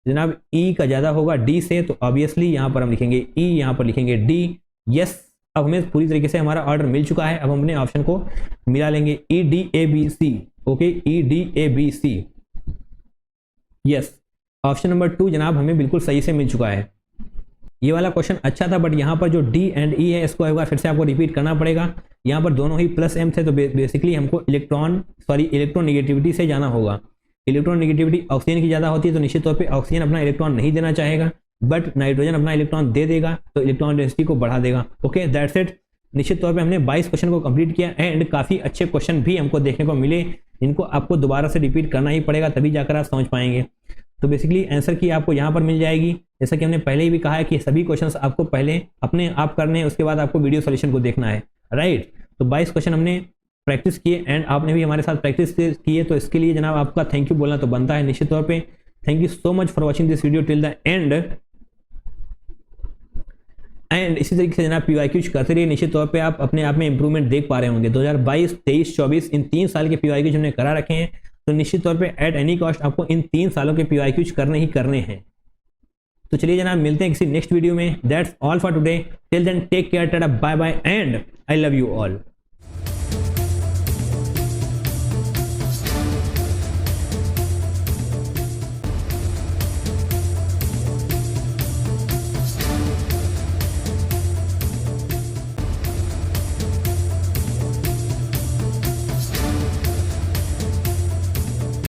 जनाब E का ज़्यादा होगा D से, तो ऑब्वियसली यहाँ पर हम लिखेंगे E, यहाँ पर लिखेंगे D। यस, अब हमें पूरी तरीके से हमारा ऑर्डर मिल चुका है। अब हम अपने ऑप्शन को मिला लेंगे EDABC। Okay, EDABC। Yes, option number 2 जनाब हमें बिल्कुल सही से मिल चुका है। ये वाला क्वेश्चन अच्छा था, बट यहाँ पर जो D एंड E है इसको एक बार फिर से आपको रिपीट करना पड़ेगा। यहाँ पर दोनों ही प्लस M थे, तो बेसिकली हमको इलेक्ट्रोनेगेटिविटी से जाना होगा। इलेक्ट्रोनेगेटिविटी ऑक्सीजन की ज़्यादा होती है, तो निश्चित तौर पे ऑक्सीजन अपना इलेक्ट्रॉन नहीं देना चाहेगा, बट नाइट्रोजन अपना इलेक्ट्रॉन दे देगा, तो इलेक्ट्रॉन डेंसिटी को बढ़ा देगा। Okay, that's it. निश्चित तौर पे हमने 22 क्वेश्चन को कंप्लीट किया एंड काफ़ी अच्छे क्वेश्चन भी हमको देखने को मिले, जिनको आपको दोबारा से रिपीट करना ही पड़ेगा, तभी जाकर आप समझ पाएंगे। तो बेसिकली आंसर की आपको यहाँ पर मिल जाएगी। जैसा कि हमने पहले ही भी कहा है कि सभी क्वेश्चंस आपको पहले अपने आप करने हैं, उसके बाद आपको वीडियो सॉल्यूशन को देखना है, राइट। तो 22 क्वेश्चन हमने प्रैक्टिस किए एंड आपने भी हमारे साथ प्रैक्टिस की है, तो इसके लिए जनाब आपका थैंक यू बोलना तो बनता है निश्चित तौर पे। Thank you so much for watching this video till the end. And इसी तरीके से जनाब PYQs करते रहिए, निश्चित तौर पे आप अपने आप में इंप्रूवमेंट देख पा रहे होंगे। 2022, 23, 24 इन 3 साल के PYQs हमने करा रखे हैं, तो निश्चित तौर पे एट एनी कॉस्ट आपको इन 3 सालों के PYQs करने ही करने हैं। तो चलिए जनाब मिलते हैं किसी नेक्स्ट वीडियो में। That's all for today, till then take care, tata, bye bye and I love you all.